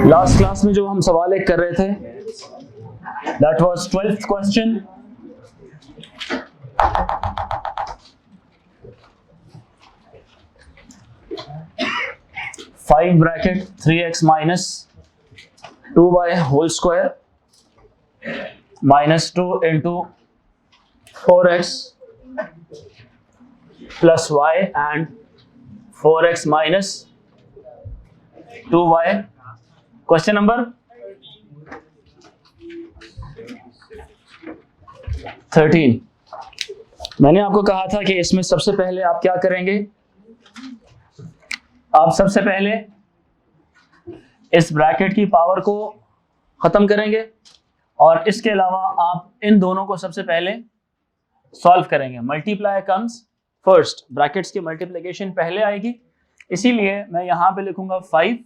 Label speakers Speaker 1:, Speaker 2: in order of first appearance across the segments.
Speaker 1: Last class में जो हम सवाल एक कर रहे थे, that was 12th question. Five bracket 3x minus 2y whole square minus 2 into 4x plus y and 4x minus 2y। Question number 13। मैंने आपको कहा था कि इसमें सबसे पहले आप क्या करेंगे, आप सबसे पहले इस ब्रैकेट की पावर को खत्म करेंगे और इसके अलावा आप इन दोनों को सबसे पहले सॉल्व करेंगे। मल्टीप्लाई कम्स फर्स्ट, ब्रैकेट्स की मल्टीप्लिकेशन पहले आएगी, इसीलिए मैं यहां पे लिखूंगा 5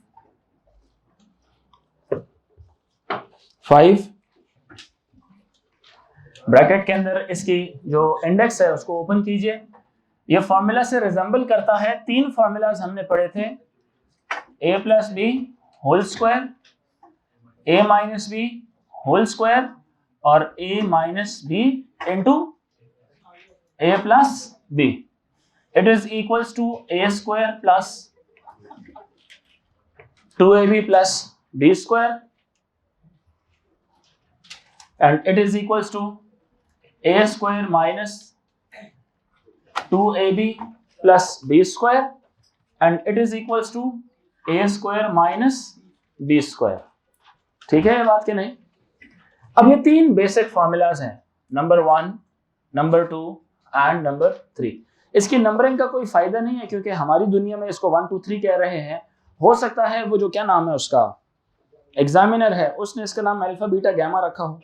Speaker 1: ब्रैकेट के अंदर इसकी जो इंडेक्स है उसको ओपन कीजिए। ये फॉर्मूला से रिजेंबल करता है, तीन फॉर्मूलाज हमने पढ़े थे, a plus B whole square, a minus B whole square और a minus B into a plus B. It is equals to a square plus 2ab plus b square and it is equals to a square minus 2ab plus b square and it is equals to a square minus b square। ठीक है ये बात कि नहीं? अब ये तीन basic formulas हैं, नंबर 1, नंबर 2 एंड नंबर 3। इसकी नंबरिंग का कोई फायदा नहीं है क्योंकि हमारी दुनिया में इसको 1 2 3 कह रहे हैं। हो सकता है वो जो क्या नाम है उसका एग्जामिनर है उसने इसका नाम अल्फा बीटा गैमा रखा हो,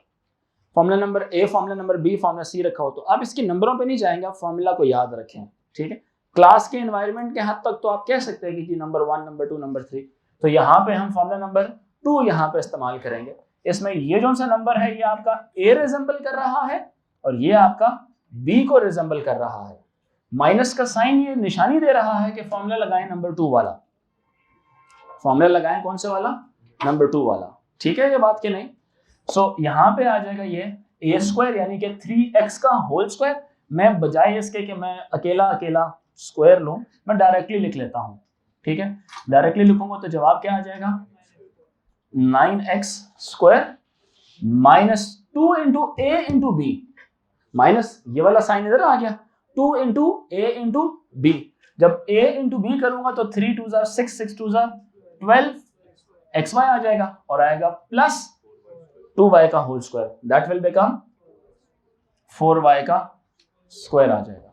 Speaker 1: formula number A, formula number B, formula C रखा हो, तो आप इसकी नंबरों पे नहीं जाएंगे, आप फॉर्मूला को याद रखें। ठीक है, क्लास के एनवायरनमेंट के हद तक तो आप कह सकते हैं कि नंबर 1, नंबर 2, नंबर 3, तो यहाँ पे हम फॉर्मूला नंबर 2 यहाँ पे इस्तेमाल करेंगे। इसमें ये जो सा नंबर है ये आपका ए रिजेंबल कर रहा है और ये आपका बी को रिजेंबल कर रहा है। माइनस का साइन ये निशानी दे रहा है कि फॉर्मूला लगाएं नंबर 2 वाला, फॉर्मूला लगाएं कौन से वाला, नंबर 2 वाला। ठीक है ये बात कि नहीं? सो यहाँ पे आ जाएगा ये a स्क्वायर यानी कि 3x का होल स्क्वायर। मैं बजाय इसके कि मैं अकेला अकेला स्क्वायर लूं, मैं डायरेक्टली लिख लेता हूं। ठीक है, डायरेक्टली लिखूंगा तो जवाब क्या आ जाएगा, 9x square minus 2 into a into B, minus ये वाला साइन इधर आ गया, 2 इंटू a इंटू बी। जब a इंटू बी करूंगा तो 3 2 6 6 2 12 xy आ जाएगा और आएगा प्लस 2y का whole square, that will become 4y का स्क्वायर आ जाएगा,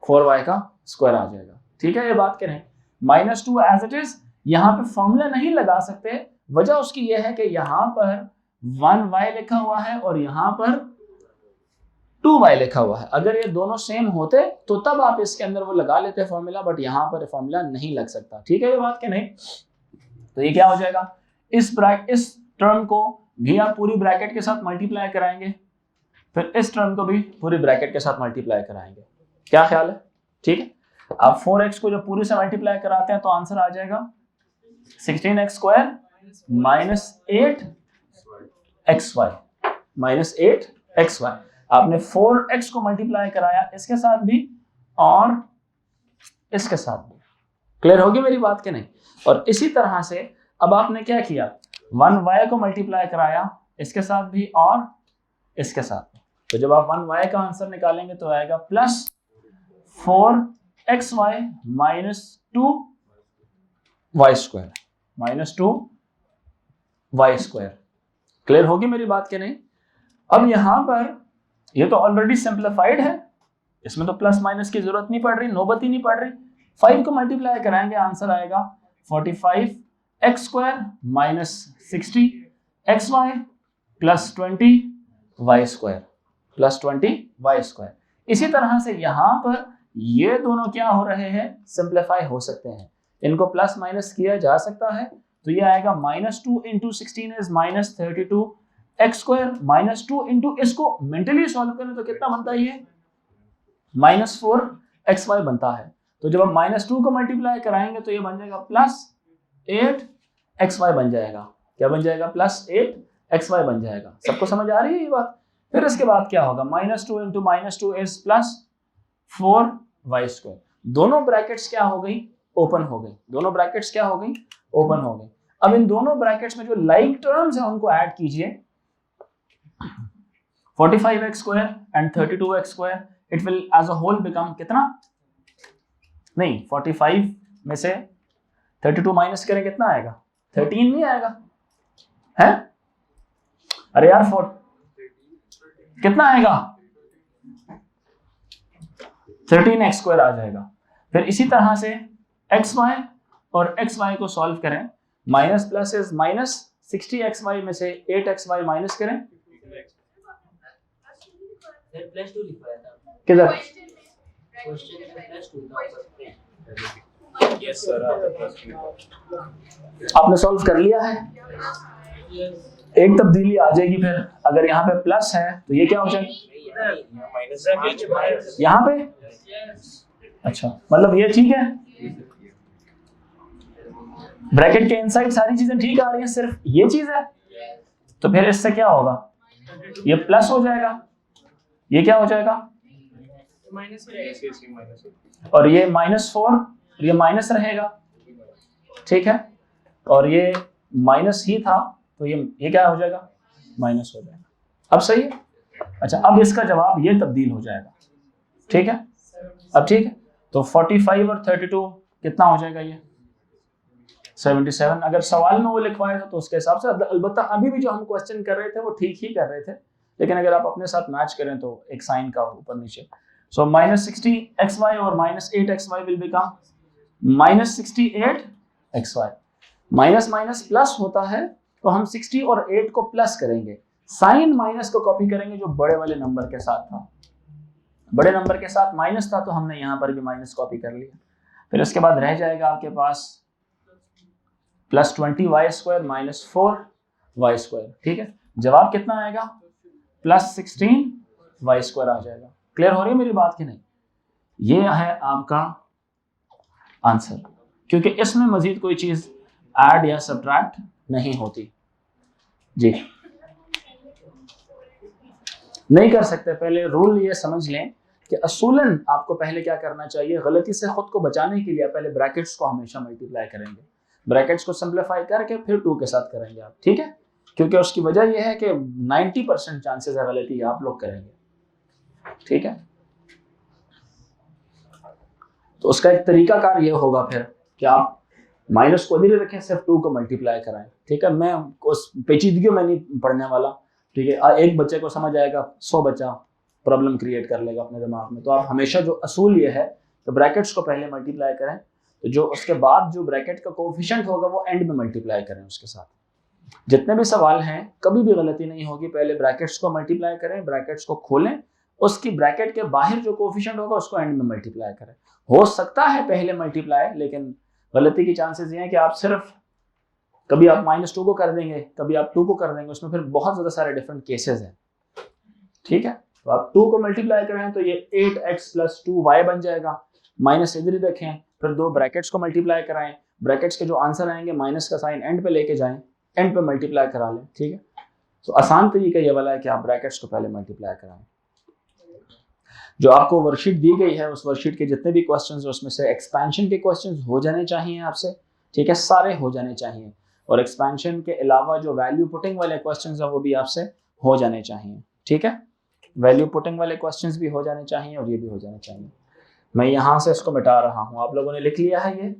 Speaker 1: 4y का स्क्वायर आ जाएगा। ठीक है ये बात करें, -2 एज इट इज। यहां पे फॉर्मूला नहीं लगा सकते, वजह उसकी ये है कि यहां पर 1y लिखा हुआ है और यहां पर 2y लिखा हुआ है। अगर ये दोनों सेम होते तो तब आप इसके अंदर वो लगा लेते फॉर्मूला, बट यहां पर फॉर्मूला नहीं लग सकता। ठीक है ये बात कि नहीं? तो ये क्या हो जाएगा, इस टर्म को भी आप पूरी ब्रैकेट के साथ मल्टीप्लाई कराएंगे, फिर इस टर्म को भी पूरी ब्रैकेट के साथ मल्टीप्लाई कराएंगे। क्या ख्याल है? ठीक है, आप 4x को जब पूरी से मल्टीप्लाई कराते हैं तो आंसर आ जाएगा 16x square minus 8xy minus 8xy। आपने 4x को मल्टीप्लाई कराया इसके साथ भी और इसके साथ भी। क्लियर होगी मेरी बात के नहीं? और इसी तरह से अब आपने क्या किया, 1y को मल्टीप्लाई कराया इसके साथ भी और इसके साथ भी। तो जब आप 1y का आंसर निकालेंगे तो आएगा plus 4xy minus 2y square minus 2y square. Clear होगी मेरी बात के नहीं? अब यहां पर ये तो ऑलरेडी सिंप्लीफाइड है, इसमें तो प्लस माइनस की जरूरत नहीं पड़ रही, नौबत ही नहीं पड़ रही। 5 को मल्टीप्लाई कराएंगे आंसर आएगा 45x square minus 60xy plus 20y square plus 20y square. इसी तरह से यहां पर ये दोनों क्या हो रहे हैं, सिंप्लीफाई हो सकते हैं, इनको प्लस माइनस किया जा सकता है। तो ये आएगा -2 into 16 is minus 32x square minus 2 into, इसको मेंटली सॉल्व करें तो कितना बनता है, ये -4xy बनता है। तो जब हम -2 को मल्टीप्लाई कराएंगे तो ये बन जाएगा +8xy बन जाएगा। क्या बन जाएगा, +8xy बन जाएगा। सबको समझ आ रही है ये बात? फिर इसके बाद क्या होगा, -2 × -2 इज +4y²। दोनों ब्रैकेट्स क्या हो गई, ओपन हो गई। दोनों ब्रैकेट्स क्या हो गई, ओपन हो गई। अब इन दोनों ब्रैकेट्स में जो लाइक टर्म्स हैं उनको ऐड कीजिए। 45x² and 32x², it will as a whole become कितना, नहीं 45 में से 32 माइनस करें कितना आएगा, 13 नहीं आएगा है? अरे यार कितना आएगा, 13x² आ जाएगा। फिर इसी तरह से xy और xy को सॉल्व करें, minus plus is minus, 60xy में से 8xy माइनस करें,
Speaker 2: +2 लिखवाया था
Speaker 1: किधर,
Speaker 2: क्वेश्चन में +2
Speaker 3: यस सर,
Speaker 1: आपने सॉल्व कर लिया है। एक तब्दीली आ जाएगी फिर, अगर यहाँ पे प्लस है तो ये क्या हो जाएगा,
Speaker 3: माइनस
Speaker 1: यहाँ पे, अच्छा मतलब ये ठीक है, ब्रैकेट के इनसाइड सारी चीजें ठीक आ रही हैं, सिर्फ ये चीज है। तो फिर इससे क्या होगा, ये प्लस हो जाएगा, ये क्या हो जाएगा, और ये -4, ये माइनस रहेगा, ठीक है, और ये माइनस ही था तो ये क्या हो जाएगा, माइनस हो जाएगा। अब सही है। अच्छा, अब इसका जवाब ये तब्दील हो जाएगा, ठीक है। अब ठीक है, तो 45 और 32 कितना हो जाएगा, ये 77। अगर सवाल में वो लिखवाया था तो उसके हिसाब से, अलबत्ता अभी भी जो हम क्वेश्चन कर रहे थे वो ठीक ही कर रहे थे, लेकिन अगर आप अपने साथ मैच करें तो एक साइन का ऊपर नीचे। सो -60xy और -8xy will become -68xy। Minus minus plus होता है तो हम 60 और 8 को प्लस करेंगे, साइन माइनस को कॉपी करेंगे जो बड़े वाले नंबर के साथ था। बड़े नंबर के साथ माइनस था तो हमने यहाँ पर भी माइनस कॉपी कर लिया। फिर उसके बाद रह जाएगा आपके पास +20y² - 4y², ठीक है। जवाब कितना आएगा, +16y² आ जाएगा। क्लियर हो रही है मेरी बात कि नहीं? ये है आपका आंसर, क्योंकि इसमें मजीद कोई चीज ऐड या सब्ट्रैक्ट नहीं होती। जी नहीं कर सकते। पहले रूल ये समझ लें कि असूलन आपको पहले क्या करना चाहिए, गलती से खुद को बचाने के लिए पहले ब्रैकेट्स को हमेशा मल्टीप्लाई करेंगे, ब्रैकेट्स को सिंप्लीफाई करके फिर 2 के साथ करेंगे आप, ठीक है। क्योंकि उसकी वजह यह है कि 90% चांसेस है गलती आप लोग करेंगे, ठीक है। तो उसका एक तरीकाकार ये होगा फिर कि आप माइनस को नहीं रखें, सिर्फ 2 को मल्टीप्लाई कराएं, ठीक है। मैं उस पेचीदगियों में नहीं पढ़ने वाला, ठीक है। एक बच्चे को समझ आएगा, 100 बच्चा प्रॉब्लम क्रिएट कर लेगा अपने दिमाग में। तो आप हमेशा जो असूल ये है तो ब्रैकेट्स को पहले मल्टीप्लाई करें, तो जो उसके बाद जो ब्रैकेट का कोएफिशिएंट होगा वो एंड में मल्टीप्लाई करें उसके साथ। जितने भी सवाल हैं कभी भी गलती नहीं होगी, पहले ब्रैकेट्स को मल्टीप्लाई करें, ब्रैकेट्स को खोलें, उसकी ब्रैकेट के बाहर जो कोएफिशिएंट होगा उसको एंड में मल्टीप्लाई करें। हो सकता है पहले मल्टीप्लाई, लेकिन गलती की चांसेस ये हैं कि आप सिर्फ कभी आप -2 को कर देंगे, कभी आप 2 को कर देंगे, उसमें फिर बहुत ज़्यादा सारे डिफरेंट केसेस हैं, ठीक है। तो आप 2 को मल्टीप्लाई करें तो ये 8x + 2y बन जाएगा, माइनस इधर ही रखें, फिर 2 ब्रैकेट्स को मल्टीप्लाई कराएं, ब्रैकेट्स के जो आंसर आएंगे माइनस का साइन एंड पे लेके जाएं, एंड पे मल्टीप्लाई करा लें, ठीक है। तो आसान तरीका ये वाला है कि आप ब्रैकेट्स को पहले मल्टीप्लाई कराएं। जो आपको वर्कशीट दी गई है उस वर्कशीट के जितने भी क्वेश्चंस हैं उसमें से एक्सपेंशन के क्वेश्चंस हो जाने चाहिए आपसे, ठीक है, सारे हो जाने चाहिए। और एक्सपेंशन के अलावा जो वैल्यू पुटिंग वाले क्वेश्चंस हैं वो भी आपसे हो जाने चाहिए, ठीक है। वैल्यू पुटिंग वाले क्वेश्चंस भी हो जाने चाहिए और ये भी हो जाने चाहिए। मैं यहाँ से इसको मिटा रहा हूँ, आप लोगों ने लिख लिया है ये?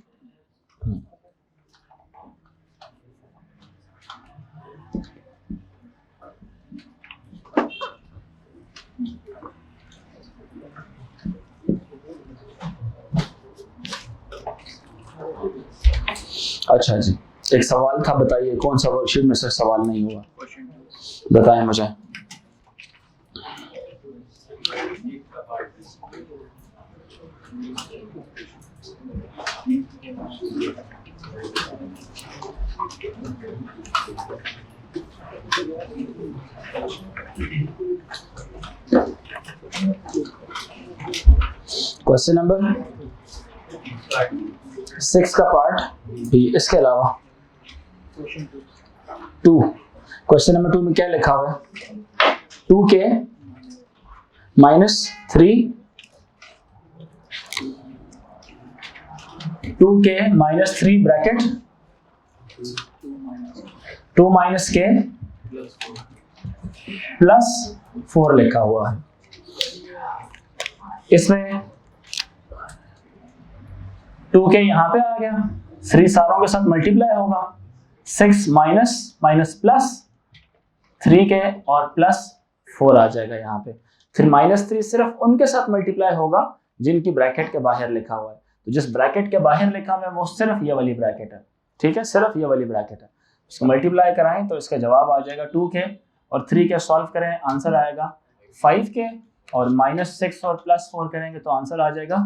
Speaker 1: अच्छा जी, एक सवाल था, बताइए कौन सा वर्कशीट में से सवाल नहीं हुआ, बताएं मुझे। क्वेश्चन नंबर 6 का पार्ट बी, इसके अलावा 2। क्वेश्चन नंबर 2 में क्या लिखा हुआ है? 2k minus 3, 2k minus 3 bracket 2 minus k plus 4 लिखा हुआ है। इसमें 2k यहां पे आ गया, 3 सारों के साथ मल्टीप्लाई होगा, 6 माइनस माइनस प्लस 3k और प्लस 4 आ जाएगा यहाँ पे। फिर -3 सिर्फ उनके साथ मल्टीप्लाई होगा जिनकी ब्रैकेट के बाहर लिखा हुआ है। तो जिस ब्रैकेट के बाहर लिखा हुआ है वो सिर्फ ये वाली ब्रैकेट है, ठीक है, सिर्फ ये वाली ब्रैकेट है। इसको मल्टीप्लाई कराएं तो इसका जवाब आ जाएगा 2k, और 3k सॉल्व करें आंसर आएगा 5k, और -6 और +4 करेंगे तो आंसर आ जाएगा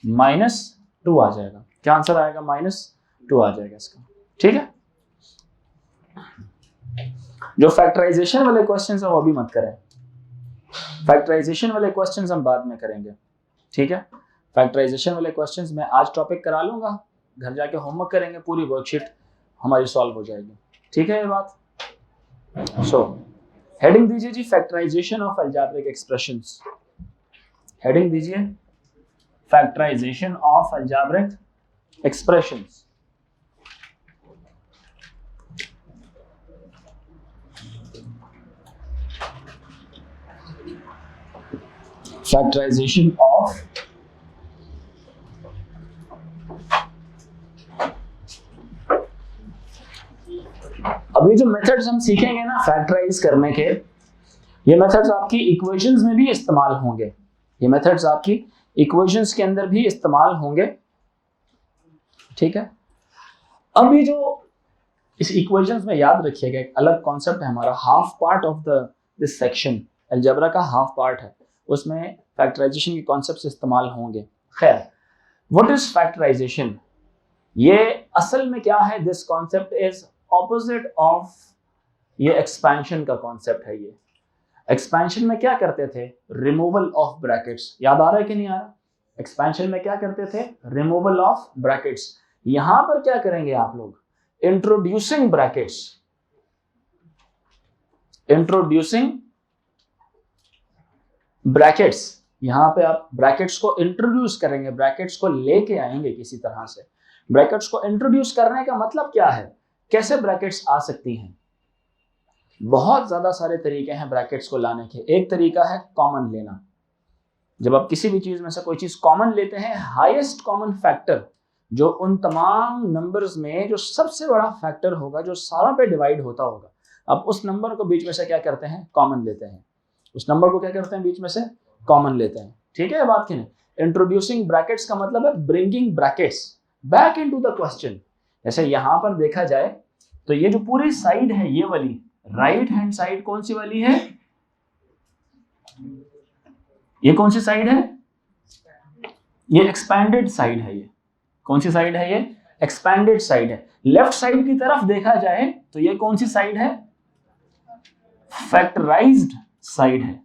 Speaker 1: -2 आ जाएगा। क्या आंसर आएगा? -2 आ जाएगा इसका, ठीक है। जो फैक्टराइजेशन वाले क्वेश्चंस है वो अभी मत करें, फैक्टराइजेशन वाले क्वेश्चंस हम बाद में करेंगे, ठीक है। फैक्टराइजेशन वाले क्वेश्चंस मैं आज टॉपिक करा लूंगा, घर जाके होमवर्क करेंगे, पूरी वर्कशीट हमारी सॉल्व हो जाएगी, ठीक है ये बात। सो हेडिंग दीजिए जी, factorization of algebraic expressions. Heading दीजिए factorization of algebraic expressions. Factorization of अभी जो मेथड्स हम सीखेंगे ना फैक्टराइज करने के, ये मेथड्स आपकी इक्वेशंस में भी इस्तेमाल होंगे, ये मेथड्स आपकी इक्वेशंस के अंदर भी इस्तेमाल होंगे, ठीक है। अभी जो इस इक्वेशंस में याद रखिएगा एक अलग कॉन्सेप्ट है हमारा, half part of this section algebra का हाफ पार्ट है, उसमें फैक्टराइजेशन के कॉन्सेप्ट्स इस्तेमाल होंगे। खैर, व्हाट इज फैक्टराइजेशन? ये असल में क्या है? This concept is opposite of ये एक्सपेंशन का कॉन्सेप्ट है। ये एक्सपेंशन में क्या करते थे? Removal of brackets. याद आ रहा है कि नहीं आ रहा? एक्सपेंशन में क्या करते थे? Removal of brackets. यहां पर क्या करेंगे आप लोग? Introducing brackets, introducing brackets. यहां पे आप ब्रैकेट्स को इंट्रोड्यूस करेंगे, ब्रैकेट्स को लेके आएंगे किसी तरह से। ब्रैकेट्स को इंट्रोड्यूस करने का मतलब क्या है? कैसे ब्रैकेट्स आ सकती हैं? बहुत ज्यादा सारे तरीके हैं ब्रैकेट्स को लाने के। एक तरीका है कॉमन लेना। जब आप किसी भी चीज में से कोई चीज कॉमन लेते हैं, हाईएस्ट कॉमन फैक्टर जो उन तमाम नंबर्स में जो सबसे बड़ा फैक्टर होगा, जो सारों पे डिवाइड होता होगा, अब उस नंबर को बीच में से क्या करते हैं? कॉमन लेते हैं। उस नंबर को क्या करते हैं? बीच में से कॉमन लेते हैं, ठीक है। बात की नहीं। इंट्रोड्यूसिंग ब्रैकेट्स का मतलब है bringing brackets back into the question. जैसे यहां पर देखा जाए तो ये जो पूरी साइड है, ये वाली राइट हैंड साइड कौन सी वाली है? ये कौन सी साइड है? ये एक्सपैंडेड साइड है। ये कौन सी साइड है? ये एक्सपैंडेड साइड है। लेफ्ट साइड की तरफ देखा जाए तो ये कौन सी साइड है? फैक्टराइज्ड साइड है।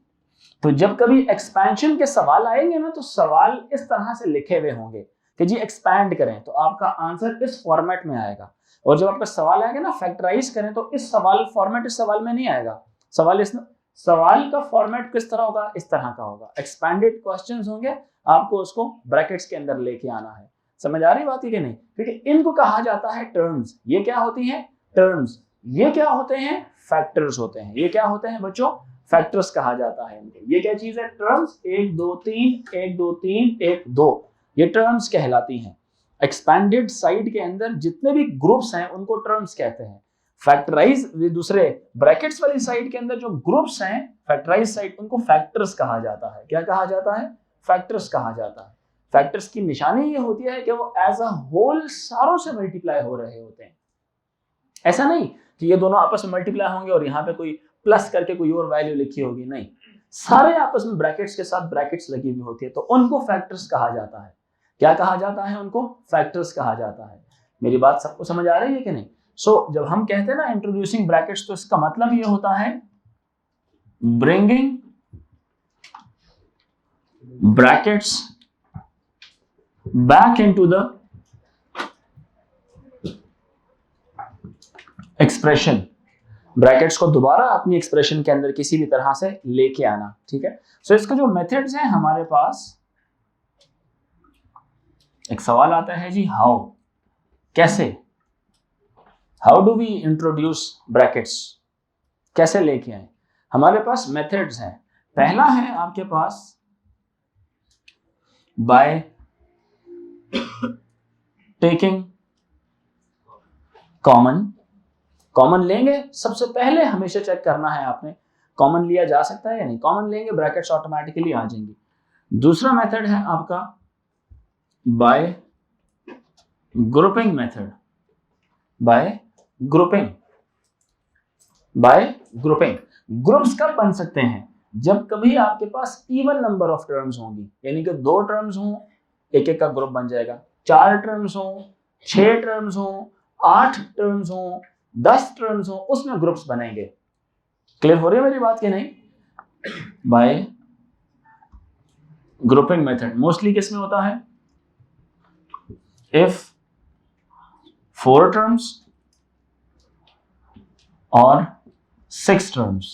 Speaker 1: तो जब कभी एक्सपेंशन के सवाल आएंगे ना, तो सवाल इस तरह से लिखे हुए होंगे कि जी एक्सपैंड करें, तो आपका आंसर इस फॉर्मेट में आएगा। और जब आपका सवाल आएगा ना फैक्टराइज करें, तो इस सवाल फॉर्मेट इस सवाल में नहीं आएगा। सवाल का फॉर्मेट किस तरह होगा? इस तरह का होगा। एक्सपैंडेड क्वेश्चंस होंगे, आपको उसको ब्रैकेट्स के अंदर लेके आना है। समझ आ रही बात है कि नहीं? ठीक है। इनको कहा जाता है टर्म्स। ये क्या होती हैं? टर्म्स। ये क्या होते हैं? फैक्टर्स होते हैं। ये क्या होते हैं बच्चों? फैक्टर्स कहा जाता है इनको। ये क्या चीज है? टर्म्स। 1 2 3 1 2 3 1 2, ये टर्म्स कहलाती हैं। एक्सपैंडेड साइड के अंदर जितने भी ग्रुप्स हैं उनको टर्म्स कहते हैं। फैक्टराइज दूसरे ब्रैकेट्स वाली साइड के अंदर जो ग्रुप्स हैं, फैक्टराइज साइड, उनको फैक्टर्स कहा जाता है। क्या कहा जाता है? फैक्टर्स कहा जाता है। फैक्टर्स की निशानी ये होती है कि वो एज अ होल सारों से मल्टीप्लाई हो रहे होते हैं। ऐसा नहीं कि ये दोनों आपस में मल्टीप्लाई होंगे और यहाँ पे कोई प्लस करके कोई और वैल्यू लिखी होगी, नहीं, सारे आपस में ब्रैकेट्स के साथ ब्रैकेट्स लगी हुई होती है, तो उनको फैक्टर्स कहा जाता है। क्या कहा जाता है? उनको फैक्टर्स कहा जाता है। मेरी बात सबको समझ आ रही है कि नहीं? जब हम कहते हैं ना इंट्रोड्यूसिंग ब्रैकेट्स, तो इसका मतलब ये होता है bringing brackets back into the expression, brackets को दोबारा अपनी एक्सप्रेशन के अंदर किसी भी तरह से लेके आना, ठीक है। सो इसका जो मेथड्स हैं हमारे पास, एक सवाल आता है जी, हाउ, कैसे, how do we introduce brackets, कैसे लेके आए। हमारे पास मेथड्स हैं। पहला है आपके पास बाय टेकिंग कॉमन। कॉमन लेंगे, सबसे पहले हमेशा चेक करना है आपने कॉमन लिया जा सकता है या नहीं। कॉमन लेंगे, ब्रैकेट्स ऑटोमेटिकली आ जाएंगी। दूसरा मेथड है आपका bye grouping method, bye grouping, bye grouping. Groups कब बन सकते हैं? जब कभी आपके पास इवन नंबर ऑफ टर्म्स होंगी, यानी कि 2 टर्म्स हों, एक एक का ग्रुप बन जाएगा। 4 टर्म्स हों, 6 टर्म्स हों, 8 टर्म्स हों, 10 टर्म्स हों, उसमें ग्रुप्स बनेंगे। क्लियर हो रही है मेरी बात कि नहीं? बाय ग्रुपिंग मेथड मोस्टली किस में होता है? इफ 4 टर्म्स और 6 टर्म्स,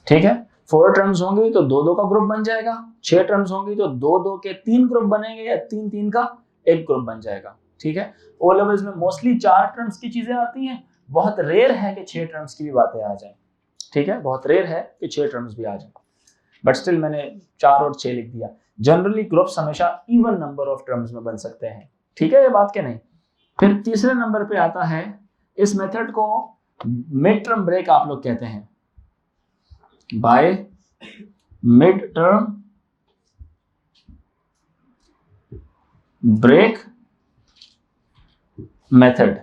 Speaker 1: ठीक है। 4 टर्म्स होंगी तो 2-2 का ग्रुप बन जाएगा। 6 टर्म्स होंगी तो 2-2 के 3 ग्रुप बनेंगे या 3-3 का एक ग्रुप बन जाएगा, ठीक है। ओ लेवल्स में मोस्टली 4 टर्म्स की चीजें आती हैं। बहुत रेयर है कि 6 टर्म्स की भी बातें आ जाएं, ठीक है। बहुत रेयर है कि 6 टर्म्स भी आ जाएं, बट स्टिल मैंने 4 और 6 लिख दिया। जनरली ग्रुप्स हमेशा इवन नंबर ऑफ टर्म्स में बन सकते हैं, ठीक है, ये बात क्या नहीं। फिर तीसरे नंबर पे आता है, इस मेथड को मिड टर्म ब्रेक आप लोग कहते हैं। By mid term break method,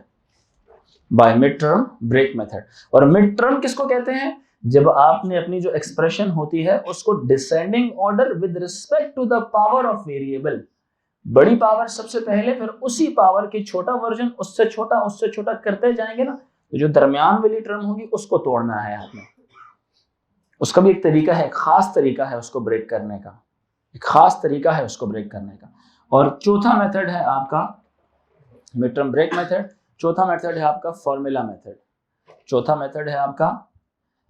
Speaker 1: by mid term break method. और मिड टर्म किसको कहते हैं? जब आपने अपनी जो एक्सप्रेशन होती है उसको descending order with respect to the power of variable, बड़ी पावर सबसे पहले, फिर उसी पावर की छोटा वर्जन, उससे छोटा करते जाएंगे ना, तो जो दरमियान वाली टर्म होगी उसको तोड़ना है आपने। उसका भी एक तरीका है, खास तरीका है उसको ब्रेक करने का, एक खास तरीका है उसको ब्रेक करने का। और चौथा मेथड है आपका मिड टर्म ब्रेक मेथड। चौथा मेथड है आपका फॉर्मूला मेथड। चौथा मेथड है आपका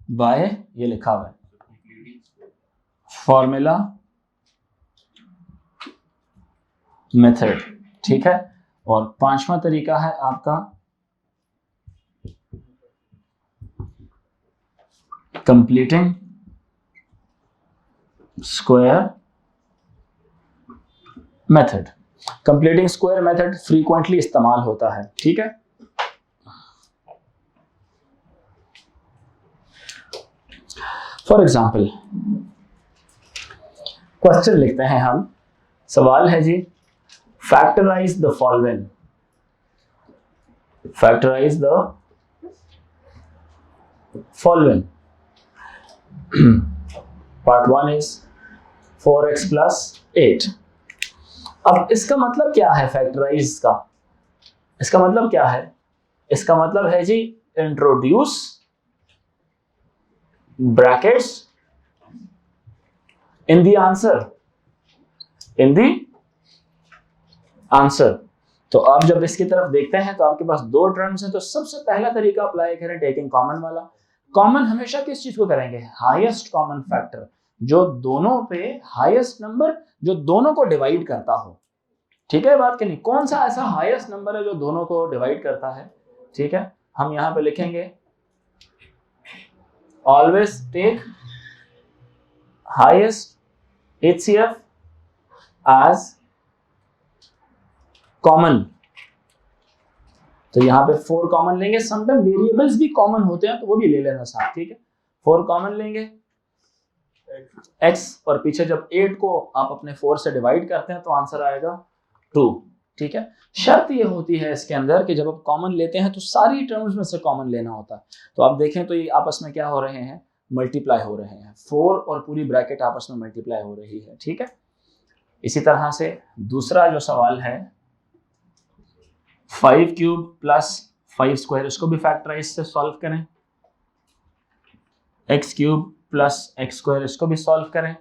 Speaker 1: बाय, ये लिखा हुआ है, फॉर्मूला मेथड, ठीक है। और पांचवा तरीका है आपका completing square method. Completing square method frequently इस्तेमाल होता है, ठीक है। फॉर एग्जाम्पल क्वेश्चन लिखते हैं हम, सवाल है जी, factorize the following, factorize the following. Part 1 is 4x plus 8। अब इसका मतलब क्या है फैक्टराइज का? इसका मतलब क्या है? इसका मतलब है जी introduce brackets in the answer, in the answer. तो आप जब इसकी तरफ देखते हैं तो आपके पास 2 टर्म्स हैं, तो सबसे पहला तरीका अप्लाई करें टेकिंग कॉमन वाला। कॉमन हमेशा किस चीज को करेंगे? हाईएस्ट कॉमन फैक्टर, जो दोनों पे हाईएस्ट नंबर, जो दोनों को डिवाइड करता हो, ठीक है बात कि नहीं। कौन सा ऐसा हाईएस्ट नंबर है जो दोनों को डिवाइड करता है, ठीक है। हम यहां पे लिखेंगे always take highest HCF as common. तो यहां पे 4 कॉमन लेंगे, समटाइम वेरिएबल्स भी कॉमन होते हैं तो वो भी ले लेना साथ, ठीक है। 4 कॉमन लेंगे x, और पीछे जब 8 को आप अपने 4 से डिवाइड करते हैं तो आंसर आएगा 2, ठीक है। शर्त ये होती है इसके अंदर कि जब आप कॉमन लेते हैं तो सारी टर्म्स में से कॉमन लेना होता है। तो आप देखें तो ये आपस में क्या हो रहे हैं? मल्टीप्लाई हो रहे हैं। 4 और पूरी ब्रैकेट आपस में मल्टीप्लाई हो रही है, ठीक है। इसी तरह से दूसरा जो सवाल है 5 क्यूब प्लस 5 स्क्वायर, इसको भी फैक्टराइज से सॉल्व करें। x cube plus x square, इसको भी सॉल्व करें।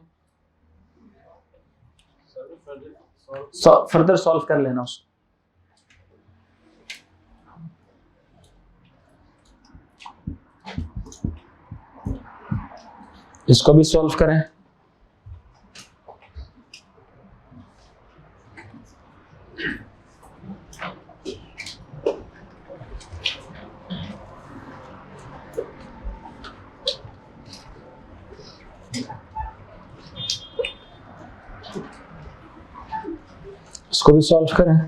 Speaker 1: फर्दर सॉल्व कर लेना उसको। इसको भी सॉल्व करें। इसको भी सॉल्व करें।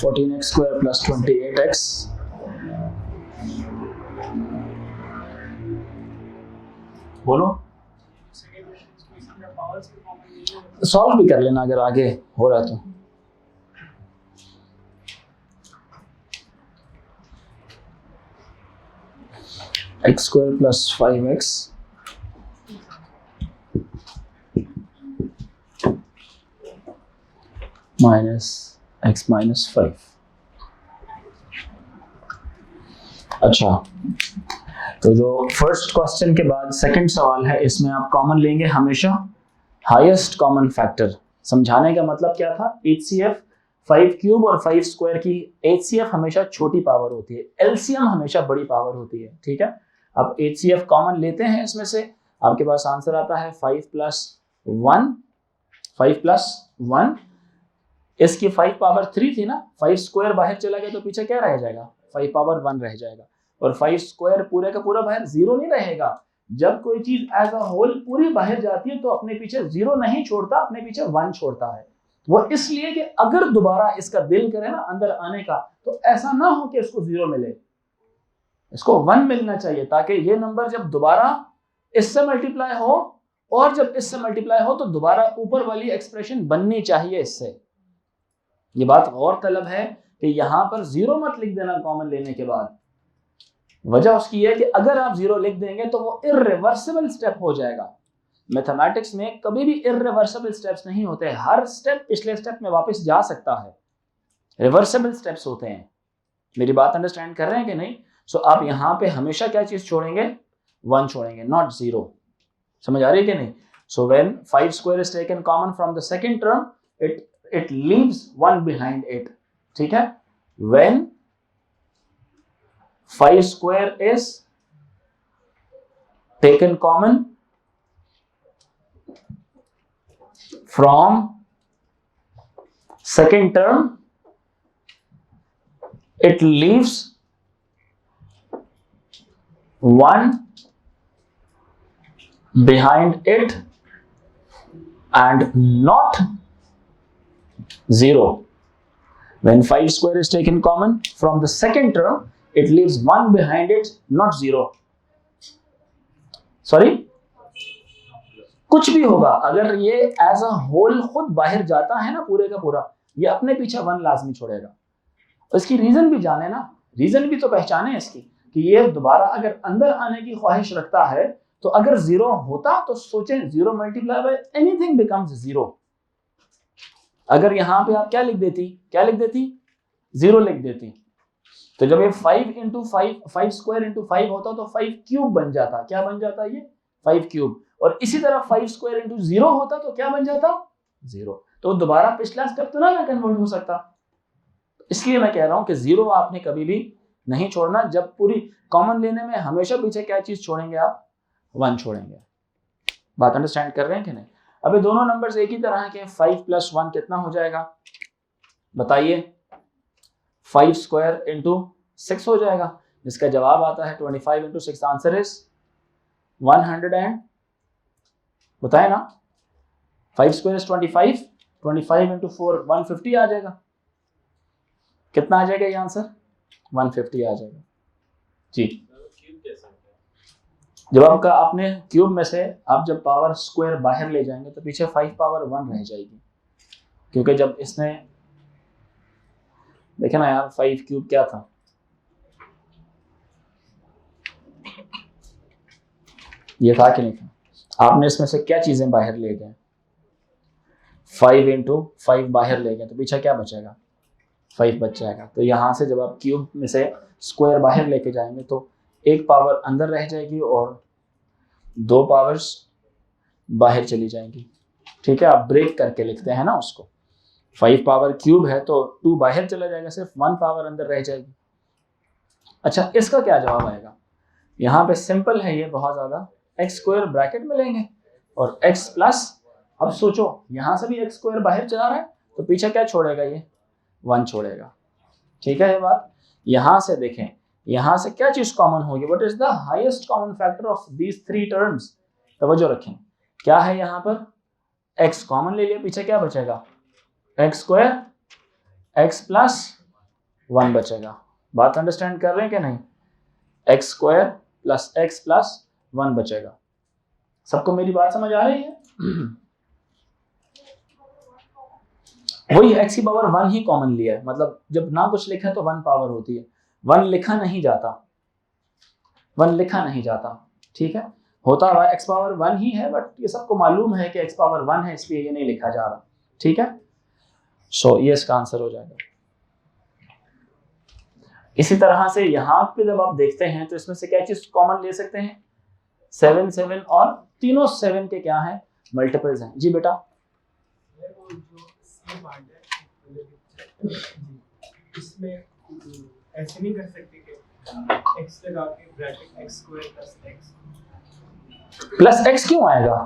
Speaker 1: Fourteen x square plus 28x बोलो। सॉल्व भी कर लेना अगर आगे हो रहा तो। X square plus 5x minus x minus 5। अच्छा, तो जो फर्स्ट क्वेश्चन के बाद सेकंड सवाल है, इसमें आप कॉमन लेंगे हमेशा हाईएस्ट कॉमन फैक्टर। समझाने का मतलब क्या था, HCF 5 क्यूब और 5 स्क्वायर की HCF हमेशा छोटी पावर होती है, LCM हमेशा बड़ी पावर होती है। ठीक है, अब HCF कॉमन लेते हैं, इसमें से आपके पास आंसर आता है 5 प्लस 1। इसकी 5 पावर 3 थी ना, 5 स्क्वायर बाहर चला गया तो पीछे क्या रह जाएगा, 5 पावर 1 रह जाएगा। और 5 स्क्वायर पूरे का पूरा बाहर 0 नहीं रहेगा। जब कोई चीज एज अ होल पूरी बाहर जाती है तो अपने पीछे 0 नहीं छोड़ता, अपने पीछे 1 छोड़ता है। वो इसलिए कि अगर दोबारा इसका दिल करे ना अंदर आने का, तो ऐसा ना हो कि इसको 0 मिले, इसको 1 मिलना चाहिए, ताकि ये नंबर जब दोबारा इससे मल्टीप्लाई हो, और जब इससे मल्टीप्लाई हो तो दोबारा ऊपर वाली एक्सप्रेशन बननी चाहिए इससे। ये बात गौर तलब है कि यहां पर 0 मत लिख देना कॉमन लेने के बाद। वजह उसकी है कि अगर आप 0 लिख देंगे तो वो इर्रिवर्सिबल स्टेप हो जाएगा। मैथमेटिक्स में कभी भी इर्रिवर्सिबल स्टेप्स नहीं होते, हर स्टेप पिछले स्टेप में वापस जा सकता है, रिवर्सिबल स्टेप्स होते हैं। मेरी बात अंडरस्टैंड कर रहे हैं कि नहीं? सो आप यहां पे हमेशा क्या चीज छोड़ेंगे, 1 छोड़ेंगे, नॉट 0। समझ आ रही है कि नहीं? So when 5 square is taken common from the second term, it leaves 1 behind it। ठीक है, when 5 square is taken common from second term, it leaves 1 behind it and not 0. When 5 square is taken common from the second term, it leaves 1 behind it, not 0. Sorry? कुछ भी होगा, अगर ये as a whole खुद बाहर जाता है ना पूरे का पूरा, ये अपने पीछे 1 लाजमी छोड़ेगा। इसकी रीजन भी जाने ना, रीजन भी तो पहचाने इसकी कि ये दोबारा अगर अंदर आने की ख्वाहिश रखता है, तो अगर 0 होता तो सोचें 0 मल्टीप्लाई बाय एनीथिंग बिकम्स 0। अगर यहां पे आप क्या लिख देती, 0 लिख देती, तो जब ये 5 इंटू 5 स्क्वायर इंटू 5 होता तो 5 क्यूब बन जाता। क्या बन जाता ये, 5 क्यूब। और इसी तरह 5 स्क्वायर इंटू 0 होता तो क्या बन जाता, 0। तो दोबारा पिछला स्टेप तो ना कन्वर्ट हो सकता। इसलिए मैं कह रहा हूं कि 0 आपने कभी भी नहीं छोड़ना। जब पूरी कॉमन लेने में हमेशा पीछे क्या चीज छोड़ेंगे आप, 1 छोड़ेंगे। बात अंडरस्टैंड कर रहे हैं कि नहीं? अभी दोनों नंबर्स एक ही तरह के, 5 प्लस 1 कितना हो जाएगा बताइए, 5 स्क्वायर इंटू 6 हो जाएगा, जिसका जवाब आता है 25 इंटू 6। आंसर इज 100 एंड बताए ना, 5 स्क्वायर इज 25, 25 इंटू 4 150 आ जाएगा। कितना आ जाएगा ये आंसर, 150 आ जाएगा जी। जब आपका आपने क्यूब में से आप जब पावर स्क्वायर बाहर ले जाएंगे तो पीछे 5 पावर 1 रह जाएगी, क्योंकि जब इसने देखे ना यार 5 क्यूब क्या था, ये था कि नहीं था? आपने इसमें से क्या चीजें बाहर ले गए, 5 इंटू 5 बाहर ले गए तो पीछे क्या बचेगा, 5 बच जाएगा। तो यहां से जब आप क्यूब में से स्क्वायर बाहर लेके जाएंगे तो 1 पावर अंदर रह जाएगी और 2 पावर्स बाहर चली जाएंगी। ठीक है, आप ब्रेक करके लिखते हैं ना उसको। 5 पावर क्यूब है तो 2 बाहर चला जाएगा, सिर्फ 1 पावर अंदर रह जाएगी। अच्छा, इसका क्या जवाब आएगा? यहाँ पे सिंपल है ये बहुत ज्यादा, एक्स स्क्वायर ब्रैकेट में लेंगे और एक्स प्लस, अब सोचो यहाँ से भी एक्स स्क्वायर बाहर चला रहा है तो पीछे क्या छोड़ेगा, ये 1 छोड़ेगा। ठीक है ये बात। यहाँ से देखें, यहाँ से क्या चीज कॉमन होगी, what is the highest common factor of these 3 terms? तवज्जो रखें, क्या है यहाँ पर, x कॉमन ले लिया, पीछे क्या बचेगा, एक्स स्क्वायर एक्स प्लस 1 बचेगा। बात अंडरस्टैंड कर रहे हैं कि नहीं? X square plus x plus 1 बचेगा। सबको मेरी बात समझ आ रही है? वही x की पावर 1 ही कॉमन लिया है, मतलब जब ना कुछ लिखा तो 1 पावर होती है, 1 लिखा नहीं जाता, 1 लिखा नहीं जाता। ठीक है, होता हुआ x पावर 1 ही है, बट ये सबको मालूम है कि x पावर 1 है, इसलिए ये नहीं लिखा जा रहा। ठीक है, सो ये इसका आंसर हो जाएगा। इसी तरह से यहाँ पे जब आप देखते हैं तो इसमें से क्या चीज कॉमन ले सकते हैं, 7 7 और तीनों 7 के क्या है, मल्टीपल्स हैं। जी बेटा,
Speaker 3: इसमें ऐसे नहीं कर सकते कि x लगा के bracket x square
Speaker 1: plus x क्यों आएगा?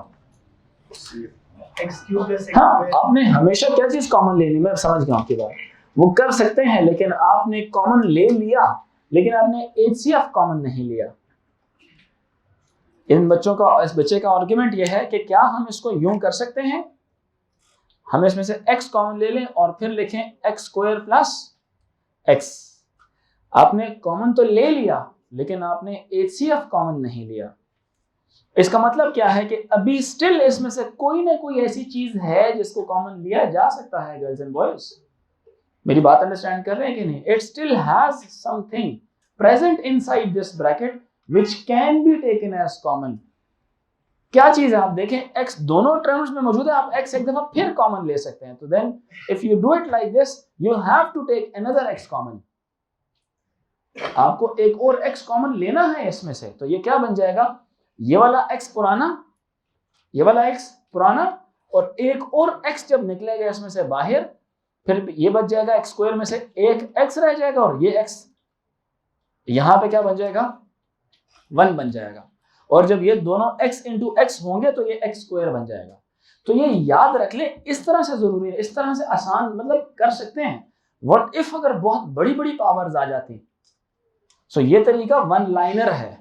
Speaker 3: x क्यूब प्लस x
Speaker 1: हाँ, आपने हमेशा क्या चीज कॉमन लेनी, मैं समझ गया आपकी बात, वो कर सकते हैं, लेकिन आपने कॉमन ले लिया, लेकिन आपने HCF कॉमन नहीं लिया। इस बच्चे का आर्गुमेंट यह है कि क्या हम इसको यूं कर सकते हैं, हम इसमें से x कॉमन ले लें और फिर लिखें x स्क्वायर प्लस x। आपने कॉमन तो ले लिया, लेकिन आपने HCF कॉमन नहीं लिया। इसका मतलब क्या है कि अभी स्टिल इसमें से कोई ना कोई ऐसी चीज है जिसको कॉमन लिया जा सकता है। गर्ल्स एंड बॉयज, मेरी बात अंडरस्टैंड कर रहे हैं कि नहीं? It still has something present inside this bracket which can be taken as common. क्या चीज है, आप देखें x दोनों टर्म्स में मौजूद है, आप x एक दफा फिर कॉमन ले सकते हैं। तो then if you do it like this, you have to take another x common. आपको एक और x कॉमन लेना है इसमें से, तो ये क्या बन जाएगा, ये वाला x पुराना, ये वाला x पुराना, और एक और x जब निकलेगा इसमें से बाहर, फिर ये बच जाएगा x स्क्वायर में से एक x रह जाएगा, और ये x यहां पे क्या बन जाएगा, 1 बन जाएगा। और जब ये दोनों x इंटू x होंगे तो ये x स्क्वायर बन जाएगा। तो ये याद रख ले, इस तरह से जरूरी है, इस तरह से आसान मतलब कर सकते हैं। व्हाट इफ अगर बहुत बड़ी बड़ी पावर्स आ जाती, सो ये तरीका 1 लाइनर है।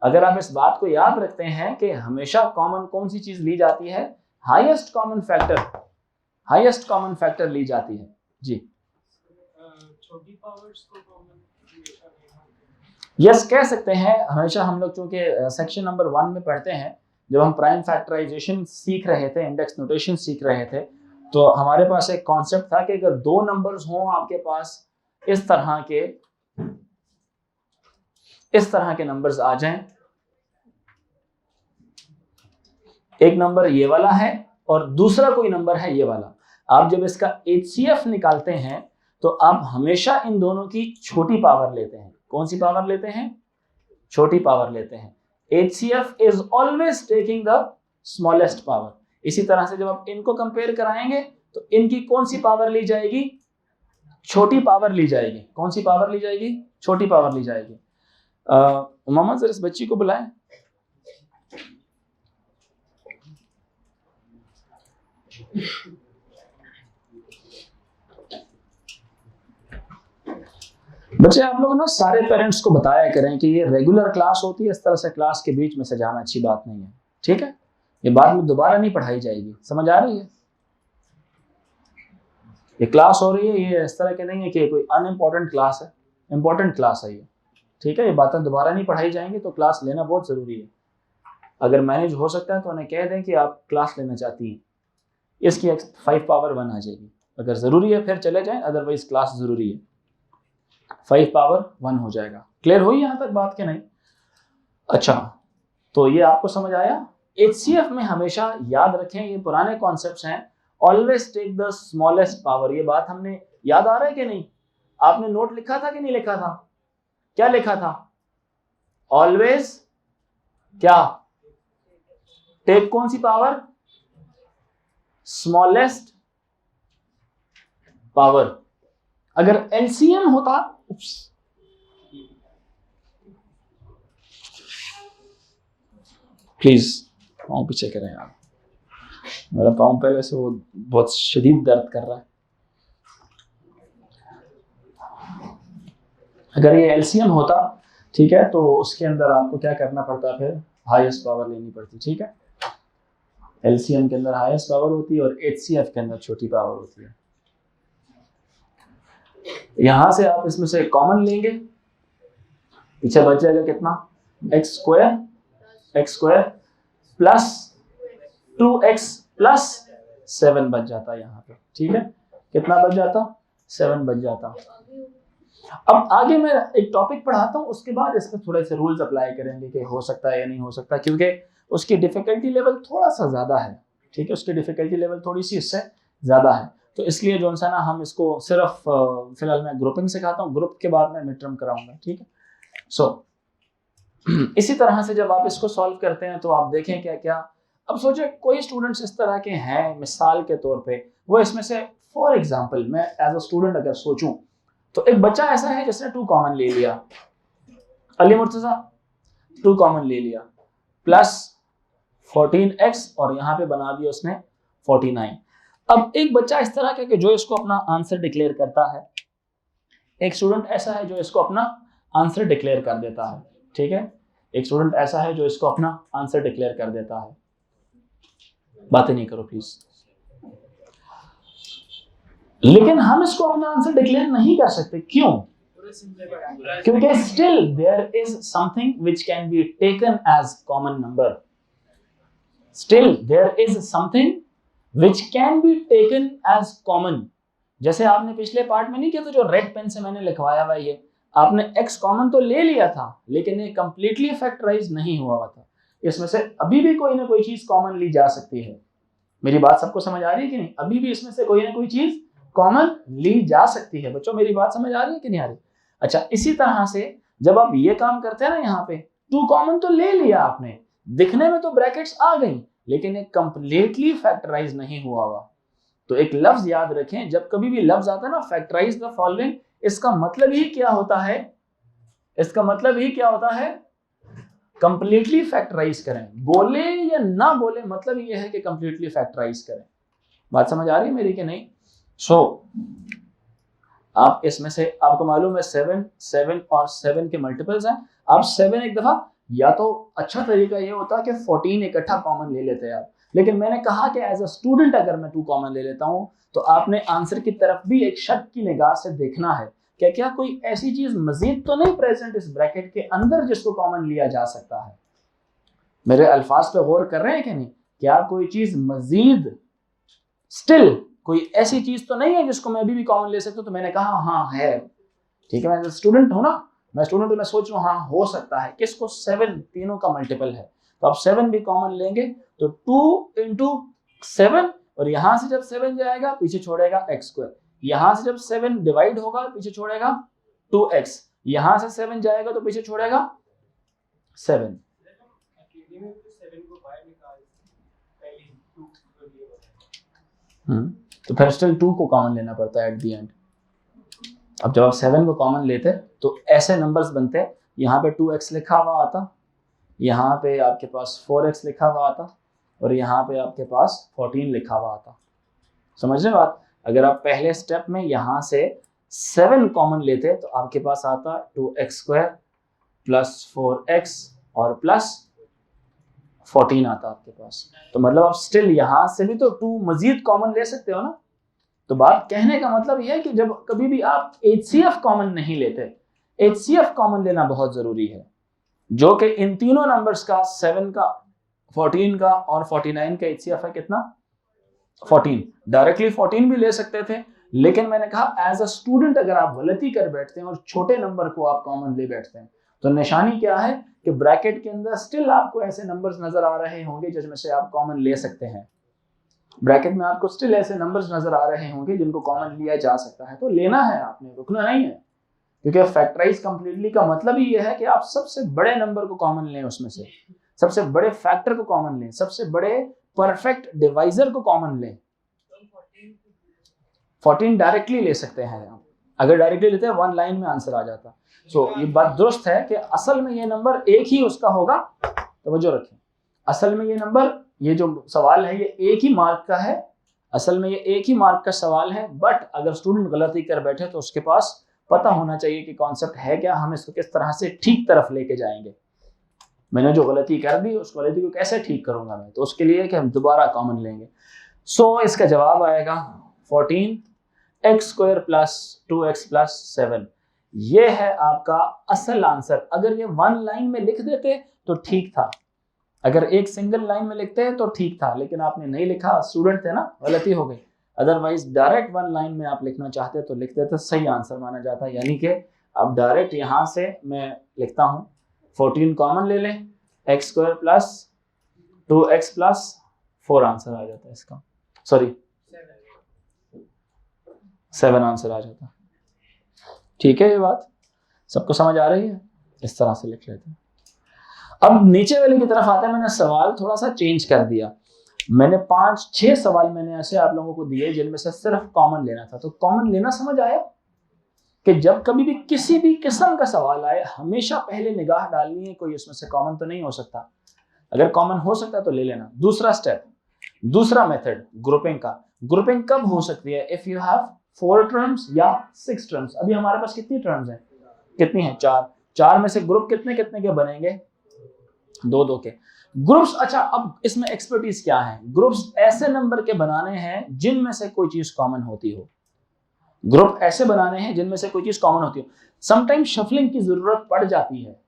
Speaker 1: अगर आप इस बात को याद रखते हैं कि हमेशा कॉमन कौन सी चीज ली जाती है, हाईएस्ट कॉमन फैक्टर ली जाती है। जी,
Speaker 3: छोटी पावर्स को कॉमन
Speaker 1: यस कह सकते हैं हमेशा। हम लोग चूंकि सेक्शन नंबर 1 में पढ़ते हैं, जब हम प्राइम फैक्टराइजेशन सीख रहे थे, इंडेक्स नोटेशन सीख रहे थे, तो हमारे पास एक कॉन्सेप्ट था कि अगर 2 नंबर्स हों आपके पास, इस तरह के नंबर्स आ जाएं, एक नंबर ये वाला है और दूसरा कोई नंबर है ये वाला, आप जब इसका HCF निकालते हैं तो आप हमेशा इन दोनों की छोटी पावर लेते हैं। कौन सी पावर लेते हैं? छोटी पावर लेते हैं। HCF is always taking the smallest power. इसी तरह से जब आप इनको कंपेयर कराएंगे तो इनकी कौन सी पावर ली जाएगी? छोटी पावर ली जाएगी। कौन सी पावर ली जाएगी? छोटी पावर ली जाएगी। उमामा जरा इस बच्ची को बुलाएं। बच्चे आप लोग ना सारे पेरेंट्स को बताया करें कि ये रेगुलर क्लास होती है, इस तरह से क्लास के बीच में से जाना अच्छी बात नहीं है। ठीक है, ये बाद में दोबारा नहीं पढ़ाई जाएगी। समझ आ रही है? ये क्लास हो रही है, ये इस तरह के नहीं है कि कोई अनइम्पोर्टेंट क्लास है, इंपॉर्टेंट क्लास है ये। ठीक है, ये बातें दोबारा नहीं पढ़ाई जाएंगी, तो क्लास लेना बहुत जरूरी है। अगर मैनेज हो सकता है तो उन्हें कह दें कि आप क्लास लेना चाहती हैं, इसकी 5 पावर 1 आ जाएगी। अगर जरूरी है फिर चले जाएं, अदरवाइज क्लास जरूरी है, 5 पावर 1 हो जाएगा। क्लियर हुई यहां तक बात के नहीं? अच्छा, तो ये आपको समझ आया। HCF में हमेशा याद रखें, ये पुराने कॉन्सेप्ट्स हैं, always take the smallest power. ये बात हमने याद आ रहा है कि नहीं? आपने नोट लिखा था कि नहीं लिखा था? क्या लिखा था? ऑलवेज क्या? टेक कौन सी पावर? Smallest power. अगर एलसीएम होता, प्लीज पाँव पीछे करें यार, मेरा पाँव पहले से वो बहुत शदीद दर्द कर रहा है। अगर ये एलसीएम होता, ठीक है, तो उसके अंदर आपको क्या करना पड़ता, फिर हाईएस्ट पावर लेनी पड़ती, ठीक है। एलसीएम के अंदर हाईएस्ट पावर होती है और एचसीएफ के अंदर छोटी पावर होती है। यहां से आप इसमें से कॉमन लेंगे, पीछे बच जाएगा कितना, x square plus 2x plus 7 बच जाता यहाँ पे, ठीक है। कितना बच जाता, 7 बच जाता। अब आगे मैं एक टॉपिक पढ़ाता हूँ, उसके बाद इसमें थोड़े से रूल्स अप्लाई करेंगे कि हो सकता है या नहीं हो सकता, क्योंकि उसकी डिफिकल्टी लेवल थोड़ा सा ज़्यादा है, ठीक है। उसकी डिफिकल्टी लेवल थोड़ी सी इससे ज़्यादा है, तो इसलिए जो है ना हम इसको सिर्फ फिलहाल मैं ग्रुपिंग सिखाता हूँ, ग्रुप के बाद मैं मिड टर्म कराऊंगा, ठीक है। सो इसी तरह से जब आप इसको सॉल्व करते हैं तो आप देखें क्या क्या। अब सोचे कोई स्टूडेंट्स इस तरह के हैं, मिसाल के तौर पे वो इसमें से, फॉर एग्जांपल मैं एज अ स्टूडेंट अगर सोचूं तो एक बच्चा ऐसा है जिसने 2 कॉमन ले लिया, अली मुर्तजा 2 कॉमन ले लिया, प्लस 14x और यहाँ पे बना दिया उसने 49। अब एक बच्चा इस तरह का कि जो इसको अपना आंसर डिक्लेयर करता है, एक स्टूडेंट ऐसा है जो इसको अपना आंसर डिक्लेयर कर देता है, ठीक है। एक स्टूडेंट ऐसा है जो इसको अपना आंसर डिक्लेयर कर देता है। बातें नहीं करो प्लीज। लेकिन हम इसको अपना आंसर डिक्लेयर नहीं कर सकते, क्यों? क्योंकि still there is something which can be taken as common number. Still there is something which can be taken as common. जैसे आपने पिछले पार्ट में नहीं किया था, जो रेड पेन से मैंने लिखवाया हुआ, ये आपने x कॉमन तो ले लिया था लेकिन ये कंप्लीटली फैक्टराइज नहीं हुआ था। इसमें से अभी भी कोई ना कोई चीज कॉमन ली जा सकती है। मेरी बात सबको समझ आ रही है कि नहीं? अभी भी इसमें से कोई ना कोई चीज कॉमन ली जा सकती है। बच्चों मेरी बात समझ आ रही है कि नहीं आ रही? अच्छा, इसी तरह से जब आप ये काम करते हैं ना, यहाँ पे 2 कॉमन तो ले लिया आपने, दिखने में तो ब्रैकेट्स आ गई लेकिन ये कंप्लीटली फैक्टराइज नहीं हुआ हुआ। तो एक लफ्ज याद रखें, जब कभी भी लफ्ज आता है ना फैक्टराइज द फॉलोइंग, इसका मतलब ही क्या होता है? इसका मतलब ही क्या होता है? कंप्लीटली फैक्टराइज करें। बोले या ना बोले, मतलब ये है कि कंप्लीटली फैक्टराइज करें। बात समझ आ रही है मेरी कि नहीं? आप इसमें से, आपको मालूम है 7 और 7 के मल्टीपल्स हैं। आप 7 एक दफा, या तो अच्छा तरीका ये होता है कि 14 इकट्ठा कॉमन ले लेते हैं आप, लेकिन मैंने कहा कि एज अ स्टूडेंट अगर मैं 2 कॉमन ले लेता हूं तो आपने आंसर की तरफ भी एक शक की निगाह से देखना है कि क्या कोई ऐसी चीज मजीद तो नहीं प्रेजेंट इस ब्रैकेट के अंदर जिसको कॉमन लिया जा सकता है। मेरे अल्फाज पे गौर कर रहे हैं कि नहीं? क्या कोई चीज मजीद, स्टिल कोई ऐसी चीज तो नहीं है जिसको मैं अभी भी कॉमन ले सकता हूं? तो मैंने कहा हाँ है, ठीक है। मैं स्टूडेंट हूं ना, मैं स्टूडेंट हूं, मैं सोच रहा हूँ हाँ हो सकता है। किसको? 7, तीनों का मल्टीपल है, तो आप 7 भी कॉमन लेंगे तो 2 into 7, और यहां से जब 7 जाएगा पीछे छोड़ेगा x स्क्वायर, यहां से जब 7 डिवाइड होगा पीछे छोड़ेगा 2x, यहां से 7 जाएगा तो पीछे छोड़ेगा 7। तो फिर स्टिल 2 को कॉमन लेना पड़ता है एट द एंड। अब जब आप 7 को कॉमन लेते तो ऐसे नंबर्स बनते, यहाँ पे 2x लिखा हुआ आता, यहाँ पे आपके पास 4x लिखा हुआ आता, और यहाँ पे आपके पास 14 लिखा हुआ आता। समझ रहे बात? अगर आप पहले स्टेप में यहाँ से 7 कॉमन लेते तो आपके पास आता 2x स्क्वायर प्लस 4x और प्लस 14 आता आपके पास। तो मतलब आप स्टिल यहाँ से भी तो 2 मजीद कॉमन ले सकते हो ना। तो बात कहने का मतलब यह है कि जब कभी भी आप HCF कॉमन नहीं लेते, HCF कॉमन लेना बहुत जरूरी है, जो कि इन तीनों नंबर्स का, 7 का, 14 का और 49 का HCF है कितना? 14। डायरेक्टली 14 भी ले सकते थे, लेकिन मैंने कहा एज अ स्टूडेंट अगर आप गलती कर बैठते हैं और छोटे नंबर को आप कॉमन ले बैठते हैं तो निशानी क्या है कि ब्रैकेट के अंदर स्टिल आपको ऐसे नंबर्स नजर आ रहे होंगे जिसमें से आप कॉमन ले सकते हैं। ब्रैकेट में आपको स्टिल ऐसे नंबर्स नजर आ रहे होंगे जिनको कॉमन लिया जा सकता है, तो लेना है आपने, रुकना नहीं है। क्योंकि फैक्टराइज कंप्लीटली का मतलब ही यह है कि आप सबसे बड़े नंबर को कॉमन लें, उसमें से सबसे बड़े फैक्टर को कॉमन लें, सबसे बड़े परफेक्ट डिवाइजर को कॉमन लें। 14 डायरेक्टली ले सकते हैं आप, अगर डायरेक्टली लेते हैं 1 लाइन में आंसर आ जाता। सो ये बात दुरुस्त है कि असल में ये नंबर एक ही उसका होगा, तवज्जो रखें, असल में ये नंबर, ये जो सवाल है ये एक ही मार्क का है, असल में ये एक ही मार्क का सवाल है। बट अगर स्टूडेंट गलती कर बैठे तो उसके पास पता होना चाहिए कि कॉन्सेप्ट है क्या, हम इसको किस तरह से ठीक तरफ लेके जाएंगे। मैंने जो गलती कर दी उस गलती को कैसे ठीक करूंगा मैं, तो उसके लिए कि हम दोबारा कॉमन लेंगे। सो इसका जवाब आएगा 14 x square plus 2x plus 7। ये है आपका असल आंसर। अगर ये 1 लाइन में लिख देते तो ठीक था, अगर एक सिंगल लाइन में लिखते हैं तो ठीक था, लेकिन आपने नहीं लिखा, स्टूडेंट थे ना, गलती हो गई। अदरवाइज डायरेक्ट 1 लाइन में आप लिखना चाहते तो लिखते तो सही आंसर माना जाता। यानी कि अब डायरेक्ट यहाँ से मैं लिखता हूँ 14 कॉमन ले लें, x square plus 2x plus 4 answer आ जाता है इसका, सॉरी 7 आंसर आ जाता। ठीक है, ये बात सबको समझ आ रही है? इस तरह से लिख लेते हैं। अब नीचे वाले की तरफ आते हैं। मैंने सवाल थोड़ा सा चेंज कर दिया, मैंने 5-6 सवाल मैंने ऐसे आप लोगों को दिए जिनमें से सिर्फ कॉमन लेना था। तो कॉमन लेना समझ आया कि जब कभी भी किसी भी किस्म का सवाल आए हमेशा पहले निगाह डालनी है, कोई उसमें से कॉमन तो नहीं हो सकता, अगर कॉमन हो सकता है तो ले लेना। दूसरा स्टेप, दूसरा मेथड ग्रुपिंग का। ग्रुपिंग कब हो सकती है? इफ यू हैव 4 टर्म्स या 6 टर्म्स। अभी हमारे पास कितनी टर्म्स हैं? कितनी हैं? 4। 4 में से ग्रुप कितने कितने के बनेंगे? 2-2 के ग्रुप्स। अच्छा, अब इसमें एक्सपर्टीज क्या है? ग्रुप्स ऐसे नंबर के बनाने हैं जिनमें से कोई चीज कॉमन होती हो। ग्रुप ऐसे बनाने हैं जिनमें से कोई चीज कॉमन होती हो। समटाइम शफलिंग की जरूरत पड़ जाती है,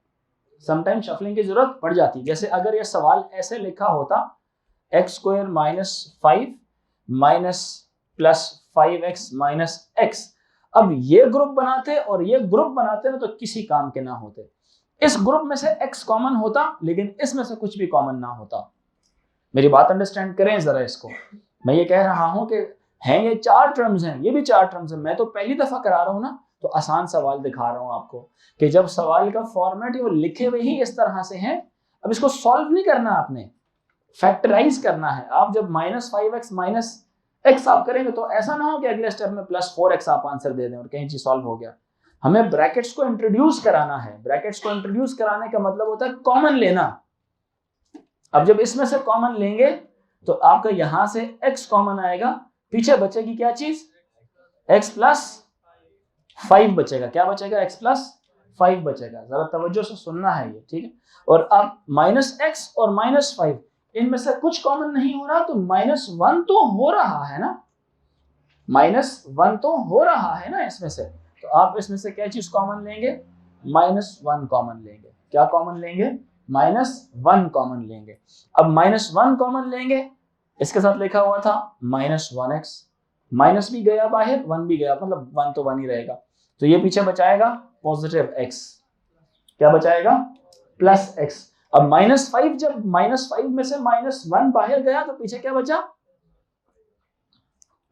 Speaker 1: समटाइम शफलिंग की जरूरत पड़ जाती है। जैसे अगर ये सवाल ऐसे लिखा होता x square minus 5 minus plus 5x minus x, अब ये ग्रुप बनाते और ये ग्रुप बनाते ना तो किसी काम के ना होते। इस ग्रुप में से x कॉमन होता लेकिन इसमें से कुछ भी कॉमन ना होता। मेरी बात अंडरस्टैंड करें जरा इसको। मैं ये कह रहा हूं कि हैं ये 4 टर्म्स हैं, ये भी 4 टर्म्स हैं। मैं तो पहली दफा करा रहा हूं ना, तो आसान सवाल दिखा रहा हूं आपको कि जब सवाल का फॉर्मेट वो लिखे हुए ही इस तरह से हैं, अब इसको सॉल्व नहीं करना, आपने फैक्टराइज करना है। आप जब -5x माइनस x आप करेंगे तो ऐसा ना हो कि अगले स्टेप में +4x आप आंसर दे दें और कहीं चीज सॉल्व हो गया। हमें ब्रैकेट्स को इंट्रोड्यूस कराना है। ब्रैकेट्स को इंट्रोड्यूस कराने का मतलब होता है कॉमन लेना। अब जब इसमें से कॉमन लेंगे तो आपका यहां से x कॉमन आएगा, पीछे बचेगी क्या चीज? x प्लस 5 बचेगा। क्या बचेगा? x प्लस 5 बचेगा। जरा तवज्जो से सुनना है ये, ठीक है? और अब -x और -5 इनमें से कुछ कॉमन नहीं हो रहा, तो -1 तो हो रहा है ना, -1 तो हो रहा है ना इसमें से। तो आप इसमें से क्या चीज कॉमन लेंगे? -1 कॉमन लेंगे। क्या कॉमन लेंगे? -1 कॉमन लेंगे। अब -1 कॉमन लेंगे, इसके साथ लिखा हुआ था -1x, माइनस भी गया बाहर, 1 भी गया, मतलब 1 तो 1 ही रहेगा। तो ये पीछे बचाएगा पॉजिटिव x। क्या बचाएगा? +x। अब -5, जब -5 में से -1 बाहर गया तो पीछे क्या बचा?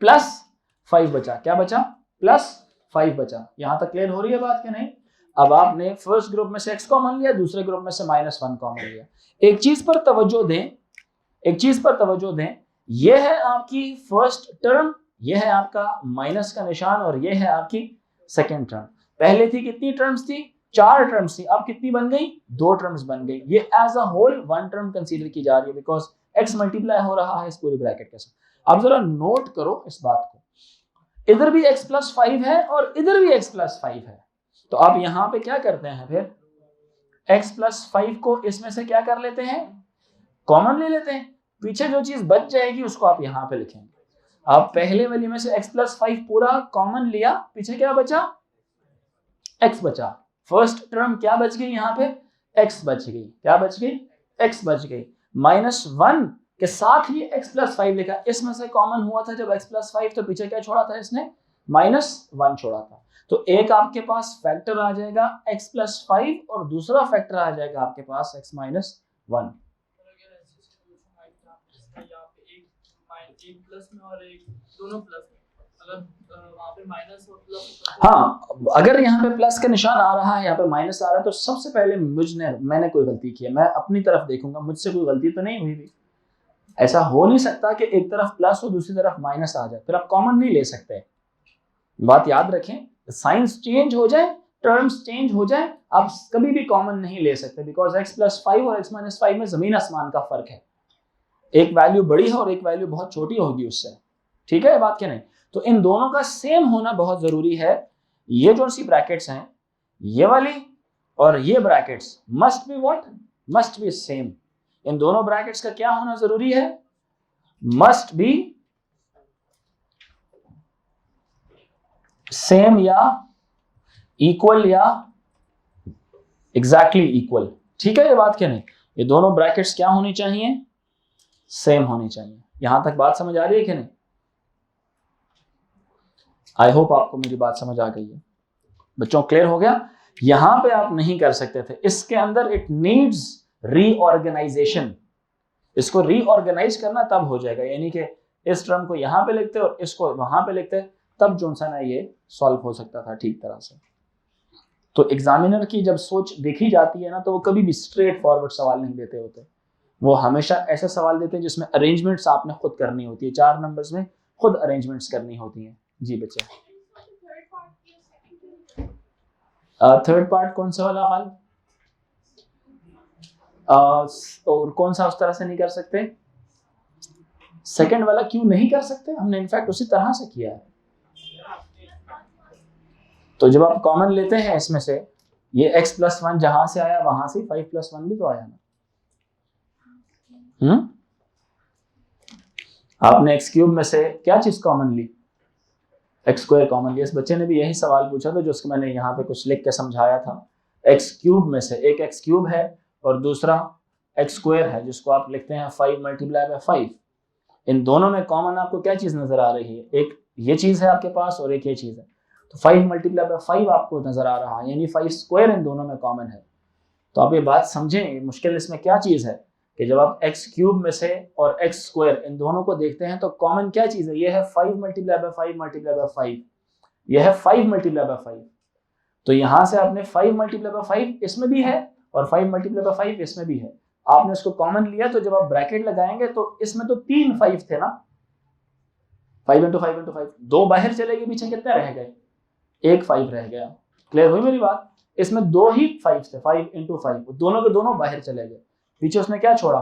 Speaker 1: +5 बचा। क्या बचा? +5 बचा। यहां तक क्लियर हो रही है बात कि नहीं? अब आपने फर्स्ट ग्रुप में से x कॉमन लिया, दूसरे ग्रुप में से -1 कॉमन लिया। एक चीज पर तवज्जो दें, एक चीज पर तवज्जो दें, यह है आपकी फर्स्ट टर्म, यह है आपका माइनस का निशान, और यह है आपकी सेकेंड टर्म। पहले थी कितनी टर्म्स थी? 4 टर्म्स थी, अब कितनी बन गई? 2 टर्म्स बन गई। ये as a whole 1 term consider की जा रही है बिकॉज x मल्टीप्लाई हो रहा है इस पूरे ब्रैकेट के साथ। अब जरा नोट करो इस बात को, इधर भी x प्लस 5 है और इधर भी x प्लस 5 है। तो आप यहां पे क्या करते हैं? फिर x प्लस 5 को इसमें से क्या कर लेते हैं? कॉमन ले लेते हैं। पीछे जो चीज बच जाएगी उसको आप यहां पे लिखेंगे। आप पहले वाली में से x प्लस 5 पूरा कॉमन लिया, पीछे क्या बचा? x बचा। फर्स्ट टर्म क्या बच गई? यहाँ पे x बच गई। क्या बच गई? x बच गई। -1 के साथ ही x प्लस 5 लिखा, इसमें से कॉमन हुआ था जब x प्लस 5, तो पीछे क्या छोड़ा था इसने? -1 छोड़ा था। तो एक आपके पास फैक्टर आ जाएगा x प्लस 5 और दूसरा फैक्टर आ जाएगा आपके पास x माइनस 1।
Speaker 3: एक प्लस में और एक दोनों प्लस में, अगर वहां पे माइनस और प्लस,
Speaker 1: हाँ, अगर यहाँ पे प्लस का निशान आ रहा है, यहाँ पे माइनस आ रहा है, तो सबसे पहले मैंने कोई गलती की है, मैं अपनी तरफ देखूंगा, मुझसे कोई गलती तो नहीं हुई भी। ऐसा हो नहीं सकता कि एक तरफ प्लस हो दूसरी तरफ माइनस आ जाए, फिर आप कॉमन नहीं ले सकते। बात याद रखें, साइंस चेंज हो जाए, टर्म्स चेंज हो जाए, आप कभी भी कॉमन नहीं ले सकते, बिकॉज x+5 और x-5 में जमीन आसमान का फर्क है। एक वैल्यू बड़ी है और एक वैल्यू बहुत छोटी होगी उससे, ठीक है, ये बात क्या नहीं। तो इन दोनों का सेम होना बहुत जरूरी है। ये जो सी ब्रैकेट्स हैं, ये वाली और ये brackets must be what, must be same. इन दोनों ब्रैकेट्स का क्या होना जरूरी है, मस्ट बी सेम या इक्वल या एग्जैक्टली इक्वल, ठीक है, ये बात क्या नहीं। ये दोनों ब्रैकेट्स क्या होनी चाहिए, सेम होनी चाहिए। यहां तक बात समझ आ रही है कि नहीं? आई होप आपको मेरी बात समझ आ गई है बच्चों, क्लियर हो गया। यहां पे आप नहीं कर सकते थे, इसके अंदर इट नीड्स रीऑर्गेनाइजेशन। इसको रीऑर्गेनाइज करना तब हो जाएगा, यानी कि इस टर्म को यहां पे लिखते और इसको वहां पे लिखते, तब जो सा ना ये सॉल्व हो सकता था ठीक तरह से। तो एग्जामिनर की जब सोच देखी जाती है ना, तो वो कभी भी स्ट्रेट फॉरवर्ड सवाल नहीं देते होते, वो हमेशा ऐसे सवाल देते हैं जिसमें अरेंजमेंट्स आपने खुद करनी होती है, 4 नंबर्स में खुद अरेंजमेंट्स करनी होती हैं। जी बच्चे, थर्ड पार्ट कौन सा वाला हाल, और कौन सा उस तरह से नहीं कर सकते, सेकंड वाला क्यों नहीं कर सकते, हमने इनफैक्ट उसी तरह से किया है। तो जब आप कॉमन लेते हैं इसमें से, ये x+1 जहां से आया वहां से 5+1 भी तो आया ना। आपने x³ में से क्या चीज कॉमन ली, x² कॉमन लिया। इस बच्चे ने भी यही सवाल पूछा था, जो उसको मैंने यहाँ पे कुछ लिख के समझाया था। x³ में से एक x³ है और दूसरा x² है, जिसको आप लिखते हैं 5 × 5। इन दोनों में कॉमन आपको क्या चीज नजर आ रही है, एक ये चीज है आपके पास और एक ये चीज है। तो 5 × 5 आपको नजर आ रहा है, यानी 5² इन दोनों में कॉमन है। तो आप ये बात समझें, मुश्किल इसमें क्या चीज है कि जब आप x³ में से और x² इन दोनों को देखते हैं तो कॉमन क्या चीज है, ये है 5 × 5 × 5, ये है 5 × 5। तो यहां से आपने 5 × 5 इसमें भी है और 5 × 5 इसमें भी है, आपने इसको कॉमन लिया। तो जब आप ब्रैकेट लगाएंगे तो इसमें तो 3 5 थे ना, 5 × 5 × 5, 2 बाहर चले गए, पीछे कितने रह गए, 1 5 रह गया। क्लियर हुई मेरी बात? इसमें 2 ही 5 थे, 5 × 5, दोनों के दोनों बाहर चले गए, पीछे उसने क्या छोड़ा,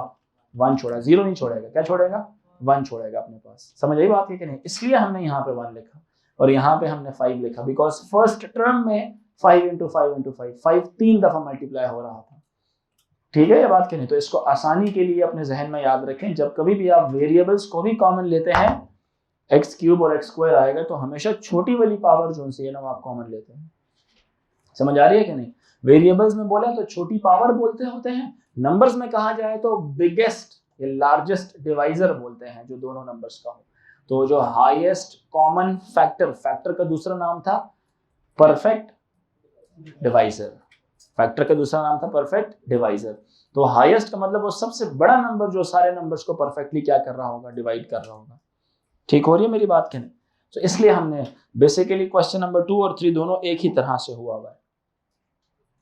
Speaker 1: 1 छोड़ा, 0 नहीं छोड़ेगा, क्या छोड़ेगा, 1 छोड़ेगा अपने पास। समझ आई बात है कि नहीं? इसलिए हमने यहाँ पे 1 लिखा और यहाँ पे हमने 5 लिखा, बिकॉज फर्स्ट टर्म में 5 × 5 × 5, 5 3 दफा मल्टीप्लाई हो रहा था। ठीक है ये बात कि नहीं? तो इसको आसानी के लिए अपने जहन में याद रखें, जब कभी भी आप वेरिएबल्स को भी कॉमन लेते हैं, x³ और x² आएगा तो हमेशा छोटी वाली पावर जो सी है ना, आप कॉमन लेते हैं। समझ आ रही है कि नहीं? वेरिएबल्स में बोले तो छोटी पावर बोलते होते हैं, नंबर्स में कहा जाए तो बिगेस्ट या लार्जेस्ट डिवाइजर बोलते हैं जो दोनों नंबर्स का हो। तो जो हाईएस्ट कॉमन फैक्टर, फैक्टर का दूसरा नाम था परफेक्ट डिवाइजर, फैक्टर का दूसरा नाम था परफेक्ट डिवाइजर। तो हाईएस्ट का मतलब वो सबसे बड़ा नंबर जो सारे नंबर्स को परफेक्टली क्या कर रहा होगा, डिवाइड कर रहा होगा। ठीक हो रही है मेरी बात कि नहीं? तो इसलिए हमने बेसिकली क्वेश्चन नंबर 2 और 3 दोनों एक ही तरह से हुआ हुआ है।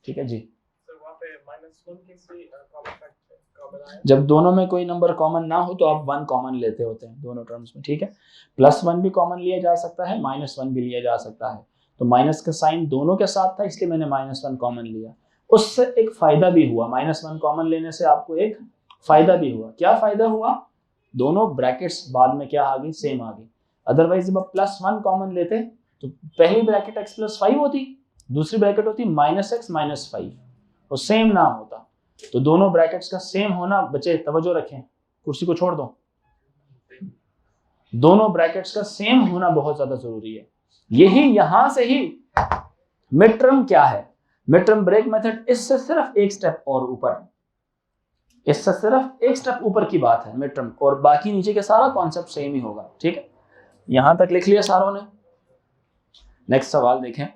Speaker 1: ठीक है जी। जब दोनों में कोई नंबर कॉमन ना हो तो आप 1 कॉमन लेते होते हैं दोनों टर्म्स में। ठीक है, +1 भी कॉमन लिया जा सकता है, -1 भी लिया जा सकता है। तो माइनस का साइन दोनों के साथ था, इसलिए मैंने -1 कॉमन लिया। उससे एक फायदा भी हुआ, -1 कॉमन लेने से आपको एक फायदा भी हुआ। क्या फायदा हुआ? दोनों ब्रैकेट्स बाद में क्या आ गई, सेम आ गई। अदरवाइज जब आप +1 कॉमन लेते तो पहली ब्रैकेट x+5 होती, दूसरी ब्रैकेट होती -x -5, वो सेम नाम होता। तो दोनों ब्रैकेट्स का सेम होना, बच्चे तवज्जो रखें, कुर्सी को छोड़ दो, दोनों ब्रैकेट्स का सेम होना बहुत ज्यादा जरूरी है। यही यहां से ही मिड टर्म क्या है, मिड टर्म ब्रेक मेथड इससे सिर्फ एक स्टेप और ऊपर, इससे सिर्फ एक स्टेप ऊपर की बात है मिड टर्म, और बाकी नीचे के सारा कॉन्सेप्ट सेम ही होगा। ठीक है, यहां तक लिख लिया सारों ने? नेक्स्ट सवाल देखें,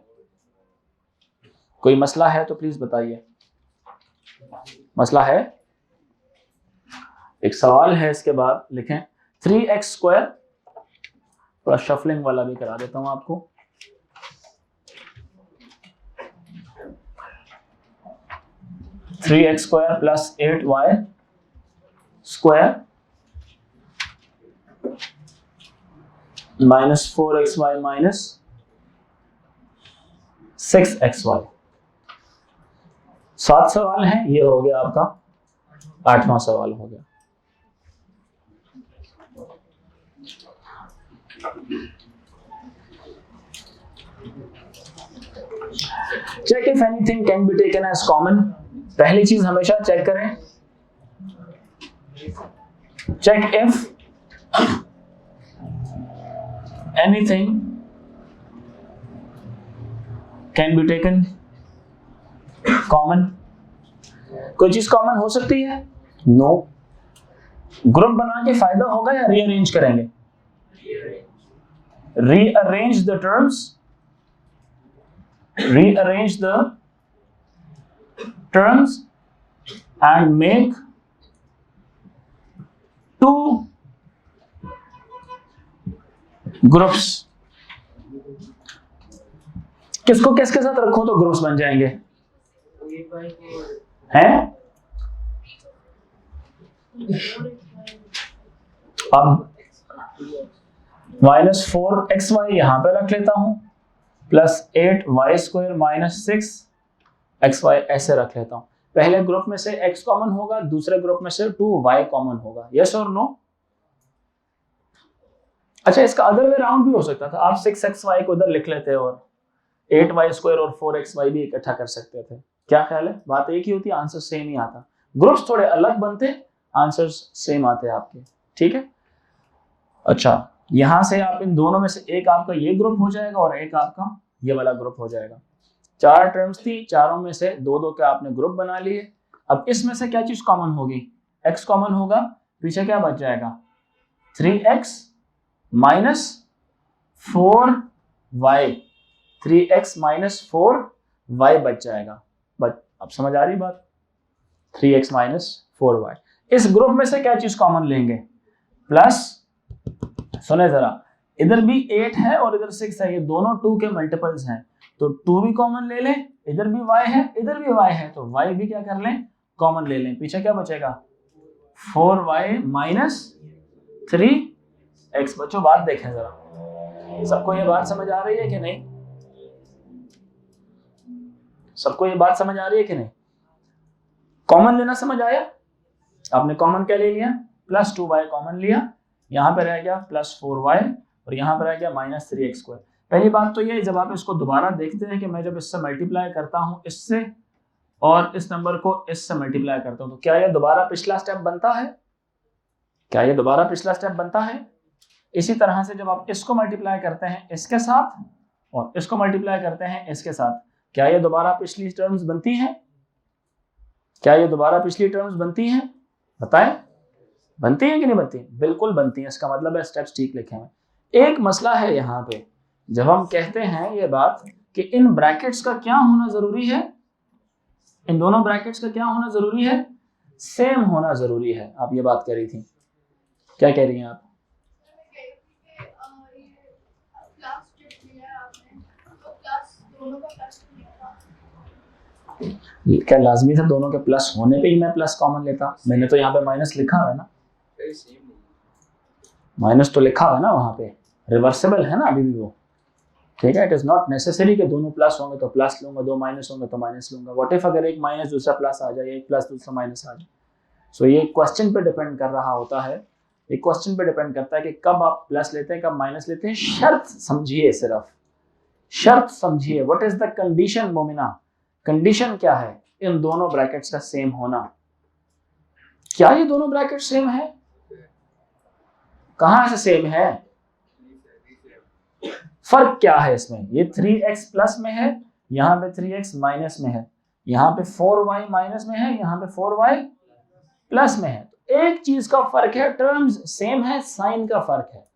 Speaker 1: कोई मसला है तो प्लीज बताइए। मसला है? एक सवाल है, इसके बाद लिखें 3x², थोड़ा शफलिंग वाला भी करा देता हूं आपको। (3x² + 8y² - 4xy - 6xy। 7 सवाल हैं, ये हो गया आपका 8वां सवाल हो गया। Check if anything can be taken as common. पहली चीज हमेशा चेक करें, check if anything can be taken common. कोई चीज कॉमन हो सकती है? नो। ग्रुप बना के फायदा होगा या रीअरेंज करेंगे? Rearrange the terms, rearrange the terms and make 2 groups। किसको किसके साथ रखो तो ग्रुप्स बन जाएंगे? हैं? अब -4xy यहां पे रख लेता हूं, +8y² -6xy ऐसे रख लेता हूं। पहले ग्रुप में से x कॉमन होगा, दूसरे ग्रुप में से 2y कॉमन होगा। यस और नो? अच्छा, इसका अदर वे राउंड भी हो सकता था। आप 6xy को उधर लिख लेते और 8y² और 4xy भी इकट्ठा कर सकते थे। क्या ख्याल है? बात एक ही होती, आंसर सेम ही आता। ग्रुप्स थोड़े अलग बनते, आंसर्स सेम आते आपके। ठीक है। अच्छा, यहां से आप इन दोनों में से एक आपका ये ग्रुप हो जाएगा और एक आपका ये वाला ग्रुप हो जाएगा। 4 टर्म्स थी, चारों में से 2-2 के आपने ग्रुप बना लिए। अब इसमें से क्या चीज कॉमन होगी? x कॉमन होगा, पीछे क्या बच जाएगा? 3x - 4y। 3x - 4y बच जाएगा। बट अब समझ आ रही बात? 3x - 4y। इस ग्रुप में से क्या चीज कॉमन लेंगे? प्लस, सुने जरा, इधर भी 8 है और इधर 6 है, ये दोनों 2 के मल्टीपल्स हैं, तो 2 भी कॉमन ले लें। इधर भी y है, इधर भी y है, तो y भी क्या कर लें? कॉमन ले लें। पीछे क्या बचेगा? 4y - 3x। बच्चों बात देखें जरा, सबको ये बात समझ आ रही है कि नहीं? सबको ये बात समझ आ रही है कि नहीं? कॉमन लेना समझ आया? आपने कॉमन क्या ले लिया? +2y कॉमन लिया, यहां पे रह गया +4y और यहां पर आ गया -3x²। पहली बात तो ये, जब आप इसको दोबारा देखते हैं कि मैं जब इससे मल्टीप्लाई करता हूं, इससे और इस नंबर को इससे मल्टीप्लाई करता हूं, तो क्या ये दोबारा पिछला स्टेप बनता है? क्या ये दोबारा पिछला स्टेप बनता है? इसी तरह से जब आप इसको मल्टीप्लाई करते हैं इसके साथ और इसको मल्टीप्लाई करते हैं इसके साथ, क्या ये दोबारा पिछली टर्म्स बनती हैं? क्या ये दोबारा पिछली टर्म्स बनती हैं? बताएं, बनती हैं कि नहीं बनती? बिल्कुल बनती हैं। इसका मतलब है स्टेप्स ठीक लिखे हैं। एक मसला है यहाँ पे, जब हम कहते हैं ये बात कि इन ब्रैकेट्स का क्या होना जरूरी है, इन दोनों ब्रैकेट्स का क्या होना जरूरी है? सेम होना जरूरी है। आप ये बात कह रही थी, क्या कह रही हैं आप? क्या लाजमी था दोनों के प्लस होने पे ही मैं प्लस कॉमन लेता? मैंने तो यहाँ पे माइनस लिखा है ना, माइनस तो लिखा है ना वहां पे, रिवर्सिबल है ना अभी भी वो। ठीक है, इट इज नॉट नेसेसरी कि दोनों प्लस होंगे तो प्लस लूंगा, 2 माइनस होंगे तो माइनस लूंगा। व्हाट इफ अगर एक माइनस दूसरा प्लस आ जाए, एक प्लस दूसरा माइनस आ जाए? सो ये क्वेश्चन पे डिपेंड कर रहा होता है, एक क्वेश्चन पे डिपेंड करता है कि कब आप प्लस लेते हैं, कब माइनस लेते हैं। शर्त समझिए, सिर्फ शर्त समझिए। What is the condition Momina? Condition क्या है? इन दोनों ब्रैकेट्स का सेम होना। क्या ये दोनों ब्रैकेट सेम है? कहां से सेम है? फर्क क्या है इसमें? ये 3x प्लस में है, यहां पे 3x माइनस में है, यहां पे 4y माइनस में है, यहां पे 4y प्लस में है। एक चीज का फर्क है, टर्म्स सेम है, साइन का फर्क है।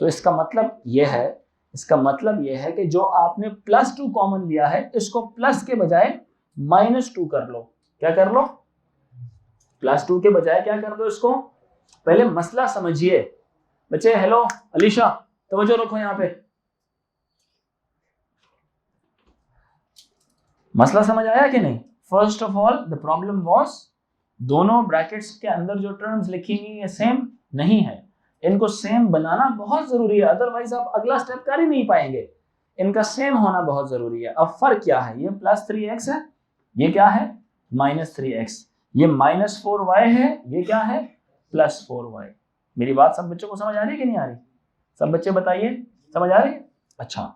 Speaker 1: तो इसका मतलब यह है, इसका मतलब यह है कि जो आपने +2 कॉमन लिया है, इसको प्लस के बजाय -2 कर लो। क्या कर लो? +2 के बजाय क्या कर दो इसको? पहले मसला समझिए बच्चे। हेलो अलीशा, तवज्जो रखो यहाँ पे। मसला समझ आया कि नहीं? First of all the problem was, दोनों ब्रैकेट्स के अंदर जो टर्म्स लिखी हुई है सेम नहीं है। इनको सेम बनाना बहुत जरूरी है, अदरवाइज आप अगला स्टेप कर ही नहीं पाएंगे। इनका सेम होना बहुत जरूरी है। अब फर्क क्या है, ये +3x है, ये क्या है -3x, ये -4y है, ये क्या है +4y। मेरी बात सब बच्चों को समझ आ रही है कि नहीं आ रही? सब बच्चे बताइए, समझ आ रही है? अच्छा,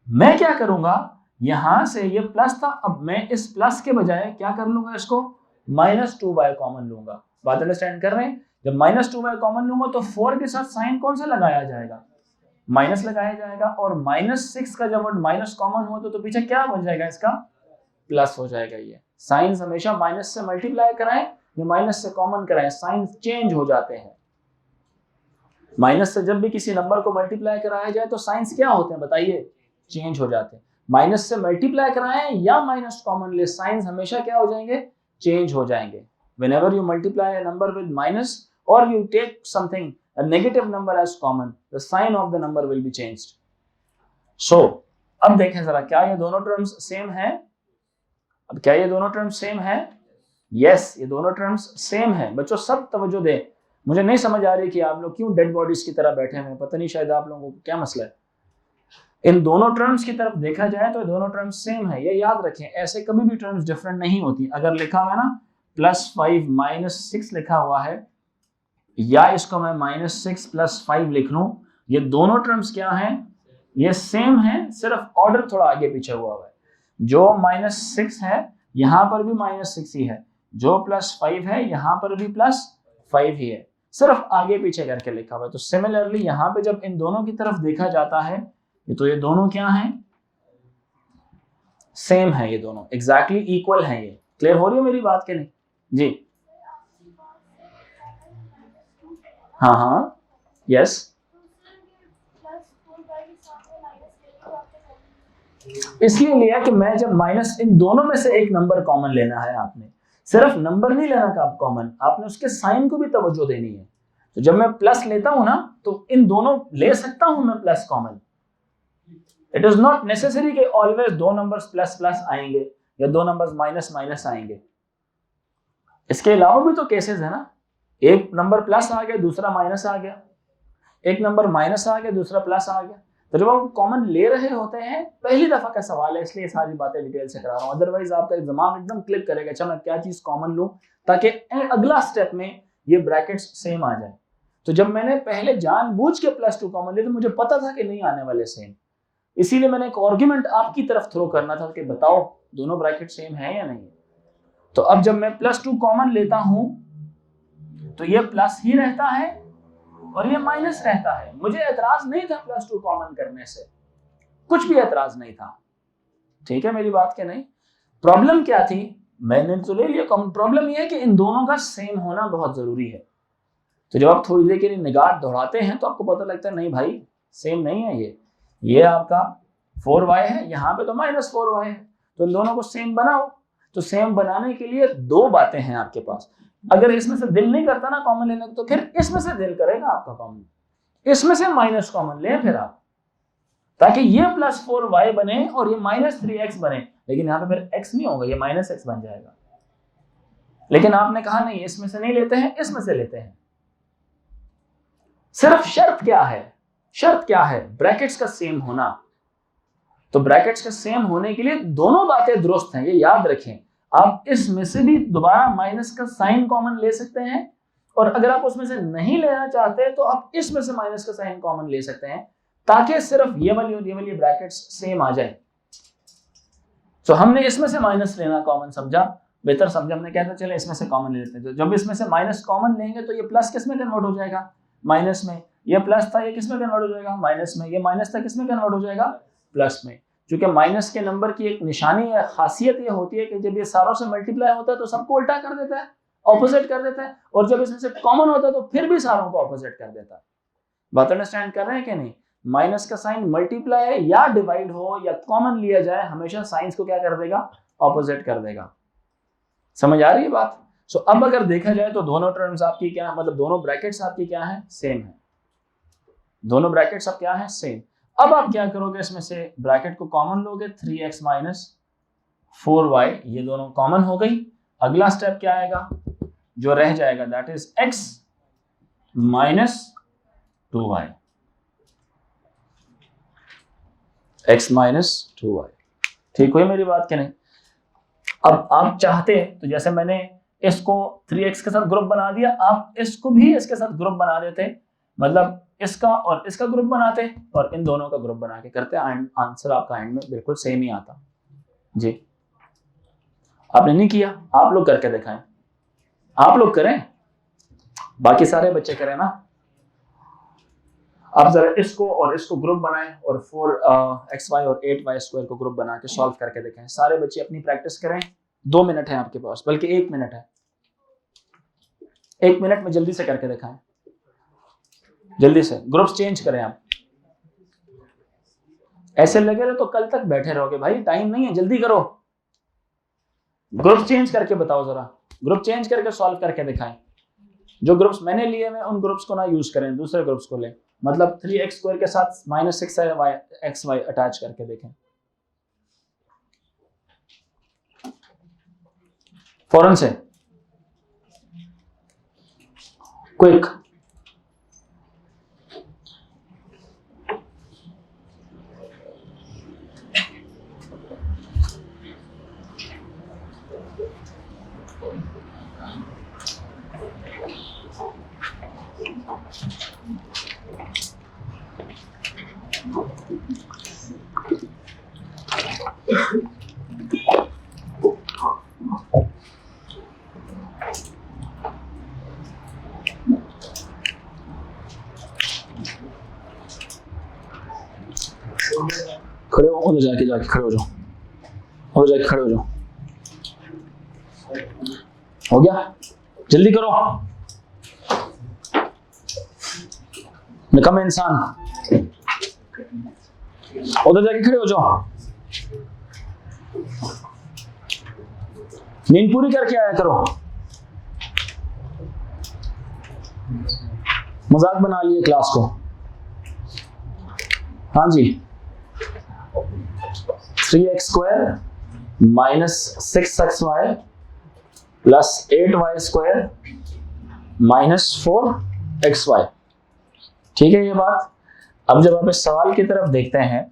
Speaker 1: मैं क्या करूंगा, यहां से ये प्लस था, अब मैं इस प्लस के बजाय क्या कर लूंगा, इसको -2y कॉमन लूंगा। बात अंडरस्टैंड कर रहे हैं? जब -2y कॉमन लूंगा तो 4 के साथ साइन कौन सा लगाया जाएगा, माइनस लगाया जाएगा, और -6 का जब माइनस कॉमन हो तो पीछे क्या बच जाएगा, इसका प्लस हो जाएगा। ये साइंस हमेशा माइनस से मल्टीप्लाई कराएं या माइनस से कॉमन कराएं, साइंस चेंज हो जाते हैं। माइनस से जब भी किसी नंबर को मल्टीप्लाई कराया जाए तो साइंस क्या होते हैं बताइए, चेंज हो जाते हैं। माइनस से मल्टीप्लाई कराएं या माइनस कॉमन ले, साइंस हमेशा क्या हो जाएंगे, चेंज हो जाएंगे। whenever you multiply a number with minus or you take something a negative number as common, the sign of the number will be changed. So अब देखें जरा, क्या ये दोनों टर्म्स सेम है? अब क्या ये दोनों टर्म्स सेम है? यस, ये दोनों टर्म्स सेम है। बच्चों सब तवज्जो दें, मुझे नहीं समझ आ रही कि आप लोग क्यों डेड बॉडीज की तरह बैठे हैं, पता नहीं शायद आप लोगों को क्या मसला है। इन दोनों टर्म्स की तरफ देखा जाए तो दोनों टर्म्स सेम है, ये याद रखें। ऐसे कभी भी टर्म्स डिफरेंट नहीं होती। अगर लिखा हुआ है ना +5 -6 लिखा हुआ है, या इसको मैं -6 + 5 लिख लूं, ये दोनों टर्म्स क्या हैं, ये सेम है, सिर्फ ऑर्डर थोड़ा आगे पीछे हुआ है। जो -6 है यहां पर भी -6 ही है, जो +5 है यहां पर भी +5 ही है, सिर्फ आगे पीछे करके लिखा हुआ है। तो सिमिलरली यहां पे जब इन दोनों की तरफ देखा जाता है तो ये दोनों क्या हैं, सेम है, ये दोनों एग्जैक्टली इक्वल हैं। ये क्लियर हो रही है मेरी बात के नहीं जी? हाँ हाँ यस, इसलिए लिया कि मैं जब माइनस, इन दोनों में से एक नंबर कॉमन लेना है आपने, सिर्फ नंबर नहीं लेना का कॉमन, आपने उसके साइन को भी तवज्जो देनी है। तो जब मैं प्लस लेता हूं ना तो इन दोनों ले सकता हूं मैं plus common. It is not necessary कि ऑलवेज दो नंबर्स प्लस प्लस आएंगे या दो नंबर्स माइनस माइनस आएंगे। इसके अलावा भी तो केसेस है ना, एक नंबर प्लस आ गया दूसरा माइनस आ गया, एक नंबर माइनस आ गया दूसरा प्लस आ गया। तो जब आप कॉमन ले रहे होते हैं, पहली दफा का सवाल है इसलिए सारी बातें डिटेल से करा रहा हूं, अदरवाइज आपका दिमाग एकदम क्लिक करेगा अच्छा मैं क्या चीज कॉमन लूं ताकि अगला स्टेप में ये ब्रैकेट्स सेम आ जाए। तो जब मैंने पहले जानबूझ के +2 कॉमन लिए तो मुझे पता था कि नहीं आने वाले सेम, इसीलिए मैंने एक आर्गुमेंट आपकी तरफ थ्रो करना था कि बताओ दोनों ब्रैकेट सेम है या नहीं। तो अब जब मैं +2 कॉमन लेता हूं तो ये प्लस ही रहता है और ये माइनस रहता है। मुझे एतराज नहीं था +2 कॉमन करने से, कुछ भी एतराज नहीं था, ठीक है मेरी बात के नहीं। प्रॉब्लम क्या थी, मैंने तो ले लिया कॉमन, प्रॉब्लम ये है कि इन दोनों का सेम होना बहुत जरूरी है। तो जब आप थोड़ी देर के लिए निगाह दौड़ाते हैं तो आपको पता लगता है नहीं भाई सेम नहीं है, ये आपका 4y है, यहाँ पे तो -4y है, तो इन दोनों को सेम बनाओ। तो सेम बनाने के लिए दो बातें हैं आपके पास। अगर इसमें से दिल नहीं करता ना कॉमन लेने को तो फिर इसमें से दिल करेगा आपका कॉमन, इसमें से माइनस कॉमन ले फिर आप, ताकि ये +4y बने और ये -3x बने, लेकिन यहाँ पे फिर x नहीं होगा, ये -x बन जाएगा। लेकिन आपने कहा नहीं इसमें से नहीं लेते हैं, इसमें से लेते हैं। सिर्फ शर्त क्या है, शर्त क्या है, ब्रैकेट्स का सेम होना। तो ब्रैकेट्स का सेम होने के लिए दोनों बातें दुरुस्त हैं, ये याद रखें। आप इसमें से भी दोबारा माइनस का साइन कॉमन ले सकते हैं, और अगर आप उसमें से नहीं लेना चाहते तो आप इसमें से माइनस का साइन कॉमन ले सकते हैं, ताकि सिर्फ ये वाली ब्रैकेट्स सेम आ जाए। तो हमने इसमें से माइनस लेना कॉमन समझा, बेहतर समझा, हमने कहते चले इसमें से कॉमन ले लेते हैं। तो जब इसमें से माइनस कॉमन लेंगे तो ये प्लस किस में कन्वर्ट हो जाएगा, माइनस में। ये प्लस था, ये किस में कन्वर्ट हो जाएगा, माइनस में। ये माइनस था, किस में कन्वर्ट हो जाएगा, प्लस में। क्योंकि माइनस के नंबर की एक निशानी या खासियत ये होती है कि जब ये सारों से मल्टीप्लाई होता है तो सबको उल्टा कर देता है, ऑपोजिट कर देता है, और जब इसमें से कॉमन होता है तो फिर भी सारों को ऑपोजिट कर देता है। बात अंडरस्टैंड कर रहे हैं कि नहीं? माइनस का साइन मल्टीप्लाई या डिवाइड हो या कॉमन लिया जाए, हमेशा साइंस को क्या कर देगा, ऑपोजिट कर देगा। समझ आ रही है बात? सो अब अगर देखा जाए तो दोनों टर्म्स आपकी क्या, मतलब दोनों ब्रैकेट्स आपकी क्या है, सेम है। दोनों ब्रैकेट्स अब क्या है, सेम। अब आप क्या करोगे, इसमें से ब्रैकेट को कॉमन लोगे, 3x - 4y, ये दोनों कॉमन हो गई। अगला स्टेप क्या आएगा, जो रह जाएगा that is x - 2y। x minus 2y। ठीक हुई मेरी बात कि नहीं? अब आप चाहते तो जैसे मैंने इसको 3x के साथ ग्रुप बना दिया, आप इसको भी इसके साथ ग्रुप बना देते, मतलब इसका और इसका ग्रुप बनाते और इन दोनों का ग्रुप बना के करते, आंसर आपका एंड में बिल्कुल सेम ही आता जी। आपने नहीं किया, आप लोग करके दिखाएं, आप लोग करें, बाकी सारे बच्चे करें ना। आप जरा इसको और इसको ग्रुप बनाएं और 4xy और 8y² को ग्रुप बना के सॉल्व करके देखें। सारे बच्चे अपनी प्रैक्टिस करें, 2 मिनट है आपके पास, बल्कि 1 मिनट है, 1 मिनट में जल्दी से करके दिखाएं, जल्दी से ग्रुप्स चेंज करें। आप ऐसे लगे रहे तो कल तक बैठे रहोगे भाई, टाइम नहीं है, जल्दी करो, ग्रुप चेंज करके बताओ, जरा ग्रुप चेंज करके सॉल्व करके दिखाएं। जो ग्रुप्स मैंने लिए हैं उन ग्रुप्स को ना यूज करें, दूसरे ग्रुप्स को लें, मतलब 3x² के साथ -6xy अटैच करके देखें फौरन से, क्विक। खड़े हो, उधर जाके खड़े हो जाओ, उधर जाके खड़े हो जाओ, हो गया, जल्दी करो, निकम्मे इंसान, उधर जाके खड़े हो जाओ, नींद पूरी करके आया करो, मजाक बना लिए क्लास को। हाँ जी, 3x² minus 6xy plus 8y² minus 4xy। ठीक है ये बात। अब जब आप इस सवाल की तरफ देखते हैं,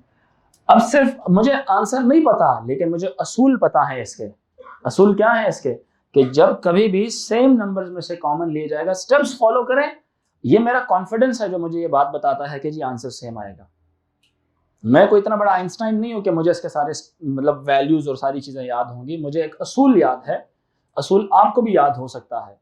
Speaker 1: अब सिर्फ मुझे आंसर नहीं पता लेकिन मुझे असूल पता है इसके। असूल क्या है इसके? कि जब कभी भी सेम नंबर्स में से कॉमन लिए जाएगा, स्टेप्स फॉलो करें, ये मेरा कॉन्फिडेंस है जो मुझे ये बात बताता है कि जी आंसर सेम आएगा। मैं कोई इतना बड़ा आइंस्टाइन नहीं हूं कि मुझे इसके सारे मतलब वैल्यूज और सारी चीजें याद होंगी। मुझे एक असूल याद है, असूल आपको भी याद हो सकता है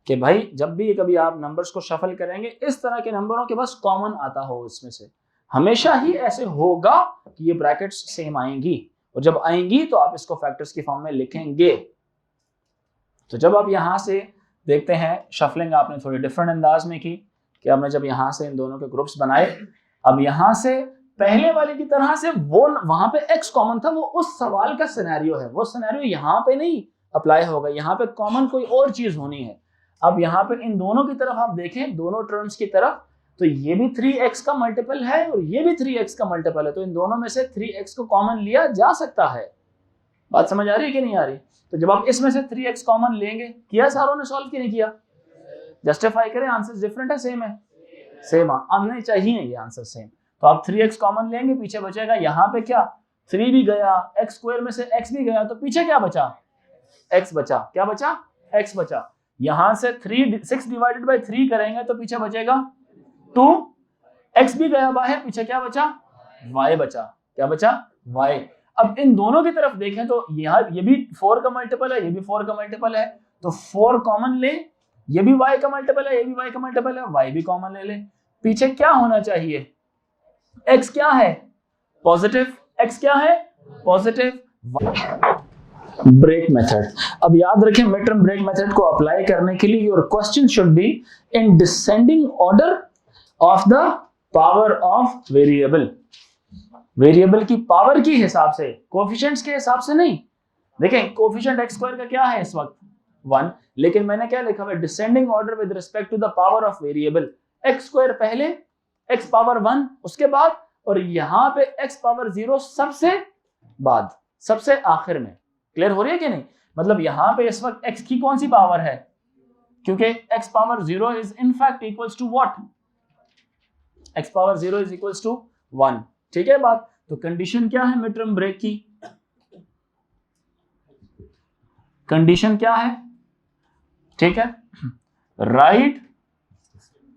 Speaker 1: कि भाई जब भी कभी आप नंबर्स को शफल करेंगे, इस तरह के नंबरों के बस कॉमन आता हो, इसमें से हमेशा ही ऐसे होगा कि ये ब्रैकेट्स सेम आएंगी, और जब आएंगी तो आप इसको फैक्टर्स की फॉर्म में लिखेंगे। तो जब आप यहां से देखते हैं, शफलिंग आपने थोड़ी डिफरेंट अंदाज में की कि आपने जब यहां से इन दोनों के ग्रुप्स बनाए, अब यहां से पहले वाले की तरह से वो वहां पे x कॉमन था, वो उस सवाल का सिनेरियो है, वो सिनेरियो यहाँ पे नहीं अप्लाई होगा, यहाँ पे कॉमन कोई और चीज होनी है। अब यहाँ पे इन दोनों की तरफ आप देखें, दोनों टर्म्स की तरफ, तो ये भी 3x का मल्टीपल है और ये भी 3x का मल्टीपल है, तो इन दोनों में से 3x को कॉमन लिया जा सकता है। बात समझ आ रही है कि नहीं आ रही? तो जब आप इसमें से 3x कॉमन लेंगे, किया सारों ने सॉल्व की नहीं किया? जस्टिफाई करें, आंसर डिफरेंट है सेम है? सेम आने चाहिए ये आंसर सेम। तो आप 3x कॉमन लेंगे, पीछे बचेगा यहाँ पे क्या 3 भी गया, x² में से x भी गया, तो पीछे क्या बचा? x बचा। क्या बचा? x बचा। यहां से 6 डिवाइडेड बाय 3 करेंगे तो पीछे बचेगा 2, x भी गया बाहर, पीछे क्या बचा? y बचा। क्या बचा? y। अब इन दोनों की तरफ देखें तो यहाँ ये भी 4 का मल्टीपल है, ये भी 4 का मल्टीपल है, तो 4 कॉमन ले, ये भी y का मल्टीपल है, ये भी y का मल्टीपल है, y भी कॉमन ले ले। पीछे क्या होना चाहिए? x क्या है? पॉजिटिव। x क्या है? पॉजिटिव। Break method. अब याद रखें, मिड टर्म ब्रेक मेथड को अप्लाई करने के लिए your question should be in descending order of the power of variable. Variable की पावर की हिसाब से, कोएफिशिएंट्स के हिसाब से नहीं। देखें कोएफिशिएंट x² का क्या है इस वक्त? 1, लेकिन मैंने क्या लिखा है? Descending order with respect to the power of variable. x² पहले, x पावर 1 उसके बाद, और यहां पे x पावर 0 सबसे बाद, सबसे आखिर में। क्लियर हो रही है कि नहीं? मतलब यहां पे इस वक्त x की कौन सी पावर है? क्योंकि x power 0 is in fact equals to what? x power 0 is equals to 1। ठीक है बात? तो कंडीशन क्या है मिड टर्म ब्रेक की? कंडीशन क्या है? ठीक है, right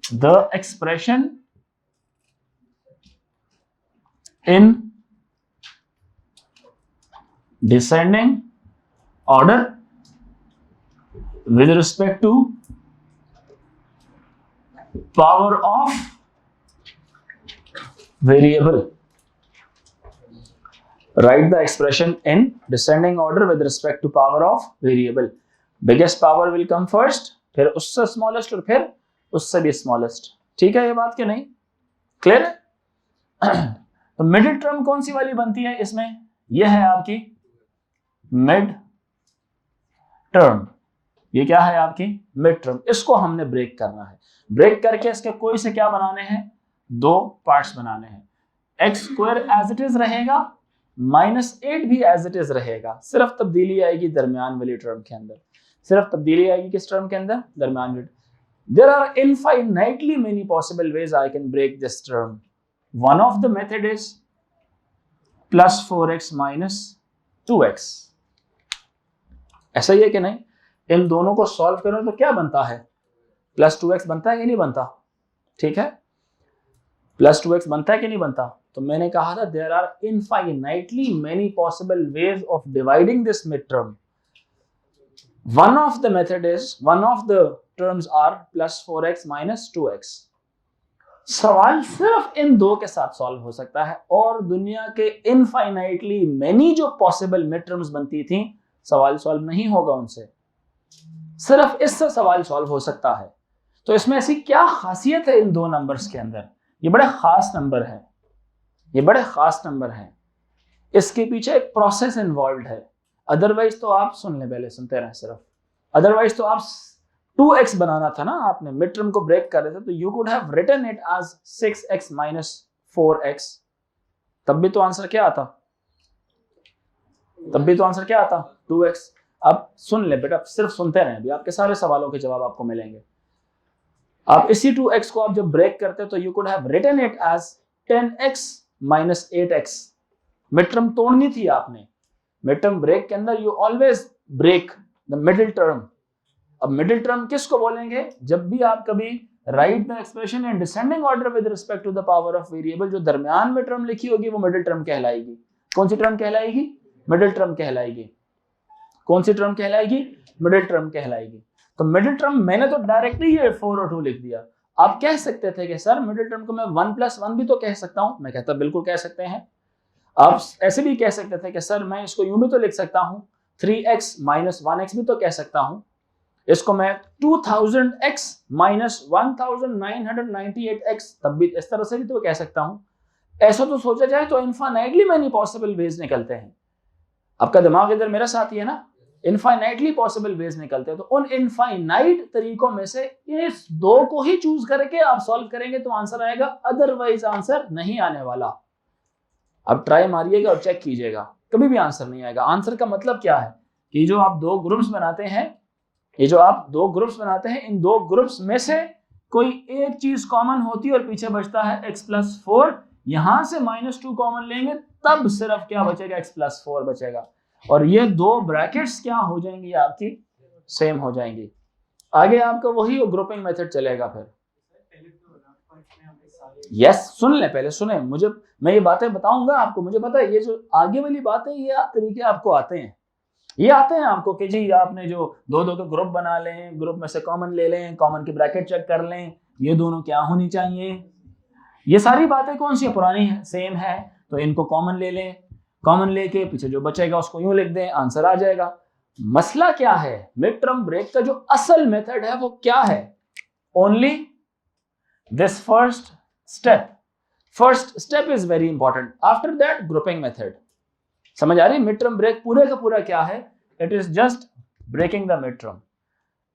Speaker 1: the expression in descending order with respect to power of variable. Write the expression in descending order with respect to power of variable. Biggest power will come first, फिर उससे smallest और फिर उससे भी smallest. ठीक है ये बात कि नहीं? क्लियर है? तो मिडिल टर्म कौन सी वाली बनती है इसमें? यह है आपकी मिड टर्म। ये क्या है आपकी मिड टर्म। इसको हमने ब्रेक करना है। ब्रेक करके इसके कोई से क्या बनाने हैं? दो पार्ट्स बनाने हैं। X square as it is रहेगा, -8 भी एज इट इज रहेगा, सिर्फ तब्दीली आएगी दरमियान वाली टर्म के अंदर। सिर्फ तब्दीली आएगी किस टर्म के अंदर? दरमियान वाली। There are infinitely many possible ways I can break this term. One of the method is +4x - 2x। ऐसा ही है कि नहीं? इन दोनों को सॉल्व करो तो क्या बनता है? +2x बनता है कि नहीं बनता? ठीक है, +2x बनता है कि नहीं बनता? तो मैंने कहा था there are infinitely many possible ways of dividing this mid term. One of the method is, one of the terms are +4x - 2x। सवाल सिर्फ इन दो के साथ सॉल्व हो सकता है, और दुनिया के इनफाइनाइटली मेनी जो पॉसिबल मिड टर्म्स बनती थी, सवाल सॉल्व नहीं होगा उनसे। सिर्फ इससे सवाल सॉल्व हो सकता है। तो इसमें ऐसी क्या खासियत है इन दो नंबर्स के अंदर? ये बड़े खास नंबर है, ये बड़े खास नंबर है। इसके पीछे एक प्रोसेस इन्वॉल्व है। अदरवाइज तो आप सुन ले, पहले सुनते रहे सिर्फ। अदरवाइज तो आप 2x बनाना था ना, आपने मिड टर्म को ब्रेक कर रहे थे, तो you could have written it as 6x - 4x। तब भी तो आंसर क्या आता? तब भी तो आंसर क्या आता? 2x। अब सुन ले बेटा, सिर्फ सुनते रहे, अभी आपके सारे सवालों के जवाब आपको मिलेंगे। आप इसी 2x को आप जब ब्रेक करते तो you could have written it as 10x - 8x। Mid term तोड़नी थी आपने। मिड टर्म ब्रेक के अंदर you always break the middle term. अब मिडिल टर्म किसको बोलेंगे? जब भी आप कभी write the expression in descending order with respect to the power of variable, जो दरमियान में टर्म लिखी होगी वो मिडिल टर्म कहलाएगी। कौन सी टर्म कहलाएगी? मिडिल टर्म कहलाएगी। कौन सी टर्म कहलाएगी? मिडिल टर्म कहलाएगी। तो मिडिल टर्म मैंने तो डायरेक्टली ये 4 और 2 लिख दिया। आप कह सकते थे कि सर मिडिल टर्म को मैं 1 + 1 भी तो कह सकता हूं। मैं कहता बिल्कुल कह सकते हैं। आप ऐसे भी कह सकते थे कि सर मैं इसको यूं भी तो लिख सकता हूं, 3x - 1x भी तो कह सकता हूं। इसको मैं 2000x - 1998x तब भी इस तरह से भी तो कह सकता हूं। ऐसा तो सोचा जाए तो इनफाइनाइटली मेनी पॉसिबल वेज निकलते हैं। आपका दिमाग इधर मेरे साथ ही है ना? इनफाइनाइटली पॉसिबल वेज निकलते हैं। तो उन इनफाइनाइट तरीकों में से इस दो को ही चूज करके आप सॉल्व करेंगे तो आंसर आएगा, अदरवाइज आंसर नहीं आने वाला। अब ट्राई मारिएगा और चेक कीजिएगा, कभी भी आंसर नहीं आएगा। आंसर का मतलब क्या है कि जो आप दो ग्रुप्स बनाते हैं, ये जो आप दो ग्रुप्स बनाते हैं, इन दो ग्रुप्स में से कोई एक चीज कॉमन होती है और पीछे बचता है x + 4। यहां से -2 कॉमन लेंगे तब सिर्फ क्या बचेगा? x + 4 बचेगा। और ये दो ब्रैकेट्स क्या हो जाएंगी? आपकी सेम हो जाएंगी। आगे आपका वही ग्रुपिंग मेथड चलेगा फिर। यस, सुन ले, पहले सुने मुझे, मैं ये बातें बताऊंगा आपको। मुझे पता है ये जो आगे वाली बात है, ये तरीके आपको आते हैं। ये आते हैं आपको कि जी आपने जो दो के ग्रुप बना लें, ग्रुप में से कॉमन ले लें, कॉमन की ब्रैकेट चेक कर लें, ये दोनों क्या होनी चाहिए। ये सारी बातें कौन सी पुरानी है, सेम है, तो इनको कॉमन ले लें। कॉमन लेके पीछे जो बचेगा उसको यूं लिख दें, आंसर आ जाएगा। मसला क्या है? मिड टर्म ब्रेक का जो असल मेथड है वो क्या है? Only this first step. First step is very important. After that grouping method. समझ आ रही? मिड टर्म ब्रेक पूरे का पूरा क्या है? It is just breaking the mid term.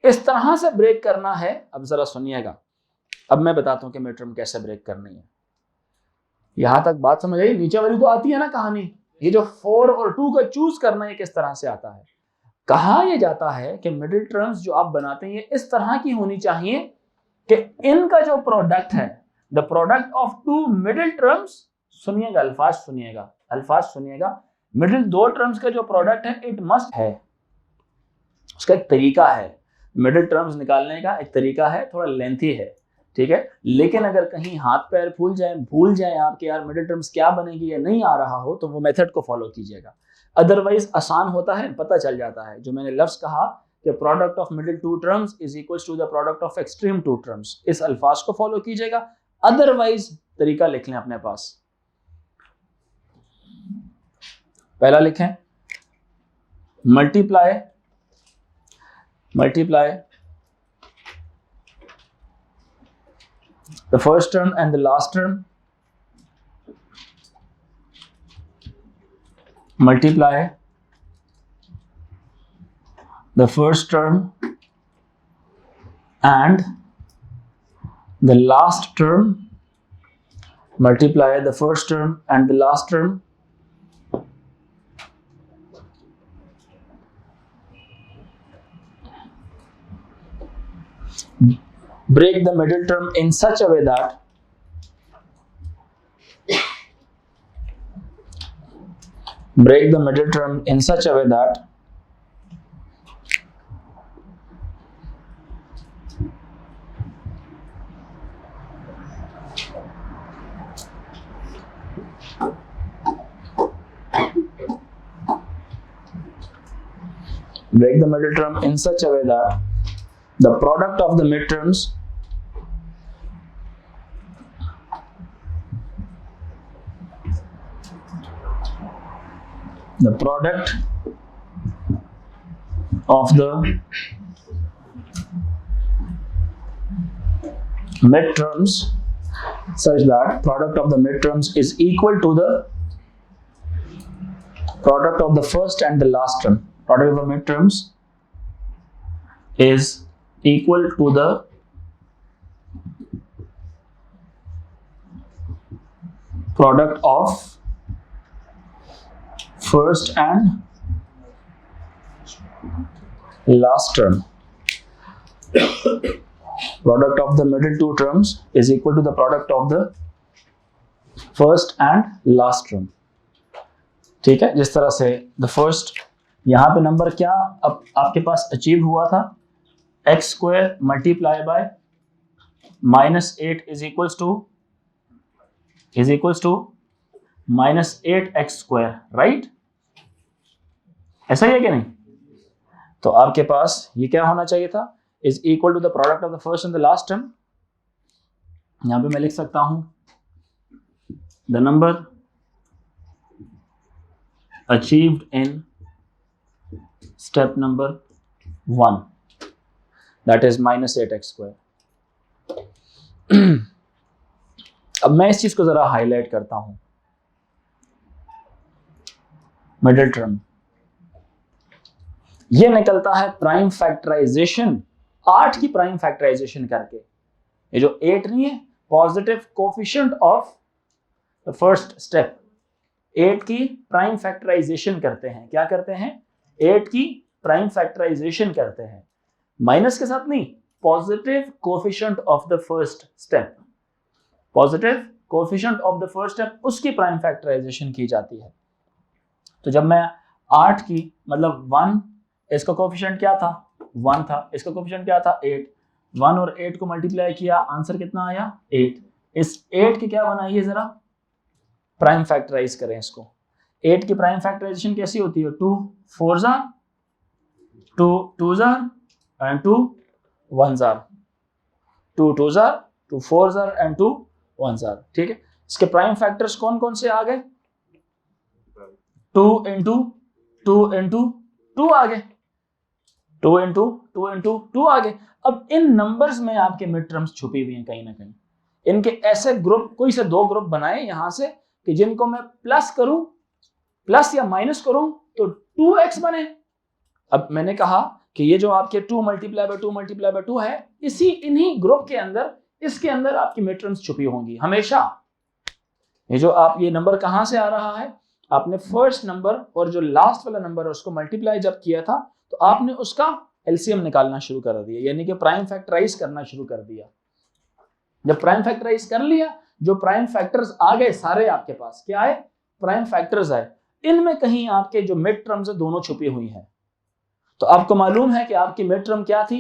Speaker 1: इस तरह से ब्रेक करना है। अब जरा सुनिएगा, अब मैं बताता हूं कि मिड टर्म कैसे ब्रेक करनी है। यहां तक बात समझ आई? नीचे वाली तो आती है ना कहानी, ये जो 4 और 2 का चूज करना है किस तरह से आता है। कहा यह जाता है कि मिडिल टर्म्स जो आप बनाते हैं ये इस तरह की होनी चाहिए कि इनका जो प्रोडक्ट है, the product of 2 middle terms सुनिएगा, अल्फाज सुनिएगा। मिडिल दो टर्म्स का जो प्रोडक्ट है इट मस्ट है, उसका एक तरीका है, मिडिल टर्म्स निकालने का एक तरीका है, थोड़ा लेंथी है, ठीक है। लेकिन अगर कहीं हाथ पैर भूल जाए आपके यार मिडिल टर्म्स क्या बनेगी या नहीं आ रहा हो, तो वो मेथड को फॉलो कीजिएगा। अदरवाइज आसान होता है, पता चल जाता है। जो मैंने लफ्ज कहा कि product of middle two terms is equal to the product of extreme two terms, इस अल्फाज को फॉलो कीजिएगा। अदरवाइज तरीका लिख लें अपने पास। पहला लिखें, multiply the first term and the last term, multiply the first term and the last term, multiply the first term and the last term, break the middle term in such a way that the product of the midterms such that product of the midterms is equal to the product of the first and the last term. Product of the midterms is equal to the product of first and last term. Product of the middle two terms is equal to the product of the first and last term. ठीक है, जिस तरह से the first, यहाँ पे number क्या अब आपके पास अचीव हुआ था, x square multiply by -8 is equals to -8x square, right? ऐसा ही है कि नहीं? तो आपके पास ये क्या होना चाहिए था, is equal to the product of the first and the last term. यहां पे मैं लिख सकता हूं the number achieved in step number 1 that is -8x square. अब मैं इस चीज को जरा हाईलाइट करता हूं, मिडिल टर्म ये निकलता है प्राइम फैक्टराइजेशन, 8 की प्राइम फैक्टराइजेशन करके। ये जो 8 नहीं है, positive coefficient of the first step, 8 की प्राइम फैक्टराइजेशन करते हैं। क्या करते हैं? 8 की प्राइम फैक्टराइजेशन करते हैं, माइनस के साथ नहीं, positive coefficient of the first step, positive coefficient of the first step, उसकी प्राइम फैक्टराइजेशन की जाती है। तो जब मैं 8 की मतलब 1, इसका कोफिशिएंट क्या था? 1 था, इसका कोफिशिएंट क्या था? 8। 1 और 8 को मल्टीप्लाई किया, आंसर कितना आया? 8। इस 8 की क्या बनाइए जरा, प्राइम फैक्टराइज करें इसको। 8 की प्राइम फैक्टराइजेशन कैसी होती है? 2 4 jar, 2 2 jar and 2 1 jar, 2 2 jar, 2 4 jar and 2 1 jar. ठीक है, इसके प्राइम फैक्टर्स कौन कौन से आ गए? 2 इंटू 2 इंटू 2 आ गए, 2 इंटू 2 इंटू 2 आ गए। अब इन नंबर्स में आपके मिड टर्म्स छुपी हुई हैं कहीं ना कहीं। इनके ऐसे ग्रुप, कोई से 2 ग्रुप बनाए यहां से कि जिनको मैं प्लस करूं, प्लस या माइनस करूं तो 2x बने। अब मैंने कहा कि ये जो आपके 2 मल्टीप्लाई बाय 2 मल्टीप्लाई बाय 2 है, इसी इन्हीं ग्रुप के अंदर, इसके अंदर आपकी मिड टर्म्स छुपी होंगी हमेशा। ये जो आप ये नंबर कहां से आ रहा है, आपने फर्स्ट नंबर और जो लास्ट वाला नंबर है उसको मल्टीप्लाई जब किया था तो आपने उसका एलसीएम निकालना शुरू कर दिया, यानी कि प्राइम फैक्टराइज करना शुरू कर दिया। जब प्राइम फैक्टराइज कर लिया जो प्राइम फैक्टर्स आ गए सारे आपके पास, क्या आए? प्राइम फैक्टर्स आए। इनमें कहीं आपके जो मिड टर्म्स है दोनों छुपी हुई हैं। तो आपको मालूम है कि आपकी मिड टर्म क्या थी?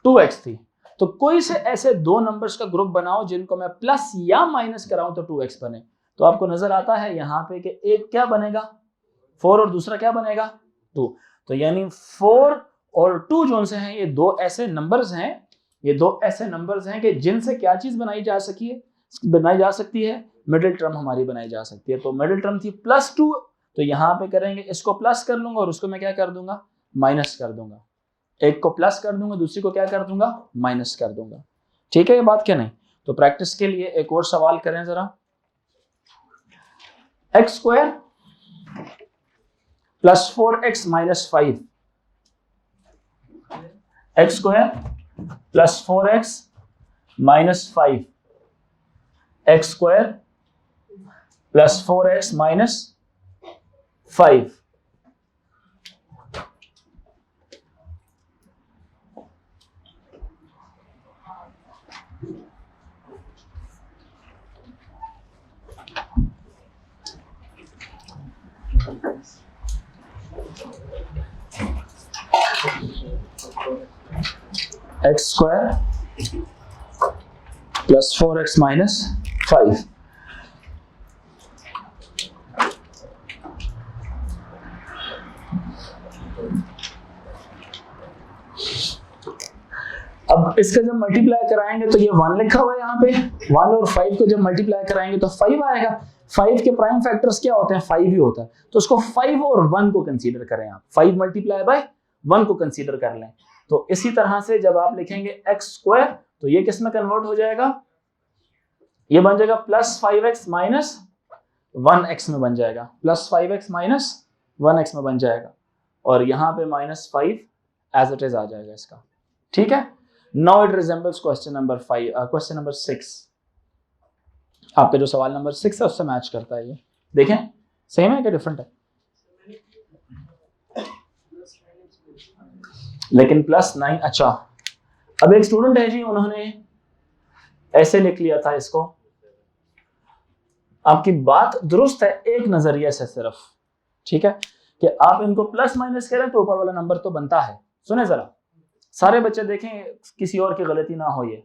Speaker 1: 2x थी। तो कोई से ऐसे दो नंबर्स का ग्रुप बनाओ जिनको मैं प्लस या माइनस कराऊं तो 2x बने। तो आपको नजर आता है यहां पे कि एक क्या बनेगा 4 और दूसरा क्या बनेगा 2। तो यानी 4 और 2 जो से हैं ये दो ऐसे नंबर्स हैं, ये दो ऐसे नंबर्स हैं कि जिनसे क्या चीज बनाई जा सकती है मिडिल टर्म हमारी बनाई जा सकती है। तो मिडिल टर्म थी +2, तो यहां पे करेंगे इसको प्लस कर लूंगा और उसको मैं क्या कर दूंगा माइनस कर दूंगा। एक को प्लस कर दूंगा, दूसरी को क्या कर दूंगा माइनस कर दूंगा। ठीक है ये बात क्या नहीं? तो प्रैक्टिस के लिए एक और सवाल करें जरा। x² + 4x - 5, x² + 4x - 5, x² + 4x - 5। x² + 4x - 5। अब इसका जब मल्टीप्लाई कराएंगे तो ये 1 लिखा हुआ है यहाँ पे, 1 और 5 को जब मल्टीप्लाई कराएंगे तो 5 आएगा। 5 के प्राइम फैक्टर्स क्या होते हैं? 5 ही होता है। तो उसको 5 और 1 को कंसीडर करें आप, 5 × 1 को कंसीडर कर लें। तो इसी तरह से जब आप लिखेंगे x² तो ये किस में कन्वर्ट हो जाएगा? ये बन जाएगा +5x - 1x में बन जाएगा, +5x - 1x में बन जाएगा। और यहाँ पे -5 एज इट इज आ जाएगा इसका। ठीक है, now it resembles question number 6। आपका जो सवाल नंबर 6 है उससे मैच करता है ये। देखें सेम है क्या डिफरेंट है? लेकिन +9। अच्छा, अब एक स्टूडेंट है जी, उन्होंने ऐसे लिख लिया था इसको। आपकी बात दुरुस्त है एक नजरिए से सिर्फ, ठीक है, कि आप इनको प्लस माइनस करें तो ऊपर वाला नंबर तो बनता है। सुने जरा सारे बच्चे देखें, किसी और की गलती ना हो ये,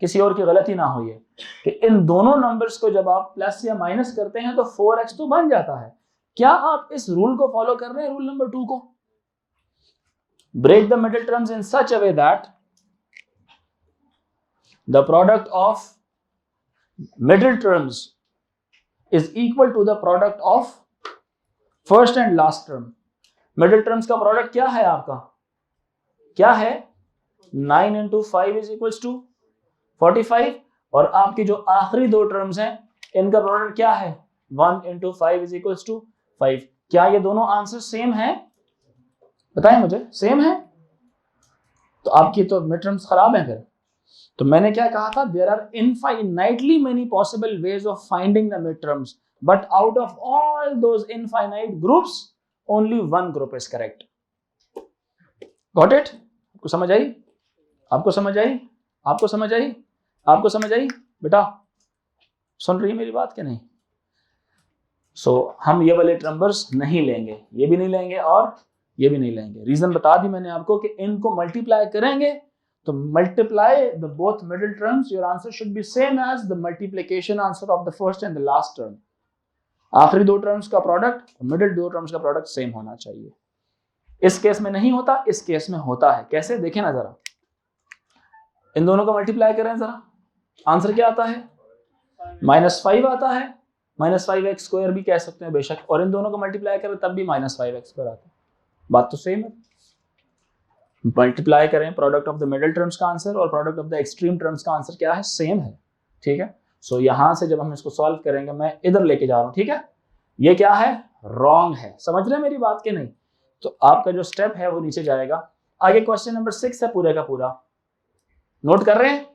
Speaker 1: किसी और की गलती ना हो ये कि इन दोनों नंबर्स को जब आप प्लस या माइनस करते हैं तो 4x तो बन जाता है। क्या आप इस रूल को फॉलो कर रहे हैं, रूल नंबर 2 को? Break the middle terms in such a way that the product of middle terms is equal to the product of first and last term. Middle terms का प्रोडक्ट क्या है आपका? क्या है? 9 × 5 = 45। और आपकी जो आखिरी दो टर्म्स हैं इनका प्रोडक्ट क्या है? 1 × 5 = 5। क्या ये दोनों आंसर सेम है? बताएं मुझे, सेम है? तो आपकी तो मिड टर्म्स खराब हैं फिर। तो मैंने क्या कहा था, there are infinitely many possible ways of finding the mid terms, but out of all those infinite groups only one group is correct. Got it? आपको समझ आई? आपको समझ आई? आपको समझ आई? आपको समझ आई? बेटा सुन रही है मेरी बात कि नहीं? हम ये वाले नंबर्स नहीं लेंगे, ये भी नहीं लेंगे और ये भी नहीं लेंगे। रीजन बता दी मैंने आपको कि इनको मल्टीप्लाई करेंगे तो multiply the both middle terms, your answer should be same as the multiplication answer of the first and the last term. आखिरी दो टर्म्स का प्रोडक्ट, मिडिल दो टर्म्स का प्रोडक्ट सेम होना चाहिए। इस केस में नहीं होता, इस केस में होता है। कैसे देखें ना जरा, इन दोनों को मल्टीप्लाई करें जरा, आंसर क्या आता है? -5 आता है। -5x² भी कह सकते हैं बेशक, और इन दोनों को मल्टीप्लाई करें तब भी -5x² आता है। बात तो सेम है। मल्टीप्लाई करें product of the middle terms का आंसर और product of the extreme terms का आंसर क्या है? सेम है। ठीक है, सो यहां से जब हम इसको सॉल्व करेंगे, मैं इधर लेके जा रहा हूं, ठीक है, ये क्या है? रॉन्ग है। समझ रहे हैं मेरी बात के नहीं? तो आपका जो स्टेप है वो नीचे जाएगा। आगे क्वेश्चन नंबर 6 है पूरे का पूरा, नोट कर रहे हैं?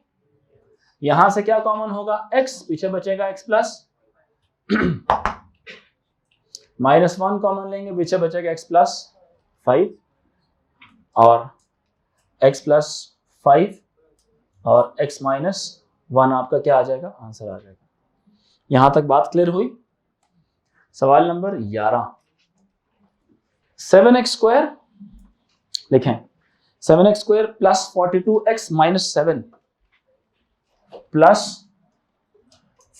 Speaker 1: यहां से क्या कॉमन होगा? x, पीछे बचेगा x प्लस -1 कॉमन लेंगे, पीछे बचेगा x + 5 और x + 5 और x - 1 आपका क्या आ जाएगा, आंसर आ जाएगा। यहां तक बात क्लियर हुई। सवाल नंबर 11, 7x स्क्वायर लिखें, 7x square plus 42x minus 7 plus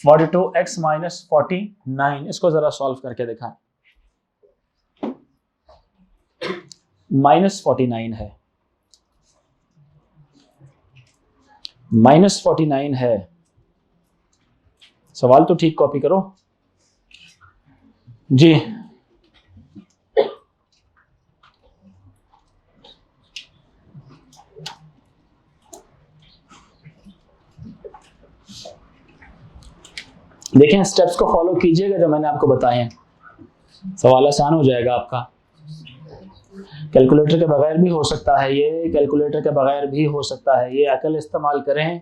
Speaker 1: 42x minus 49, इसको जरा सॉल्व करके दिखाएं। -49 है, -49 है। सवाल तो ठीक कॉपी करो जी। देखें, स्टेप्स को फॉलो कीजिएगा जो मैंने आपको बताए हैं, सवाल आसान हो जाएगा आपका। कैलकुलेटर के बगैर भी हो सकता है ये, कैलकुलेटर के बगैर भी हो सकता है ये, अकल इस्तेमाल करें।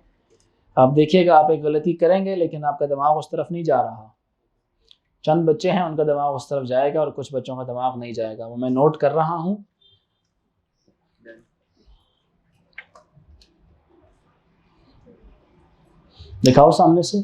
Speaker 1: आप देखिएगा, आप एक गलती करेंगे लेकिन आपका दिमाग उस तरफ नहीं जा रहा। चंद बच्चे हैं उनका दिमाग उस तरफ जाएगा और कुछ बच्चों का दिमाग नहीं जाएगा, वो मैं नोट कर रहा हूं। दिखाओ सामने से।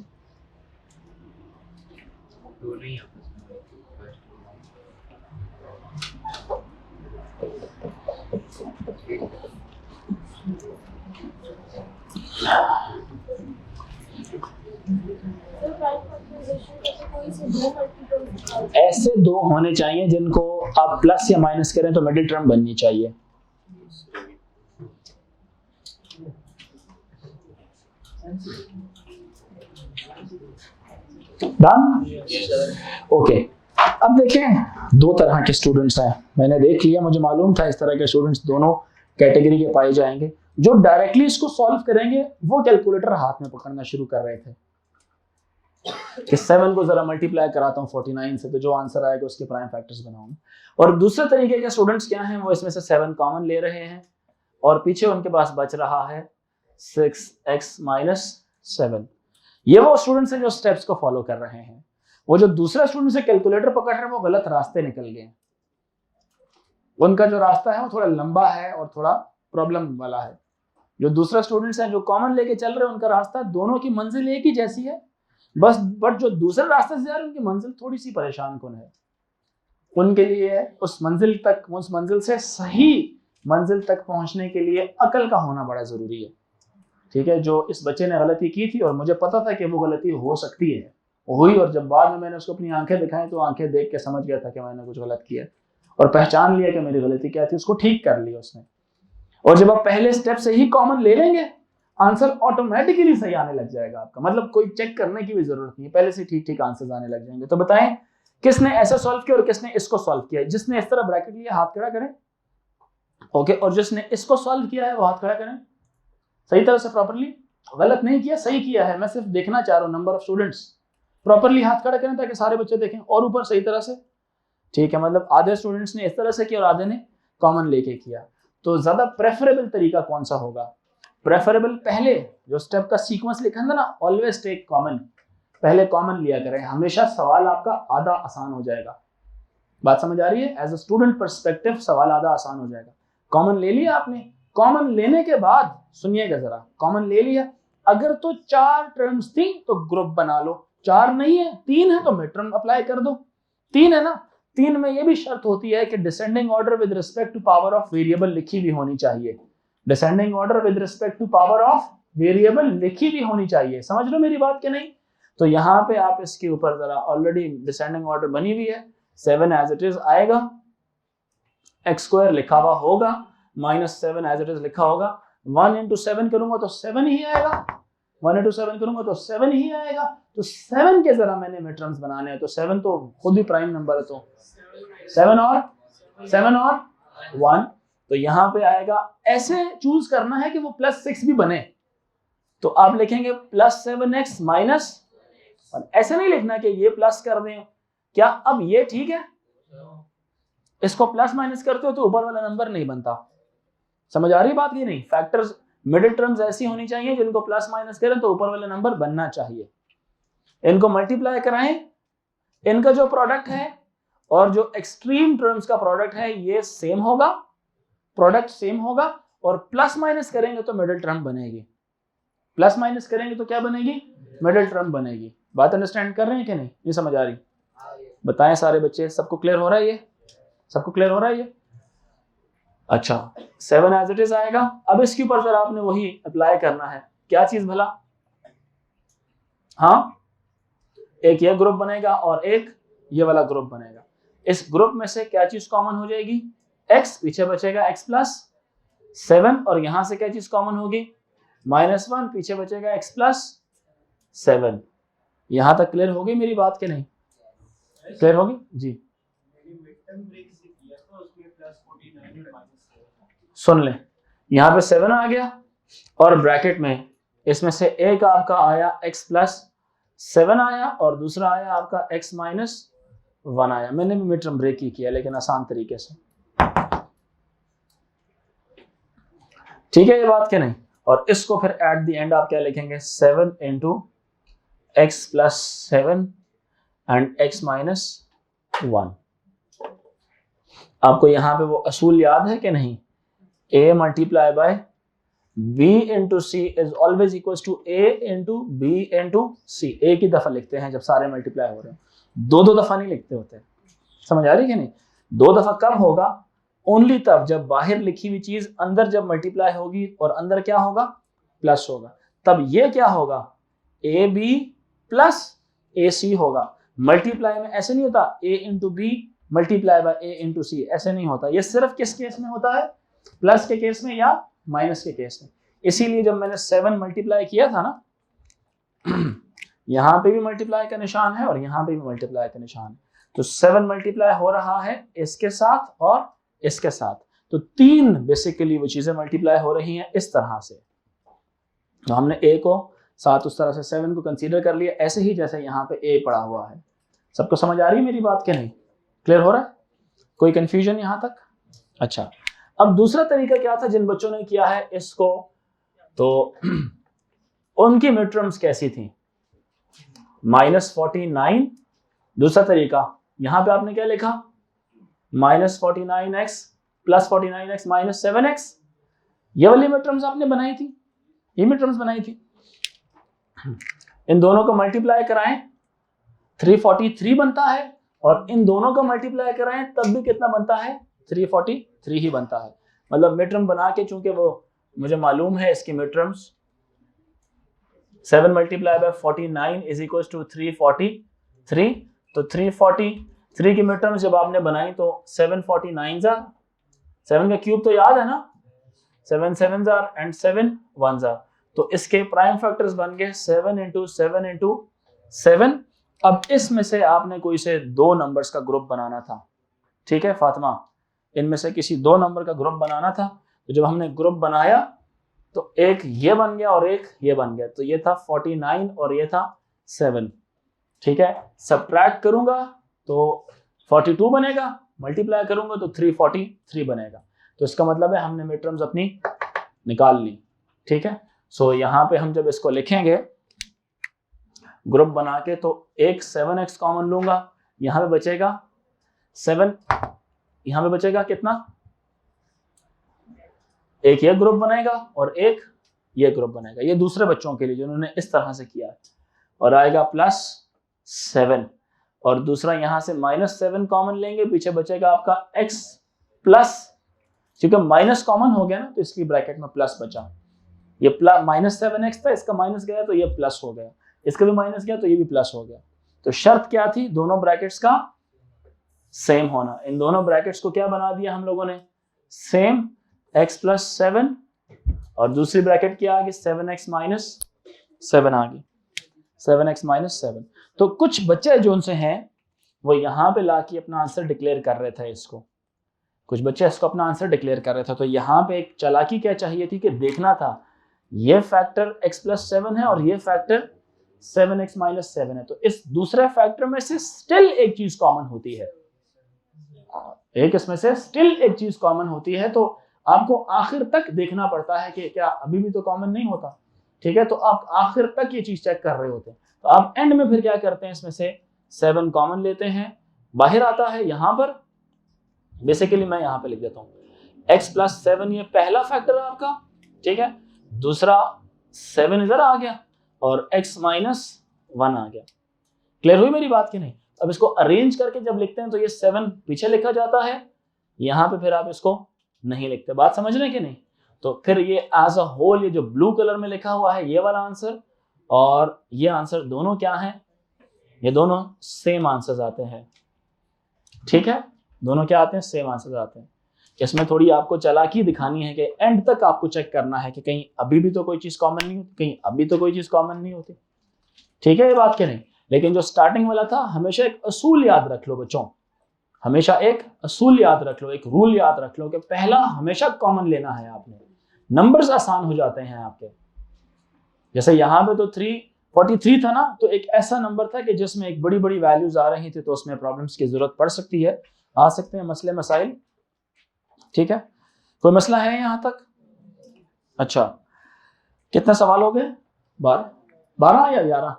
Speaker 1: ऐसे दो होने चाहिए जिनको आप प्लस या माइनस करें तो मिडिल टर्म बननी चाहिए। डन? ओके। अब देखें, दो तरह के स्टूडेंट्स हैं, मैंने देख लिया, मुझे मालूम था इस तरह के स्टूडेंट्स दोनों कैटेगरी के पाए जाएंगे। जो डायरेक्टली इसको सॉल्व करेंगे वो कैलकुलेटर हाथ में पकड़ना शुरू कर रहे थे कि 7 को जरा मल्टीप्लाई कराता हूँ 49 से, तो जो आंसर आएगा उसके प्राइम फैक्टर्स बनाऊंगा। और दूसरे तरीके के स्टूडेंट्स क्या हैं, वो इसमें से 7 कॉमन ले रहे हैं और पीछे उनके पास बच रहा है 6x माइनस 7। ये वो स्टूडेंट्स हैं जो स्टेप्स को फॉलो कर रहे हैं। वो जो दूसरा स्टूडेंट से कैलकुलेटर पकड़ रहे हैं वो गलत रास्ते निकल गए। उनका जो रास्ता है वो थोड़ा लंबा है और थोड़ा प्रॉब्लम वाला है। जो दूसरा स्टूडेंट्स हैं जो कॉमन लेके चल रहे हैं, उनका रास्ता, दोनों की मंजिल एक ही जैसी है, बस बट जो दूसरे रास्ते से जा रहे हैं उनकी मंजिल थोड़ी सी परेशान कुन है। उनके लिए उस मंजिल से सही मंजिल तक पहुंचने के लिए अकल का होना बड़ा जरूरी है। ठीक है, जो इस बच्चे ने गलती की थी और मुझे पता था कि वो गलती हो सकती है, हुई, और जब बाद में मैंने उसको अपनी आंखें दिखाई तो आंखें देख के समझ गया था कि मैंने कुछ गलत किया और पहचान लिया कि मेरी गलती क्या थी, उसको ठीक कर लिया उसने। और जब आप पहले स्टेप से ही कॉमन ले लेंगे, आंसर ऑटोमेटिकली सही आने लग जाएगा आपका, मतलब कोई चेक करने की भी जरूरत नहीं है, पहले से ठीक ठीक आंसर आने लग जाएंगे। तो बताएं किसने ऐसा सॉल्व किया और किसने इसको सॉल्व किया। जिसने इस तरह ब्रैकेट लिया हाथ खड़ा करें, ओके, और जिसने इसको सॉल्व किया है वो हाथ खड़ा करें, सही तरह से प्रॉपरली, गलत नहीं किया, सही किया है। मैं सिर्फ देखना चाह रहा हूं नंबर ऑफ स्टूडेंट्स, प्रॉपरली हाथ खड़ा करें ताकि सारे बच्चे देखें, और ऊपर सही तरह से। ठीक है, मतलब आधे स्टूडेंट्स ने इस तरह से किया और आधे ने कॉमन लेके किया। तो ज्यादा प्रेफरेबल तरीका कौन सा होगा? प्रेफरेबल, पहले जो स्टेप का सीक्वेंस लिखा है ना, ऑलवेज टेक कॉमन, पहले कॉमन लिया करें, हमेशा सवाल आपका आधा आसान हो जाएगा। बात समझ आ रही है? एज अ स्टूडेंट पर्सपेक्टिव सवाल आधा आसान हो जाएगा। कॉमन ले लिया आपने, कॉमन लेने के बाद सुनिएगा जरा, कॉमन ले लिया, अगर तो 4 टर्म्स थी तो ग्रुप बना लो, 4 नहीं है 3 है तो मिड टर्म अप्लाई कर दो। 3 है ना, 3 में ये भी शर्त होती है कि descending order with respect to power of variable लिखी भी होनी चाहिए। Descending order with respect to power of variable लिखी भी होनी चाहिए। समझ लो मेरी बात कि नहीं? तो यहाँ पे आप इसके ऊपर जरा, ऑलरेडी डिसेंडिंग ऑर्डर बनी हुई है, 7 एज इट इज आएगा, एक्स स्क्वायर लिखा हुआ होगा, -7 एज इट इज लिखा होगा। 1 into 7 करूंगा तो 7 ही आएगा, 1 into 7 करूंगा तो 7 ही आएगा। तो 7 के जरा मैंने मिड टर्म्स बनाने हैं, तो 7 तो खुद ही प्राइम नंबर है, तो 7 और 1, तो यहाँ पे आएगा। ऐसे चूज करना है कि वो +6 भी बने, तो आप लिखेंगे +7x माइनस 1। ऐसे नहीं लिखना कि ये प्लस कर दें। क्या अब ये ठीक है? इसको प्लस माइनस करते हो तो ऊपर वाला नंबर नहीं बनता। समझ आ रही बात की नहीं? फैक्टर्स, मिडिल टर्म्स ऐसी होनी चाहिए जिनको प्लस माइनस करें तो ऊपर वाला नंबर बनना चाहिए। इनको मल्टीप्लाई कराएं, इनका जो प्रोडक्ट है और जो एक्सट्रीम टर्म्स का प्रोडक्ट है ये सेम होगा, प्रोडक्ट सेम होगा, और प्लस माइनस करेंगे तो मिडिल टर्म बनेगी। प्लस माइनस करेंगे तो क्या बनेगी, मिडिल टर्म बनेगी। बात अंडरस्टैंड कर रहे हैं कि नहीं, ये समझ आ रही, बताएं सारे बच्चे, सबको क्लियर हो रहा है ये, सबको क्लियर हो रहा है ये? अच्छा 7 एज इट इज आएगा। अब इसके ऊपर फिर आपने वही अप्लाई करना है, क्या चीज भला, हाँ एक ये ग्रुप बनेगा और एक ये वाला ग्रुप बनेगा। इस ग्रुप में से क्या चीज कॉमन हो जाएगी, x, पीछे बचेगा x प्लस 7 और यहां से क्या चीज कॉमन होगी, -1, पीछे बचेगा x प्लस 7। यहां तक क्लियर होगी मेरी बात के नहीं, क्लियर होगी जी? सुन ले, यहाँ पे 7 आ गया और ब्रैकेट में इसमें से एक आपका आया x प्लस 7 आया और दूसरा आया आपका x माइनस 1 आया। मैंने भी मिड टर्म ब्रेक ही किया लेकिन आसान तरीके से, ठीक है ये बात क्या नहीं? और इसको फिर एट द एंड आप क्या लिखेंगे, 7 into x plus 7 and x minus 1। आपको यहाँ पे वो असूल याद है कि नहीं, a multiply by b into C is always equal to a into b into C. एक ही दफा लिखते हैं जब सारे मल्टीप्लाई हो रहे हैं, दो दफा नहीं लिखते होते। समझ आ रही है कि नहीं? दो दफा कब होगा, ओनली तब जब बाहर लिखी हुई चीज अंदर जब मल्टीप्लाई होगी और अंदर क्या होगा, प्लस होगा, तब ये क्या होगा, ए बी प्लस ए सी होगा। मल्टीप्लाई में ऐसे नहीं होता a into B multiply by a into C, ऐसे नहीं होता। ये सिर्फ किस केस में होता है, प्लस के केस में या माइनस के केस में। इसीलिए जब मैंने 7 मल्टीप्लाई किया था ना, यहां पे भी मल्टीप्लाई का निशान है और यहां पे भी मल्टीप्लाई का निशान है, तो 7 मल्टीप्लाई हो रहा है इसके साथ और इसके साथ, तो 3 बेसिकली वो चीजें मल्टीप्लाई हो रही हैं इस तरह से। तो हमने a को साथ उस तरह से 7 को कंसीडर कर लिया, ऐसे ही जैसे यहाँ पे a पड़ा हुआ है। सबको समझ आ रही है मेरी बात के नहीं, क्लियर हो रहा है, कोई कंफ्यूजन यहाँ तक? अच्छा अब दूसरा तरीका क्या था जिन बच्चों ने किया है इसको, तो उनकी मिड टर्म्स कैसी थी, -49। दूसरा तरीका यहां पे आपने क्या लिखा, -49x plus 49x minus 7x। ये वाली मिड टर्म्स आपने बनाई थी, ये मिड टर्म्स बनाई थी। इन दोनों को मल्टीप्लाई कराएं 343 बनता है, और इन दोनों को मल्टीप्लाई कराएं तब भी कितना बनता है, 343 ही बनता है। मतलब मिड टर्म बना के, चूंकि वो मुझे मालूम है इसकी mid terms, 7 multiply by 49 is equal to 343, तो 343 की मिड टर्म्स जब आपने बनाई तो 749 जार, 7 का क्यूब तो याद है ना, 7 7 जार एंड 7 1 जार, तो इसके प्राइम फैक्टर्स बन गए 7 इंटू 7 इंटू 7। अब इसमें से आपने कोई से 2 नंबर्स का ग्रुप बनाना था, ठीक है फातिमा, इनमें से किसी 2 नंबर का ग्रुप बनाना था। तो जब हमने ग्रुप बनाया तो एक ये बन गया और एक ये बन गया, तो ये था 49 और ये था 7, ठीक है। सब्ट्रैक्ट करूंगा तो 42 बनेगा, मल्टीप्लाई करूंगा तो 343 बनेगा। तो इसका मतलब है हमने मिड टर्म्स अपनी निकाल ली, ठीक है। सो यहाँ पे हम जब इसको लिखेंगे ग्रुप बना के, तो एक 7x कॉमन लूंगा, यहाँ पे बचेगा 7, यहाँ पे बचेगा कितना, एक ये ग्रुप बनेगा और एक ये ग्रुप बनेगा, ये दूसरे बच्चों के लिए जिन्होंने इस तरह से किया है, और आएगा +7, और दूसरा यहाँ से -7 कॉमन लेंगे, पीछे बचेगा आपका x प्लस, क्योंकि माइनस कॉमन हो गया ना तो इसलिए ब्रैकेट में प्लस बचा। ये -7x था, इसका माइनस गया तो ये प्लस हो गया, इसका भी माइनस गया तो ये भी प्लस हो गया। तो शर्त क्या थी, दोनों ब्रैकेट्स का सेम होना। इन दोनों ब्रैकेट्स को क्या बना दिया हम लोगों ने, सेम, x प्लस 7, और दूसरी ब्रैकेट क्या आ गई, 7x माइनस 7 आ गई, 7x माइनस 7। तो कुछ बच्चे जो उनसे हैं वो यहाँ पे लाके अपना आंसर डिक्लेयर कर रहे थे इसको, कुछ बच्चे इसको अपना आंसर डिक्लेयर कर रहे थे। तो यहाँ पे एक चालाकी क्या चाहिए थी कि देखना था ये फैक्टर x प्लस 7 है और ये फैक्टर 7x माइनस 7 है, तो इस दूसरे फैक्टर में से स्टिल एक चीज कॉमन होती है, एक इसमें से स्टिल एक चीज कॉमन होती है। तो आपको आखिर तक देखना पड़ता है कि क्या अभी भी तो कॉमन नहीं होता, ठीक है। तो आप आखिर तक ये चीज चेक कर रहे होते हैं। तो आप एंड में फिर क्या करते हैं, इसमें से 7 कॉमन लेते हैं, बाहर आता है यहाँ पर, बेसिकली मैं यहाँ पे लिख देता हूँ x प्लस 7, ये पहला फैक्टर है आपका, ठीक है। दूसरा 7 इधर आ गया और x माइनस 1 आ गया। क्लियर हुई मेरी बात कि नहीं? अब इसको अरेंज करके जब लिखते हैं तो ये 7 पीछे लिखा जाता है, यहाँ पे फिर आप इसको नहीं लिखते। बात समझ रहे हैं कि नहीं? तो फिर ये एज अ होल, ये जो ब्लू कलर में लिखा हुआ है ये वाला आंसर और ये आंसर दोनों क्या है? ये दोनों सेम आंसर्स आते हैं। ठीक है, दोनों क्या आते हैं? सेम आंसर्स आते हैं। इसमें थोड़ी आपको चालाकी दिखानी है कि एंड तक आपको चेक करना है कि कहीं अभी भी तो कोई चीज कॉमन नहीं होती, कहीं अभी तो कोई चीज कॉमन नहीं होती। ठीक है, ये बात क्या नहीं? लेकिन जो स्टार्टिंग वाला था, हमेशा एक असूल याद रख लो बच्चों, हमेशा एक असूल याद रख लो, एक रूल याद रख लो कि पहला हमेशा कॉमन लेना है आपने। नंबर्स आसान हो जाते हैं आपके। जैसे यहाँ पे तो 343 था ना, तो एक ऐसा नंबर था कि जिसमें एक बड़ी बड़ी वैल्यूज आ रही थी, तो उसमें प्रॉब्लम्स की जरूरत पड़ सकती है, आ सकते हैं मसले मसाइल। ठीक है, कोई मसला है यहाँ तक? अच्छा, कितने सवाल हो गए? 12 या 11?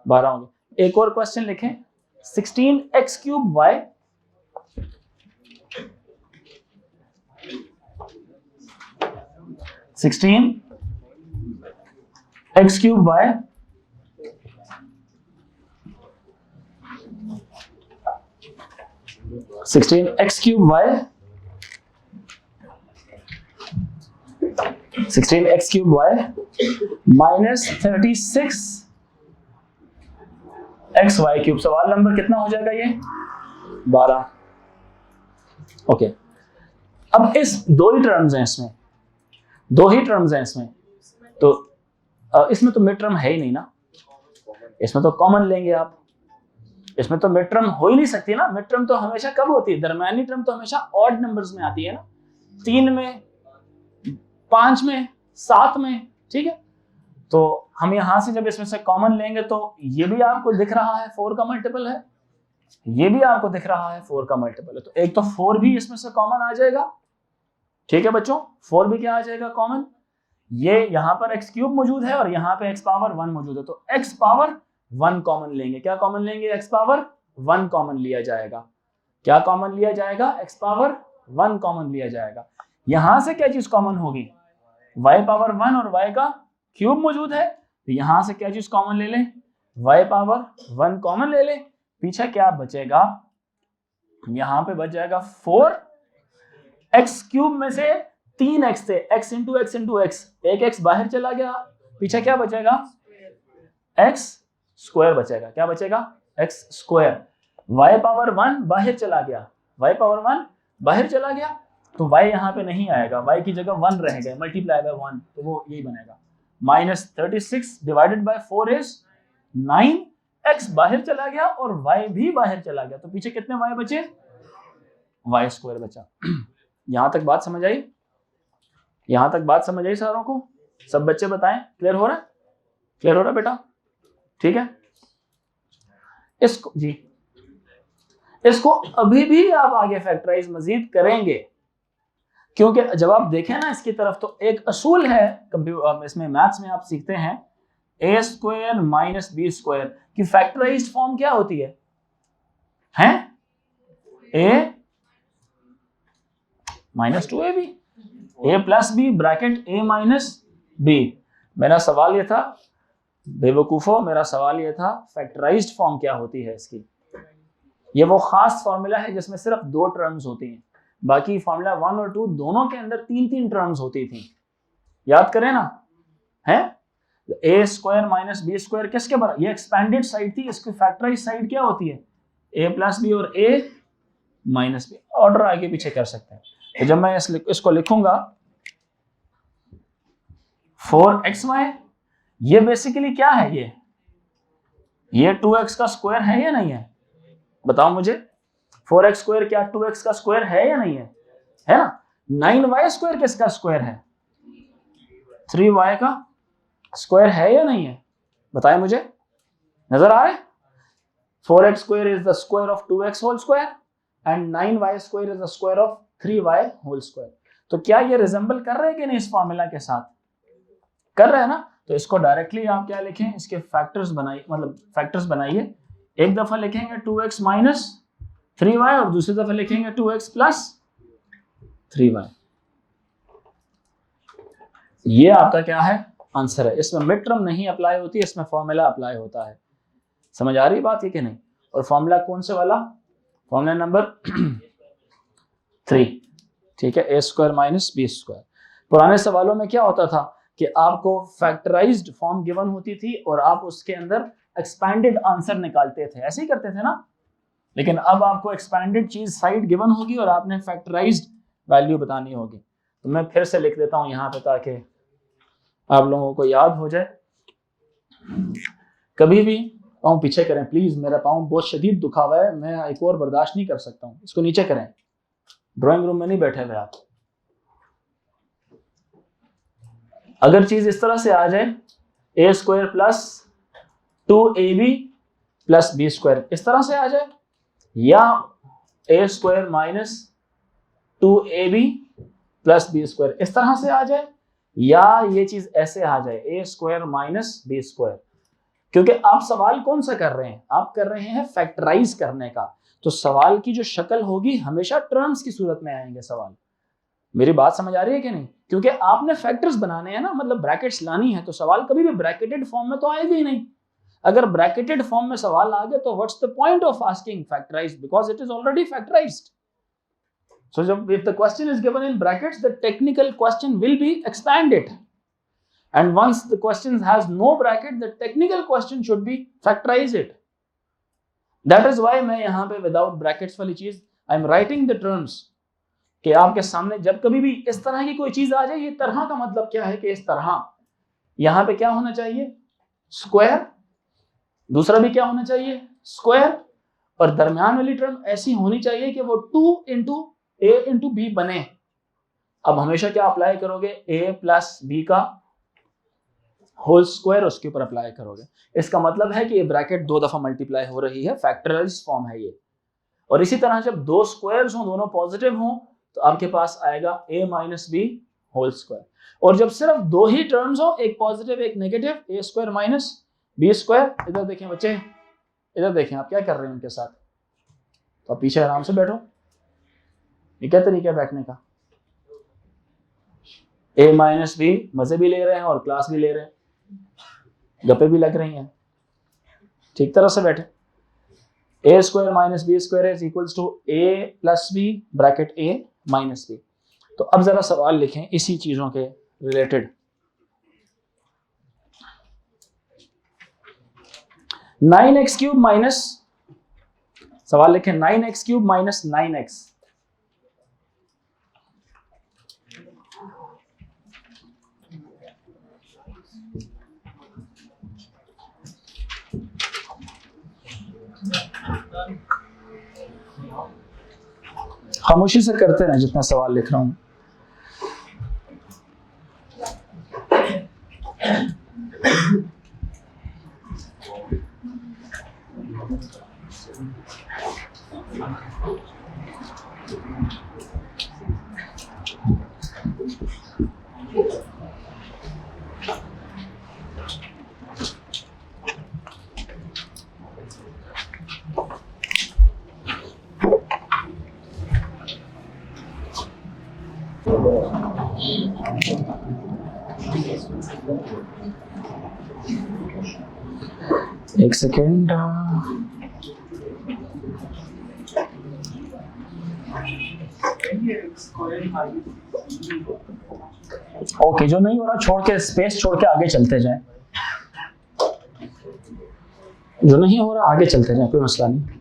Speaker 1: 12 हो गए। एक और क्वेश्चन लिखें, 16x³ y 16x³ y 16x³ y 16x³ y minus 36xy³। सवाल नंबर कितना हो जाएगा ये? 12। ओके, अब इस दो ही टर्म्स हैं इसमें, दो ही टर्म्स हैं इसमें, तो इसमें तो मिड टर्म है ही नहीं ना, इसमें तो कॉमन लेंगे आप। इसमें तो मिड टर्म हो ही नहीं सकती ना। मिड टर्म तो हमेशा कब होती है? दरमियानी टर्म तो हमेशा ऑड नंबर्स में आती है ना, 3 में, 5 में, 7 में। ठीक है, तो हम यहां से जब इसमें से कॉमन लेंगे तो ये भी आपको दिख रहा है 4 का मल्टीपल है, ये भी आपको दिख रहा है 4 का मल्टीपल है, तो एक तो 4 भी इसमें से कॉमन आ जाएगा। ठीक है बच्चों, 4 भी क्या आ जाएगा? कॉमन। ये यहाँ पर x³ मौजूद है और यहाँ पे x पावर 1 मौजूद है, तो x पावर 1 कॉमन लेंगे। क्या कॉमन लेंगे? x पावर 1 कॉमन लिया जाएगा। क्या कॉमन लिया जाएगा? x पावर 1 कॉमन लिया जाएगा। यहां से क्या चीज कॉमन होगी? y पावर 1 और y का क्यूब मौजूद है, तो यहां से क्या चीज कॉमन ले लें? y पावर 1 कॉमन ले लें। पीछे क्या बचेगा? यहां पे बच जाएगा 4x³ में से 3x थे, x into x into x, एक x बाहर चला गया, पीछे क्या बचेगा? x स्क्वायर बचेगा। क्या बचेगा? x square. y पावर 1 बाहर चला गया, y पावर 1 बाहर चला गया, तो y यहाँ पे नहीं आएगा, y की जगह 1 रहेगा, मल्टीप्लाई बाय 1, तो वो यही बनेगा। Minus 36 divided by 4 is 9, x बाहर चला गया और y भी बाहर चला गया, तो पीछे कितने y बचे? y स्क्वायर बचा। यहां तक बात समझ आई? यहां तक बात समझ आई सारों को? सब बच्चे बताएं, क्लियर हो रहा है? क्लियर हो रहा है बेटा? ठीक है, इसको जी, इसको अभी भी आप आगे फैक्टराइज मजीद करेंगे, क्योंकि जब आप देखें ना इसकी तरफ, तो एक असूल है कंप्यूटर इसमें, मैथ्स में आप सीखते हैं a square minus B square की फैक्टराइज्ड फॉर्म क्या होती है? a minus 2ab, a plus B bracket a minus b। मेरा सवाल ये था, बेवकूफो, मेरा सवाल ये था फैक्टराइज्ड फॉर्म क्या होती है इसकी। ये वो खास फॉर्मूला है जिसमें सिर्फ 2 टर्म्स होती हैं, बाकी फॉर्मूला 1 और 2 दोनों के अंदर 3-3 टर्म्स होती थी। याद करें ना, है a square minus B square किसके बराबर? ये एक्सपेंडेड साइड थी, इसकी फैक्टराइज साइड क्या होती है? a प्लस बी और a माइनस बी। ऑर्डर आगे पीछे कर सकते हैं। तो जब मैं इसको लिखूंगा 4xy, ये बेसिकली क्या है? ये 2x का स्क्वायर है या नहीं है? बताओ मुझे, 4x स्क्वायर क्या 2x का स्क्वायर है या नहीं है? है ना। 9y स्क्वायर किसका स्क्वायर है? 3y का स्क्वायर है या नहीं है? बताएं मुझे, नजर आ रहा है? 4x square is the square of 2x whole square and 9y square is the square of 3y whole square. तो क्या ये रिजेंबल कर रहे हैं कि नहीं इस फॉर्मूला के साथ? कर रहे हैं ना। तो इसको डायरेक्टली आप क्या लिखें, इसके फैक्टर्स बनाइए, मतलब फैक्टर्स बनाइए। एक दफा लिखेंगे 2x माइनस 3y और दूसरी दफा लिखेंगे 2x प्लस 3y। ये आपका क्या है? आंसर है। इसमें मिड टर्म नहीं अप्लाई होती, इसमें फॉर्मूला अप्लाई होता है। समझ आ रही बात है कि नहीं? और फॉर्मूला कौन से वाला? फॉर्मूला नंबर 3, ठीक है, a square minus B square. पुराने सवालों में क्या होता था कि आपको फैक्टराइज्ड फॉर्म गिवन होती थी और आप उसके अंदर एक्सपैंडेड आंसर निकालते थे, ऐसे ही करते थे ना। लेकिन अब आपको एक्सपैंडेड चीज साइड गिवन होगी और आपने फैक्टराइज्ड वैल्यू बतानी होगी। तो मैं फिर से लिख देता हूं यहाँ पे ताकि आप लोगों को याद हो जाए। कभी भी पाँव पीछे करें प्लीज, मेरा पाँव बहुत शदीद दुखा हुआ है, मैं एक और बर्दाश्त नहीं कर सकता हूँ। इसको नीचे करें, ड्राइंग रूम में नहीं बैठे हुए आप। अगर चीज इस तरह से आ जाए a square plus 2ab plus B square, इस तरह से आ जाए, या a square minus 2ab plus B square इस तरह से आ जाए, या ये चीज ऐसे आ जाए a square minus B square. क्योंकि आप सवाल कौन सा कर रहे हैं? आप कर रहे हैं फैक्टराइज करने का, तो सवाल की जो शक्ल होगी हमेशा टर्म्स की सूरत में आएंगे सवाल। मेरी बात समझ आ रही है कि नहीं? क्योंकि आपने फैक्टर्स बनाने हैं ना, मतलब ब्रैकेट्स लानी है, तो सवाल कभी भी ब्रैकेटेड फॉर्म में तो आएगा ही नहीं। अगर ब्रैकेटेड फॉर्म में सवाल आ गए तो what's the point of asking factorised, because it is already factorised. So if the question is given in brackets, the technical question will be expanded. And once the question has no bracket, the technical question should be factorize it. That is why मैं यहाँ पे without brackets वाली चीज I am writing the terms कि आपके सामने जब कभी भी इस तरह की कोई चीज आ जाए, ये तरह का मतलब क्या है कि इस तरह यहाँ पे क्या होना चाहिए? स्क्वायर, दूसरा भी क्या होना चाहिए? स्क्वायर, और दरमियान वाली टर्म ऐसी होनी चाहिए कि वो 2 इंटू a इंटू बी बने। अब हमेशा क्या अप्लाई करोगे? a प्लस बी का होल स्क्वायर उसके ऊपर अप्लाई करोगे। इसका मतलब है कि ये ब्रैकेट 2 दफा मल्टीप्लाई हो रही है, फैक्टराइज्ड फॉर्म है ये। और इसी तरह जब 2 स्क्वायर्स हो, दोनों पॉजिटिव हो, तो आपके पास आएगा a minus B whole square. और जब सिर्फ 2 ही टर्म्स हो, एक पॉजिटिव एक negative, a square minus B square. इधर देखें बच्चे, इधर देखें आप क्या कर रहे हैं उनके साथ। तो आप पीछे आराम से बैठो, ये क्या तरीका है बैठने का? a माइनस बी, मजे भी ले रहे हैं और क्लास भी ले रहे हैं, गप्पे भी लग रही हैं, ठीक तरह से बैठे। a square minus B square is equals to a plus B bracket a minus B. तो अब जरा सवाल लिखें इसी चीजों के रिलेटेड। 9x क्यूब माइनस, सवाल लिखें 9x क्यूब माइनस 9x। खामोशी से करते रहें जितना सवाल लिख रहा हूं। एक सेकेंड, ओके, जो नहीं हो रहा छोड़ के, स्पेस छोड़ के आगे चलते जाएं। जो नहीं हो रहा आगे चलते जाएं, कोई मसला नहीं।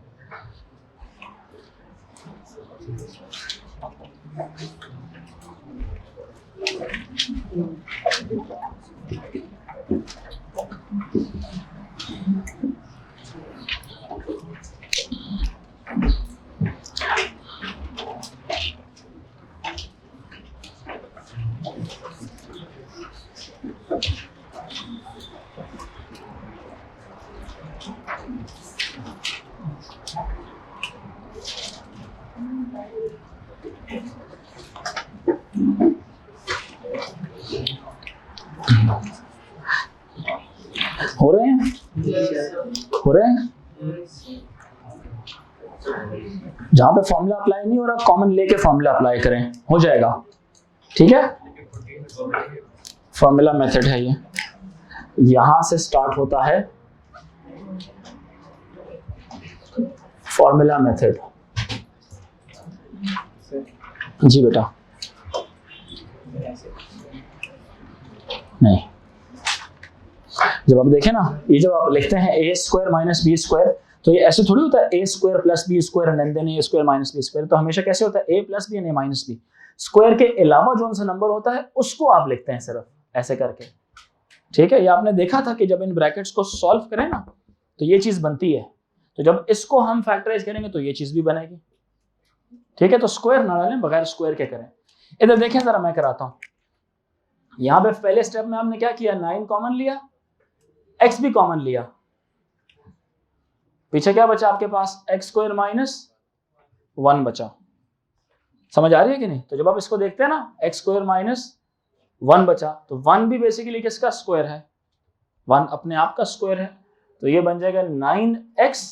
Speaker 1: हो रहे हैं, हो रहे हैं। जहां पे फॉर्मूला अप्लाई नहीं हो रहा, कॉमन लेके फॉर्मूला अप्लाई करें, हो जाएगा। ठीक है, फॉर्मूला मेथड है ये। यहां से स्टार्ट होता है फॉर्मूला मेथड। जी बेटा नहीं, जब आप देखें ना, ये जब आप लिखते हैं A square minus B square, तो ये ऐसे थोड़ी होता है A square plus B square and then A square minus B square. तो हमेशा कैसे होता है A plus B and A minus B. Square के अलावा जो सा नंबर होता है उसको आप लिखते हैं सिर्फ ऐसे करके, ठीक है। ये आपने देखा था कि जब इन ब्रैकेट्स को सॉल्व करें ना तो ये चीज बनती है, तो जब इसको हम फैक्टराइज करेंगे तो ये चीज भी बनेगी, ठीक है। तो स्क्वायर ना डालें, बगैर स्क्वायर के करें। इधर देखें जरा, मैं कराता हूं। यहां पे पहले स्टेप में हमने क्या किया, 9 कॉमन लिया, x भी कॉमन लिया, पीछे क्या बचा आपके पास, एक्स स्क्वायर माइनस 1 बचा। समझ आ रही है कि नहीं? तो जब आप इसको देखते हैं ना, एक्स स्क्वायर माइनस 1 बचा, तो 1 भी बेसिकली किसका स्क्वायर है, 1 अपने आप का स्क्वायर है। तो ये बन जाएगा 9x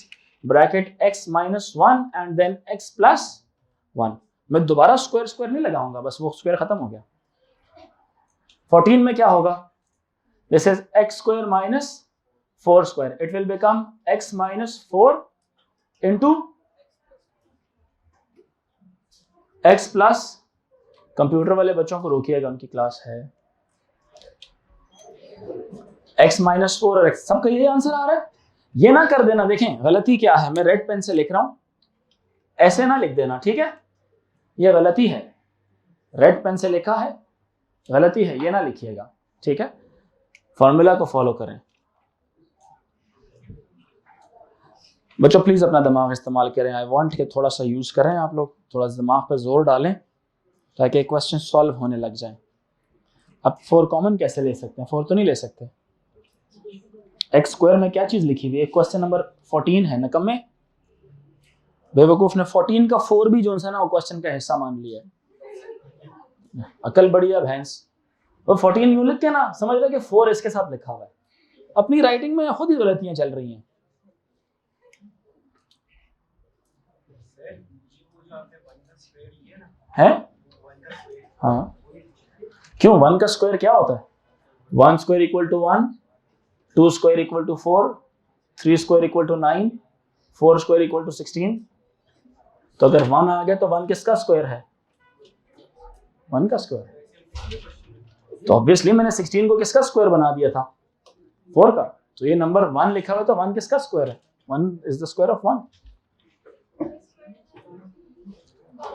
Speaker 1: bracket x minus 1 and then x plus 1। मैं दोबारा स्क्वायर स्क्वायर नहीं लगाऊंगा, बस वो स्क्वायर खत्म हो गया। 14 में क्या होगा, this is x square minus 4 square, it will become x minus 4 into x plus, computer वाले बच्चों को रोकिएगा, उनकी क्लास है। x माइनस 4 और x, सबका ये आंसर आ रहा है। ये ना कर देना, देखें गलती क्या है, मैं रेड पेन से लिख रहा हूं, ऐसे ना लिख देना, ठीक है। ये गलती है, रेड पेन से लिखा है, गलती है, ये ना लिखिएगा, ठीक है। फॉर्मूला को फॉलो करें बच्चों, प्लीज अपना दिमाग इस्तेमाल करें। आई वांट कि थोड़ा सा यूज करें आप लोग, थोड़ा सा दिमाग पे जोर डालें ताकि क्वेश्चन सॉल्व होने लग जाए। अब 4 कॉमन कैसे ले सकते हैं, 4 तो नहीं ले सकते। एक्स स्क्वायर में क्या चीज लिखी हुई है, क्वेश्चन नंबर 14 है, नकम में बेवकूफ ने 14 का 4 भी जो सा ना वो क्वेश्चन का हिस्सा मान लिया है। अकल बढ़िया भैंस, वो 14 यूं लिख के ना समझ रहे कि 4 इसके साथ लिखा हुआ है। अपनी राइटिंग में खुद ही गलतियां चल रही हैं। है हाँ, क्यों 1 का स्क्वायर क्या होता है, 1 square equal to 1, 2 square equal to 4, 3 square equal to 9, 4 square equal to 16। तो अगर 1 आ गया तो 1 किसका स्क्वायर है, 1 का स्क्वायर। तो ऑब्वियसली मैंने 16 को किसका स्क्वायर बना दिया था, 4 का। तो ये नंबर 1 लिखा हुआ है तो 1 किसका स्क्वायर है, 1 is the square of 1।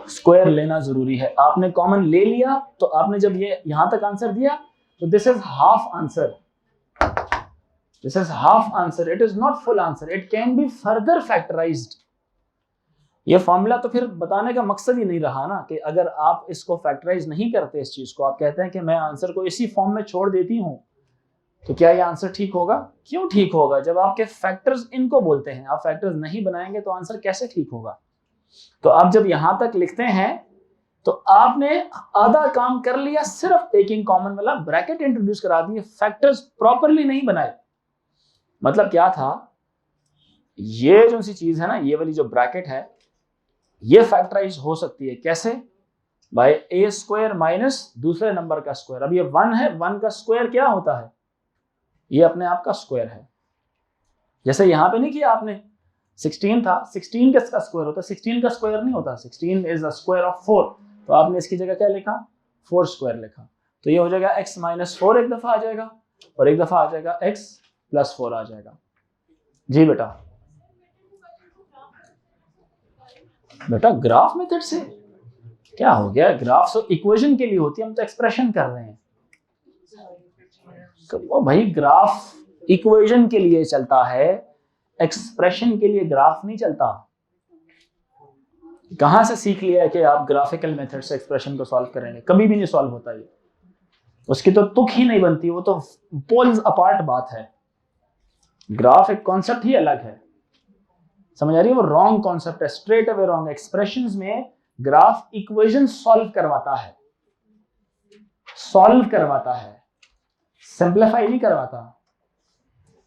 Speaker 1: Square लेना जरूरी है। आपने कॉमन ले लिया तो आपने जब ये यहां तक आंसर दिया तो this is half answer, this is half answer, it is not full answer, it can be further factorised. ये फॉर्मूला तो फिर बताने का मकसद ही नहीं रहा ना कि अगर आप इसको फैक्टराइज नहीं करते, इस चीज को आप कहते हैं कि मैं आंसर को इसी फॉर्म में छोड़ देती हूं, तो क्या ये आंसर ठीक होगा? क्यों ठीक होगा? जब आपके फैक्टर्स इनको बोलते हैं, आप फैक्टर्स नहीं बनाएंगे तो आंसर कैसे ठीक होगा? तो आप जब यहां तक लिखते हैं तो आपने आधा काम कर लिया, सिर्फ टेकिंग कॉमन वाला ब्रैकेट इंट्रोड्यूस करा दिए, फैक्टर्स प्रॉपरली नहीं बनाए। मतलब क्या था, ये जो सी चीज है ना, ये वाली जो ब्रैकेट है, ये फैक्टराइज हो सकती है कैसे? बाय ए स्क्वायर माइनस दूसरे नंबर का स्क्वायर। अब ये 1 है, 1 का स्क्वायर क्या होता है, ये अपने आप का स्क्वायर है। जैसे यहां पे नहीं किया आपने, 16 था, 16 किसका स्क्वायर होता है, 16 का स्क्वायर नहीं होता, 16 इज द स्क्वायर ऑफ 4। तो आपने इसकी जगह क्या लिखा, 4 स्क्वायर लिखा। तो ये हो जाएगा x माइनस 4 एक दफा आ जाएगा और एक दफा आ जाएगा x प्लस 4 आ जाएगा। जी बेटा, बेटा ग्राफ मेथड से क्या हो गया, ग्राफ तो इक्वेशन के लिए होती है, हम तो एक्सप्रेशन कर रहे हैं। तो भाई ग्राफ इक्वेशन के लिए चलता है, एक्सप्रेशन के लिए ग्राफ नहीं चलता। कहां से सीख लिया है कि आप ग्राफिकल मेथड से एक्सप्रेशन को सॉल्व करेंगे? कभी भी नहीं सॉल्व होता ये, उसकी तो तुक ही नहीं बनती, वो तो पोल्स अपार्ट बात है। ग्राफ एक कॉन्सेप्ट ही अलग है, समझ आ रही है? वो रॉन्ग कॉन्सेप्ट है, स्ट्रेट अवे रॉन्ग। एक्सप्रेशंस में ग्राफ इक्वेशन सॉल्व करवाता है, सॉल्व करवाता है, सिंप्लीफाई नहीं करवाता।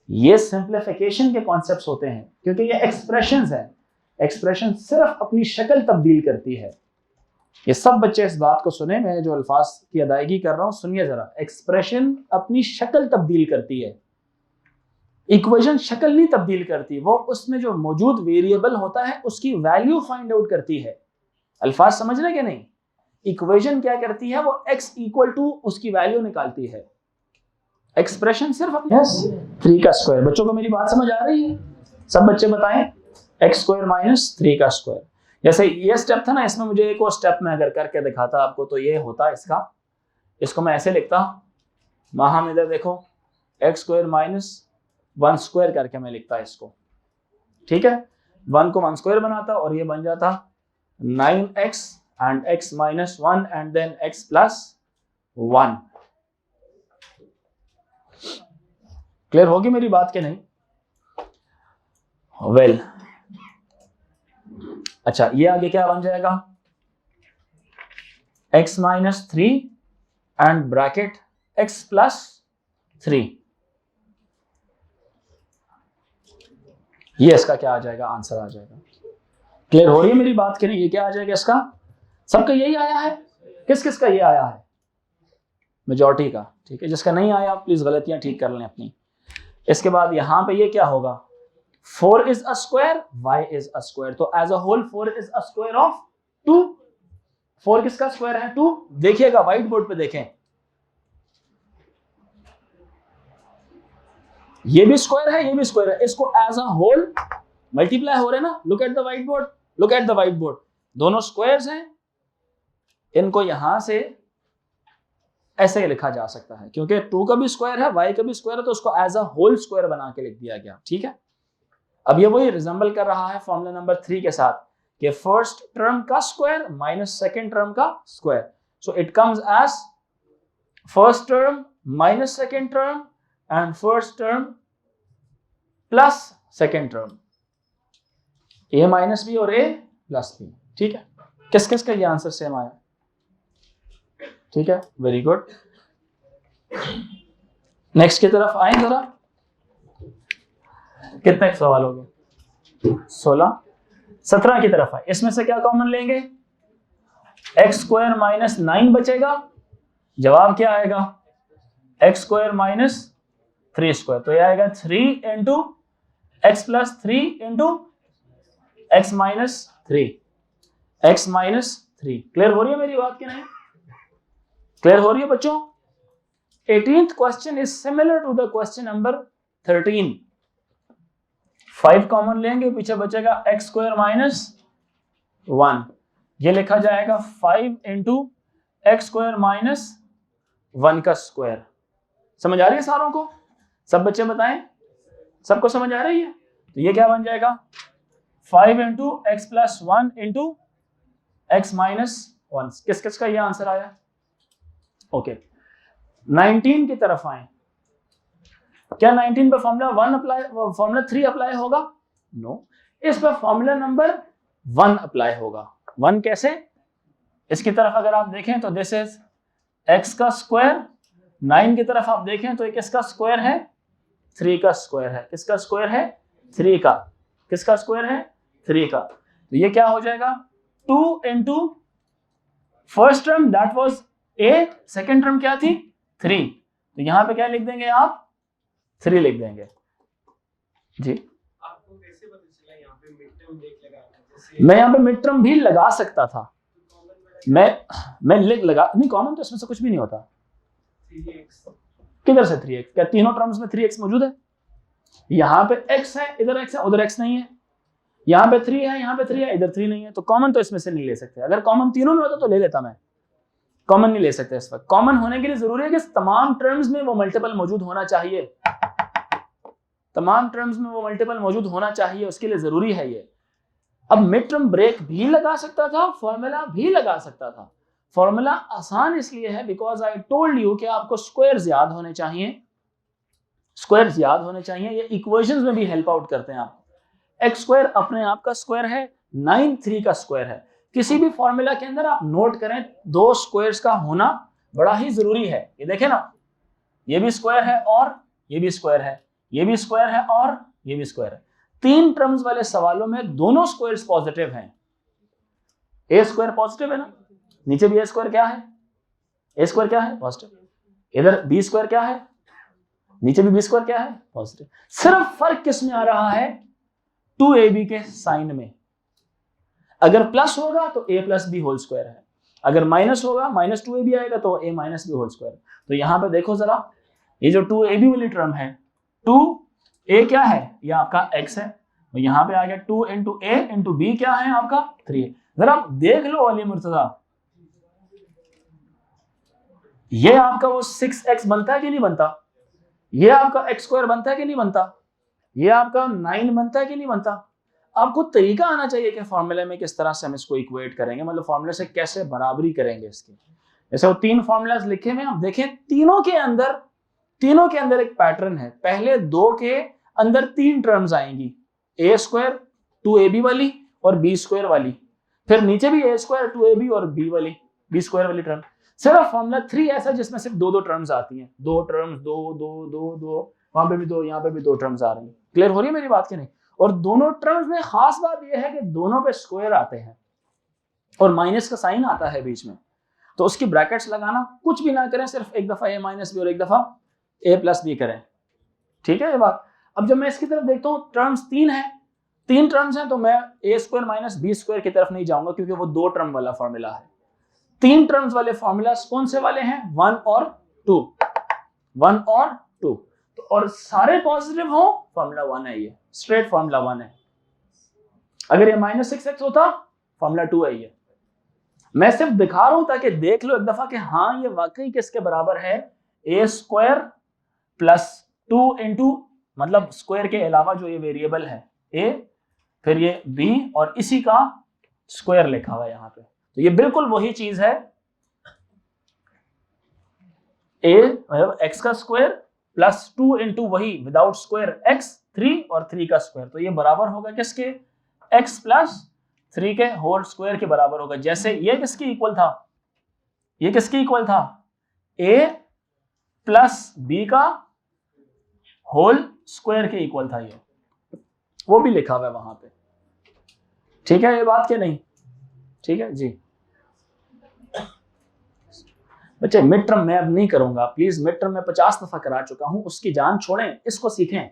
Speaker 1: ये सिंप्लीफिकेशन के कॉन्सेप्ट्स होते हैं, क्योंकि ये एक्सप्रेशंस है। एक्सप्रेशन सिर्फ अपनी शक्ल तब्दील करती है। ये सब बच्चे इस बात को सुने, मैं जो अल्फाज की अदायगी कर रहा हूं सुनिए जरा। एक्सप्रेशन अपनी शक्ल तब्दील करती है, इक्वेशन शक्ल नहीं तब्दील करती, वो उसमें जो मौजूद वेरिएबल होता है उसकी वैल्यू फाइंड आउट करती है। अल्फाज समझ रहे कि नहीं? इक्वेशन क्या करती है, वो x इक्वल टू उसकी वैल्यू निकालती है। एक्सप्रेशन सिर्फ यस 3 का स्क्वायर। बच्चों को मेरी बात समझ आ रही है? सब बच्चे बताएं। x स्क्वायर माइनस 3 का स्क्वायर। जैसे ये स्टेप था ना, इसमें मुझे एक और स्टेप में अगर करके दिखाता आपको तो ये होता इसका, इसको मैं ऐसे लिखता, वहां इधर देखो x स्क्वायर माइनस 1 स्क्वायर करके मैं लिखता इसको, ठीक है। 1 को 1 स्क्वायर बनाता और ये बन जाता 9x and x minus 1 and then x plus 1। Clear होगी मेरी बात के नहीं? वेल अच्छा, ये आगे क्या बन जाएगा, x minus 3 and bracket x plus 3। ये इसका क्या आ जाएगा, आंसर आ जाएगा। क्लियर हो रही है मेरी बात के नहीं? ये क्या आ जाएगा इसका, सबका यही आया है। किस किस का ये आया है? मेजॉरिटी का, ठीक है। जिसका नहीं आया प्लीज गलतियां ठीक कर लें अपनी। इसके बाद यहां पे ये क्या होगा, 4 is a square, y is a square, तो as a whole 4 is a square of 2। 4 किसका स्क्वायर है, 2। देखिएगा व्हाइट बोर्ड पे देखें, ये भी स्क्वायर है, ये भी स्क्वायर है, इसको एज अ होल मल्टीप्लाई हो रहे हैं ना। Look at the white board, look at the white board, दोनों स्क्वायर्स हैं। इनको यहां से ऐसे लिखा जा सकता है क्योंकि 2 का भी स्क्वायर है, y का भी स्क्वायर है, तो उसको एज अ होल स्क्वायर बना के लिख दिया गया, ठीक है। अब ये वही रिजेंबल कर रहा है फॉर्मूला नंबर 3 के साथ कि फर्स्ट टर्म का स्क्वायर माइनस सेकंड टर्म का square, so it comes as first term minus second term and first term plus second term, a minus B और a प्लस बी, ठीक है। किस किस का ये आंसर सेम आया, ठीक है, वेरी गुड। नेक्स्ट की तरफ आए जरा, कितने सवाल हो गए, 16, 17 की तरफ आए। इसमें से क्या कॉमन लेंगे, एक्स स्क्वायर माइनस 9 बचेगा, जवाब क्या आएगा, एक्स स्क्वायर माइनस 3 स्क्वायर, तो यह आएगा 3 into x plus 3 into x minus 3, x minus 3। Clear हो रही है मेरी बात की नहीं? क्लियर हो रही है बच्चों? 18th question is similar to the question number 13। 5 common लेंगे, पीछे बचेगा एक्स स्क्वायर माइनस 1, ये लिखा जाएगा 5 इंटू एक्स स्क्वायर माइनस 1 का स्क्वायर। समझ आ रही है सारों को? सब बच्चे बताएं, सबको समझ आ रही है? तो ये क्या बन जाएगा, 5 into x plus 1 into x minus 1। किस किस का ये आंसर आया? ओके 19 की तरफ आए। क्या 19 पे फॉर्मूला 1 अप्लाई, फॉर्मूला 3 अप्लाई होगा? नो, इस पर फॉर्मूला नंबर 1 अप्लाई होगा। 1 कैसे? इसकी तरफ अगर आप देखें तो दिस इज x का स्क्वायर, 9 की तरफ आप देखें तो ये किसका स्क्वायर है, 3 का स्क्वायर है। किसका स्क्वायर है, 3 का। किसका स्क्वायर है, 3 का। तो ये क्या हो जाएगा, 2 into first term that was a, second term क्या थी, 3, तो यहां पे क्या लिख देंगे आप, 3 लिख देंगे जी।
Speaker 3: आपको कैसे पता चला यहाँ पे मिड टर्म देख लगा?
Speaker 1: मैं यहाँ पे मिड टर्म भी लगा सकता था, मैं लिख लगा नहीं, कॉमन तो इसमें से कुछ भी नहीं होता।
Speaker 3: 3x
Speaker 1: किधर से 3x, क्या तीनों टर्म्स में 3x मौजूद है? यहाँ पे x है, इधर x है, उधर x नहीं है। यहाँ पे 3 है, यहाँ पे 3 है, इधर 3 नहीं है, तो कॉमन तो इसमें से नहीं ले सकते। अगर कॉमन तीनों में होता तो ले लेता मैं, कॉमन नहीं ले सकते इस वक्त। कॉमन होने के लिए जरूरी है कि तमाम टर्म्स में वो मल्टीपल मौजूद होना चाहिए, तमाम टर्म्स में वो मल्टीपल मौजूद होना चाहिए, उसके लिए जरूरी है ये। अब मिड टर्म ब्रेक भी लगा सकता था, फॉर्मूला भी लगा सकता था। फॉर्मूला आसान इसलिए है बिकॉज आई टोल्ड यू कि आपको स्क्वायर्स याद होने चाहिए, स्क्वायर्स याद होने चाहिए, ये इक्वेशंस में भी हेल्प आउट करते हैं आपको। एक्स स्क्वायर अपने आप का स्क्वायर है, 9 3 का स्क्वायर है। किसी भी फॉर्मूला के अंदर आप नोट करें 2 स्क्वायर्स का होना बड़ा ही जरूरी है। ये देखें ना, ये भी स्क्वायर है और ये भी स्क्वायर है, ये भी स्क्वायर है और ये भी स्क्वायर है। 3 टर्म्स वाले सवालों में दोनों स्क्वायर्स पॉजिटिव हैं। ए स्क्वायर पॉजिटिव है ना, नीचे भी ए स्क्वायर क्या है, ए स्क्वायर क्या है, पॉजिटिव। इधर बी स्क्वायर क्या है, नीचे भी बी स्क्वायर क्या है, पॉजिटिव। सिर्फ फर्क किस में आ रहा है, 2ab के साइन में। अगर प्लस होगा तो a plus B whole square है, अगर माइनस होगा माइनस 2ab आएगा तो a minus B whole square. तो यहां पे देखो जरा, ये जो 2ab वाली टर्म है, 2a क्या है, ये आपका x है, तो यहां पे आ गया 2 इंटू a इंटू बी क्या है आपका 3। जरा आप देख लो अली मुर्तजा, ये आपका वो 6x बनता है कि नहीं बनता, ये आपका x स्क्वायर बनता है कि नहीं बनता, ये आपका 9 बनता है कि नहीं बनता। आपको तरीका आना चाहिए कि फॉर्मूले में किस तरह से हम इसको इक्वेट करेंगे, मतलब फॉर्मूले से कैसे बराबरी करेंगे इसकी। जैसे वो 3 फॉर्मूलाज लिखे हुए हैं, आप देखें तीनों के अंदर एक पैटर्न है। पहले 2 के अंदर 3 टर्म्स आएंगी, a स्क्वायर 2ab वाली और b स्क्वायर वाली, फिर नीचे भी a स्क्वायर 2ab और b स्क्वायर वाली टर्म। सिर्फ फॉर्मूला 3 ऐसा जिसमें सिर्फ 2 टर्म्स आती हैं, 2 टर्म्स, 2, वहां पे भी 2, यहाँ पे भी 2 टर्म्स आ रही हैं। क्लियर हो रही है मेरी बात की नहीं। और दोनों टर्म्स में खास बात यह है कि दोनों पे स्क्वायर आते हैं और माइनस का साइन आता है बीच में, तो उसकी ब्रैकेट्स लगाना कुछ भी ना करें, सिर्फ एक दफा a माइनस बी और एक दफा a प्लस बी करें। ठीक है ये बात। अब जब मैं इसकी तरफ देखता हूँ, टर्म्स 3 टर्म्स हैं, तो मैं a square minus B square की तरफ नहीं जाऊंगा क्योंकि वो 2 टर्म वाला फॉर्मूला है। 3 टर्म्स वाले फॉर्मूलास कौन से वाले हैं, 1 और 2। तो और सारे पॉजिटिव हो, फॉर्मूला 1 है, ये स्ट्रेट फॉर्मूला 1 है। अगर ये माइनस 6x होता, फॉर्मूला 2 है। ये मैं सिर्फ दिखा रहा हूं ताकि देख लो एक दफा कि हाँ ये वाकई किसके बराबर है, a स्क्वायर प्लस 2 इंटू, मतलब स्क्वायर के अलावा जो ये वेरिएबल है a, फिर ये b और इसी का स्क्वायर लिखा हुआ है यहाँ पे। तो ये बिल्कुल वही चीज है, a मतलब x का स्क्वायर प्लस 2 इंटू वही विदाउट स्क्वायर x 3 और 3 का स्क्वायर। तो ये बराबर होगा किसके, x प्लस 3 के होल स्क्वायर के बराबर होगा। जैसे ये किसकी इक्वल था, ये किसकी इक्वल था, a प्लस b का होल स्क्वायर के इक्वल था, ये वो भी लिखा हुआ है वहां पे। ठीक है ये बात क्या नहीं, ठीक है जी बच्चे। मिड टर्म मैं अब नहीं करूंगा प्लीज, मिड टर्म मैं 50 दफा करा चुका हूं, उसकी जान छोड़ें, इसको सीखें।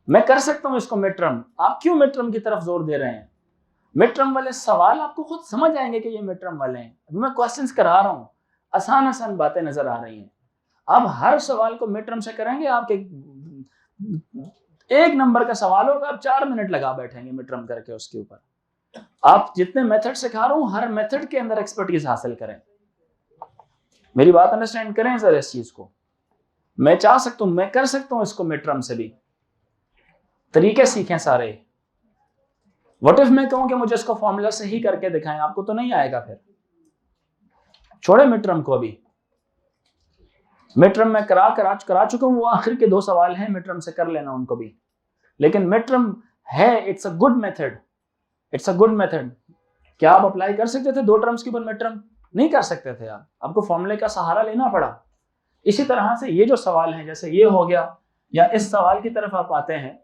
Speaker 1: मैं कर सकता हूं इसको मिड टर्म, आप क्यों मिड टर्म की तरफ जोर दे रहे हैं। मिड टर्म वाले सवाल आपको खुद समझ आएंगे कि ये मिड टर्म वाले हैं। अभी मैं क्वेश्चंस करा रहा हूं, आसान बातें नजर आ रही हैं। आप हर सवाल को मिड टर्म से करेंगे, आपके 1 नंबर का सवाल होगा, आप 4 मिनट लगा बैठेंगे मिड टर्म करके उसके ऊपर। आप जितने मेथड सिखा रहा हूं, हर मेथड के अंदर एक्सपर्टीज हासिल करें। मेरी बात अंडरस्टैंड करें सर इस चीज को। मैं चाह सकता हूं, मैं कर सकता हूं इसको मिड टर्म से भी, तरीके सीखें सारे। व्हाट इफ मैं कहूं कि मुझे इसको फॉर्मूला से ही करके दिखाएं, आपको तो नहीं आएगा, फिर छोड़े मिड टर्म को। अभी मिड टर्म मैं करा चुका हूं, वो आखिर के 2 सवाल हैं, मिड टर्म से कर लेना उनको भी। लेकिन मिड टर्म है, it's a good method, it's a good method. क्या आप अप्लाई कर सकते थे 2 टर्म्स के ऊपर मिड टर्म? नहीं कर सकते थे आप, आपको फॉर्मूले का सहारा लेना पड़ा। इसी तरह से ये जो सवाल है, जैसे ये हो गया, या इस सवाल की तरफ आप आते हैं,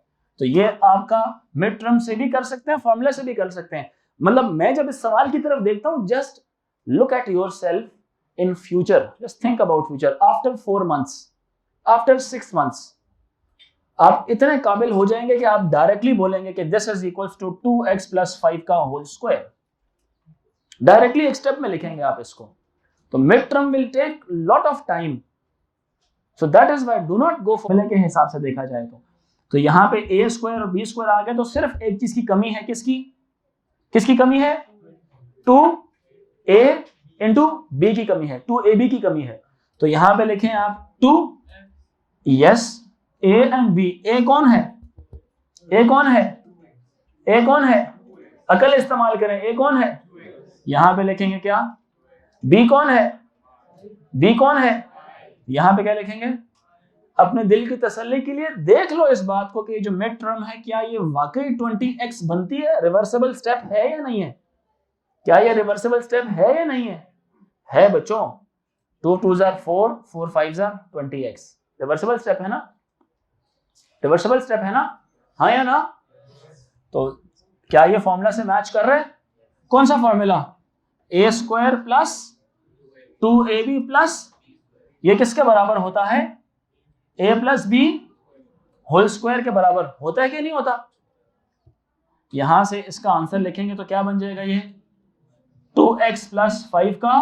Speaker 1: तो ये आपका मिड टर्म से भी कर सकते हैं, फॉर्मूले से भी कर सकते हैं। मतलब मैं जब इस सवाल की तरफ देखता हूं, just look at yourself in future, just think about future. After 4 months, after 6 months, आप इतने काबिल हो जाएंगे कि आप डायरेक्टली बोलेंगे कि this is equals to 2x plus 5 का होल स्क्वायर। डायरेक्टली एक स्टेप में लिखेंगे आप इसको। तो mid term will take lot of time, so that is why do not go फॉर्मूले के हिसाब से देखा जाए तो यहाँ पे a स्क्वायर और b स्क्वायर आ गया, तो सिर्फ एक चीज की कमी है, किसकी कमी है, 2a इंटू b की कमी है, 2ab की कमी है। तो यहां पे लिखें आप 2, yes, a and b। a कौन है, a कौन है, a कौन है, अकल इस्तेमाल करें, a कौन है, यहां पे लिखेंगे क्या, b कौन है, b कौन है, यहां पे क्या लिखेंगे। अपने दिल की तसल्ली के लिए देख लो इस बात को कि जो मिड टर्म है, क्या ये वाकई 20x बनती है, रिवर्सिबल स्टेप है या नहीं है, क्या ये रिवर्सिबल स्टेप है या नहीं है बच्चों। 2 2s are 4, 4 5s are 20x, reversible step है ना, रिवर्सिबल स्टेप है ना, हाँ या ना। तो क्या ये फॉर्मूला से मैच कर रहा है, कौन सा formula, a square plus 2ab plus, ये किसके बराबर होता है, a plus B whole square के बराबर होता है कि नहीं होता? यहां से इसका आंसर लिखेंगे तो क्या बन जाएगा ये 2x प्लस 5 का।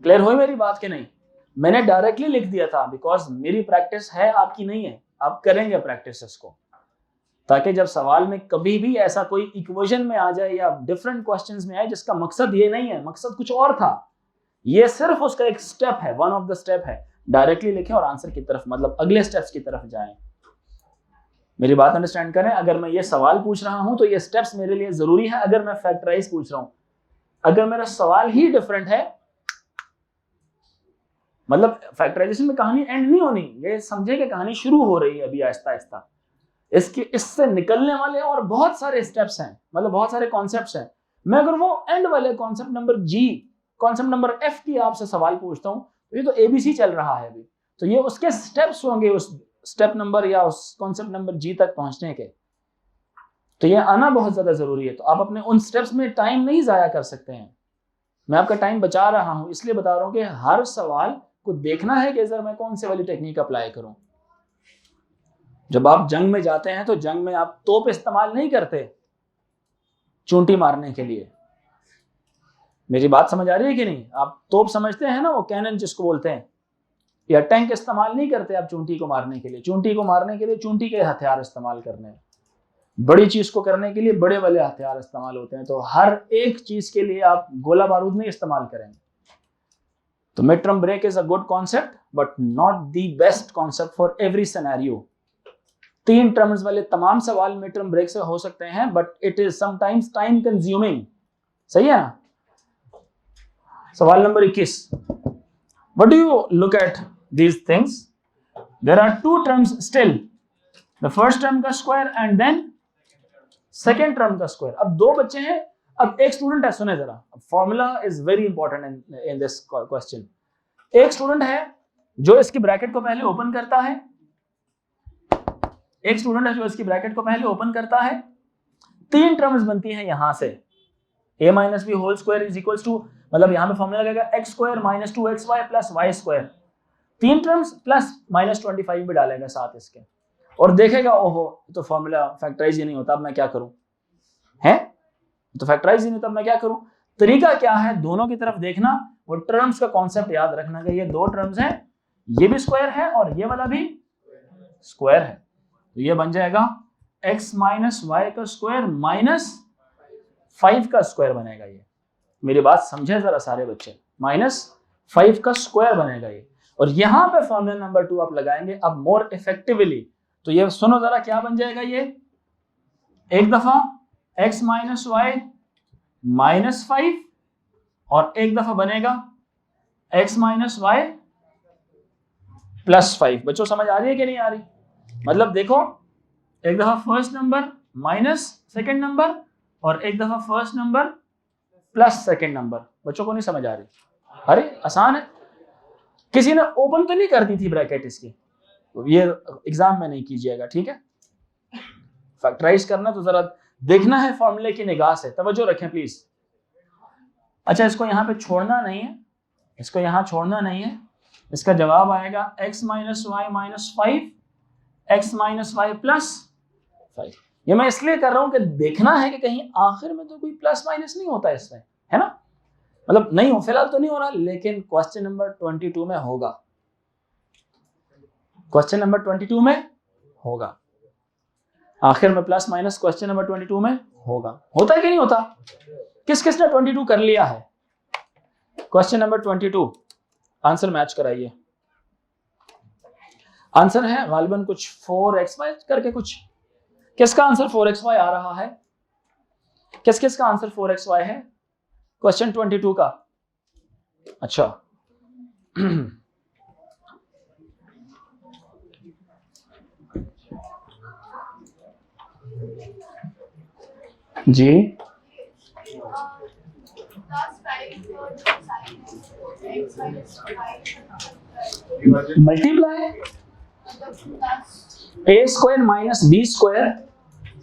Speaker 1: क्लियर हुई मेरी बात के नहीं? मैंने डायरेक्टली लिख दिया था बिकॉज मेरी प्रैक्टिस है, आपकी नहीं है। आप करेंगे प्रैक्टिस इसको, ताकि जब सवाल में कभी भी ऐसा कोई इक्वेशन में आ जाए या डिफरेंट क्वेश्चंस में आए जिसका मकसद ये नहीं है, मकसद कुछ और था, ये सिर्फ उसका एक स्टेप है, वन ऑफ द स्टेप है, डायरेक्टली लिखें और आंसर की तरफ, मतलब अगले स्टेप्स की तरफ जाएं। मेरी बात अंडरस्टैंड करें। अगर मैं ये सवाल पूछ रहा हूं तो ये स्टेप्स मेरे लिए जरूरी है। अगर मैं फैक्टराइज पूछ रहा हूं, अगर मेरा सवाल ही डिफरेंट है, मतलब फैक्टराइजेशन में कहानी एंड नहीं होनी, ये समझे कि कहानी शुरू हो रही है अभी आहिस्ता आहिस्ता। इससे निकलने वाले और बहुत सारे स्टेप्स हैं, मतलब बहुत सारे कॉन्सेप्ट्स हैं। मैं अगर वो एंड वाले कॉन्सेप्ट नंबर जी, कॉन्सेप्ट नंबर एफ की आपसे सवाल पूछता हूं, तो ये तो एबीसी चल रहा है अभी, तो ये उसके स्टेप्स होंगे, उस स्टेप नंबर या उस कॉन्सेप्ट नंबर जी तक पहुंचने के। तो ये आना बहुत ज्यादा जरूरी है। तो आप अपने उन स्टेप्स में टाइम नहीं जाया कर सकते हैं। मैं आपका टाइम बचा रहा हूं, इसलिए बता रहा हूं कि हर सवाल को देखना है कि सर मैं कौन से वाली टेक्निक अप्लाई करूं। जब आप जंग में जाते हैं तो जंग में आप तोप इस्तेमाल नहीं करते चूंटी मारने के लिए। मेरी बात समझ आ रही है कि नहीं? आप तोप समझते हैं ना, वो कैनन जिसको बोलते हैं, या टैंक इस्तेमाल नहीं करते आप चूंटी को मारने के लिए। चूंटी को मारने के लिए चूंटी के हथियार इस्तेमाल करने हैं, बड़ी चीज को करने के लिए बड़े वाले हथियार इस्तेमाल होते हैं। तो हर एक चीज के लिए आप गोला बारूद नहीं इस्तेमाल करेंगे। तो mid term break is a good concept but not the best concept for every scenario. 3 terms वाले तमाम सवाल मिड टर्म ब्रेक से हो सकते हैं, but it is sometimes time consuming. सही है ना? सवाल number 21, what do you look at these things? There are 2 terms still, the first term का square and then second term का स्क्वायर। अब 2 बच्चे हैं, अब एक स्टूडेंट है, सुने जरा, formula is very important in this question. एक स्टूडेंट है जो इसकी ब्रैकेट को पहले ओपन करता है, एक स्टूडेंट है जो इसकी ब्रैकेट को पहले ओपन करता है। 3 टर्म्स बनती हैं यहां से, a minus B whole square is equal to, मतलब यहां पे फॉर्मूला लगेगा x square minus 2xy plus y square. 3 terms plus minus 25 भी डालेगा साथ इसके, और देखेगा ओहो तो फॉर्मूला फैक्टराइज ही नहीं होता, अब मैं क्या करूं? है तो फैक्टराइज ही नहीं होता, अब मैं क्या करूं? तरीका क्या है? दोनों की तरफ देखना, वो टर्म्स का कॉन्सेप्ट याद रखना कि ये 2 टर्म्स हैं, ये भी स्क्वायर है और ये वाला भी स्क्वायर है। तो ये बन जाएगा x माइनस वाई का स्क्वायर माइनस 5 का स्क्वायर बनेगा। ये मेरी बात समझे जरा सारे बच्चे, माइनस 5 का स्क्वायर बनेगा ये। और यहां पे फॉर्मूला नंबर 2 आप लगाएंगे अब मोर इफेक्टिवली। तो ये सुनो जरा, क्या बन जाएगा ये? एक दफा x माइनस वाई माइनस 5 और एक दफा बनेगा x माइनस वाई प्लस 5। बच्चों समझ आ रही है कि नहीं आ रही? मतलब देखो, एक दफा first number minus second number और एक दफा first number plus second number. बच्चों को नहीं समझ आ रही? अरे आसान है। किसी ने ओपन तो नहीं कर दी थी ब्रैकेट इसकी, ये एग्जाम में नहीं कीजिएगा, ठीक है? फैक्टराइज करना तो जरा देखना है फॉर्मूले की निगाह से, तवज्जो रखें प्लीज। अच्छा, इसको यहाँ पे छोड़ना नहीं है, इसको यहाँ छोड़ना नहीं है। इसका जवाब आएगा x minus Y minus 5, x minus Y plus 5। ये मैं इसलिए कर रहा हूं कि देखना है कि कहीं आखिर में तो कोई प्लस माइनस नहीं होता इसमें, है ना? मतलब नहीं हो, फिलहाल तो नहीं हो रहा, लेकिन क्वेश्चन नंबर 22 में होगा। क्वेश्चन नंबर 22 में होगा, आखिर में प्लस माइनस क्वेश्चन नंबर 22 में होगा। होता है कि नहीं होता? किस किस ने 22 कर लिया है? क्वेश्चन नंबर 22 आंसर मैच कराइए। आंसर है गालिबन कुछ 4xy करके कुछ। किसका आंसर 4xy आ रहा है? किस किस का आंसर 4xy है क्वेश्चन 22 का? अच्छा जी, multiply a square minus B square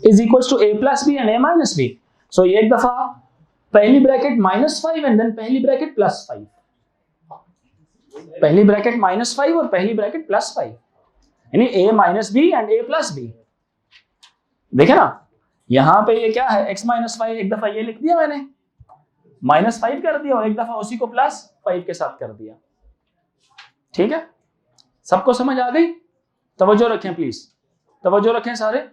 Speaker 1: is equal to a plus B and a minus B. So एक दफा पहली ब्रैकेट -5 एंड देन पहली ब्रैकेट +5। पहली ब्रैकेट -5 और पहली ब्रैकेट +5, यानी a minus B and a plus B. देखे ना, यहां पे ये क्या है, x माइनस 5, एक दफा ये लिख दिया मैंने, -5 कर दिया और एक दफा उसी को +5 के साथ कर दिया। ठीक है, सबको समझ आ गई? तवज्जो रखें प्लीज, तवज्जो रखें सारे।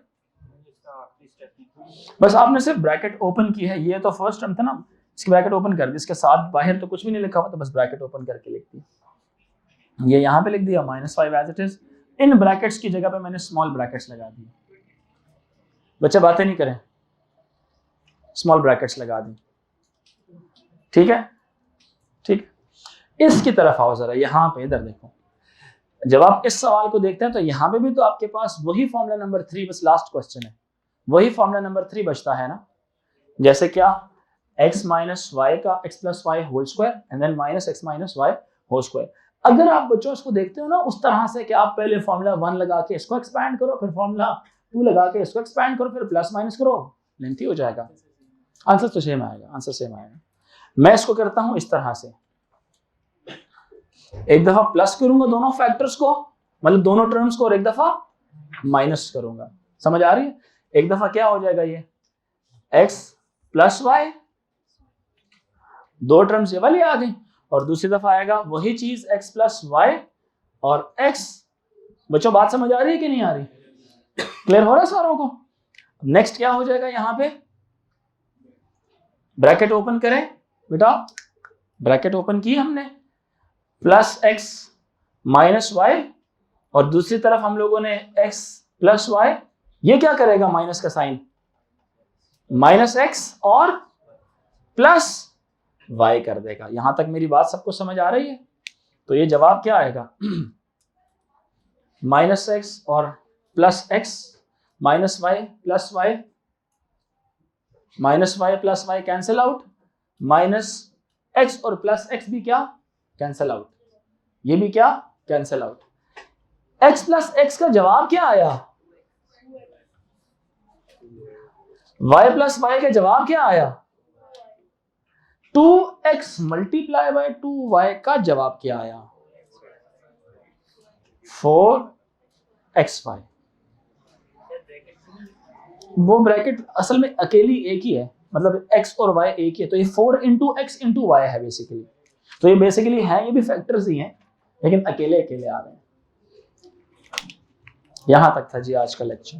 Speaker 1: बस आपने सिर्फ ब्रैकेट ओपन की है, ये तो फर्स्ट टर्म था ना, इसकी ब्रैकेट ओपन कर दी, इसके साथ बाहर तो कुछ भी नहीं लिखा हुआ, तो बस ब्रैकेट ओपन करके लिख दी। ये यहाँ पे लिख दिया -5 as it is, in brackets की जगह पे मैंने स्मॉल ब्रैकेट्स लगा दिए। बच्चे बातें नहीं करें, स्मॉल ब्रैकेट्स लगा दी। ठीक है, ठीक। इसकी तरफ आओ जरा, यहाँ पे इधर देखो, जब आप इस सवाल को देखते हैं तो यहाँ पे भी तो आपके पास वही फॉर्मूला नंबर 3, बस लास्ट क्वेश्चन है, वही फॉर्मूला नंबर 3 बचता है ना। जैसे क्या, x माइनस वाई का x plus Y whole square and then -x minus Y whole square. अगर आप बच्चों इसको देखते हो ना उस तरह से कि आप पहले फॉर्मूला 1 लगा के इसको एक्सपैंड करो, फिर फॉर्मूला 2 लगा के इसको एक्सपैंड करो, फिर प्लस माइनस करो, लेंथी हो जाएगा। आंसर तो सेम आएगा, आंसर सेम आएगा। मैं इसको करता हूं इस तरह से, एक दफा प्लस करूंगा दोनों फैक्टर्स को, मतलब दोनों टर्म्स को, और एक दफा माइनस करूंगा। समझ आ रही है? एक दफा क्या हो जाएगा, ये x प्लस वाई, दो टर्म्स ये वाली आ गई, और दूसरी दफा आएगा वही चीज x प्लस वाई और x। बच्चों बात समझ आ रही है कि नहीं आ रही? क्लियर हो रहा है सारों को? नेक्स्ट क्या हो जाएगा, यहां पे ब्रैकेट ओपन करें बेटा, ब्रैकेट ओपन की हमने, प्लस x माइनस वाई, और दूसरी तरफ हम लोगों ने x प्लस वाई। ये क्या करेगा, माइनस का साइन, -x और प्लस y कर देगा। यहां तक मेरी बात सबको समझ आ रही है? तो ये जवाब क्या आएगा, -x और +x, -y plus y, -y plus y cancel out, -x और +x भी क्या कैंसिल आउट, ये भी क्या cancel out. x plus x का जवाब क्या आया, y प्लस y का जवाब क्या आया, 2x मल्टीप्लाई बाय 2y का जवाब क्या आया, 4xy। वो ब्रैकेट असल में अकेली एक ही है, मतलब x और y एक ही है, तो ये 4 इंटू x इंटू वाई है बेसिकली। तो ये बेसिकली है, ये भी फैक्टर्स ही हैं, लेकिन अकेले अकेले आ रहे हैं। यहां तक था जी आज का लेक्चर।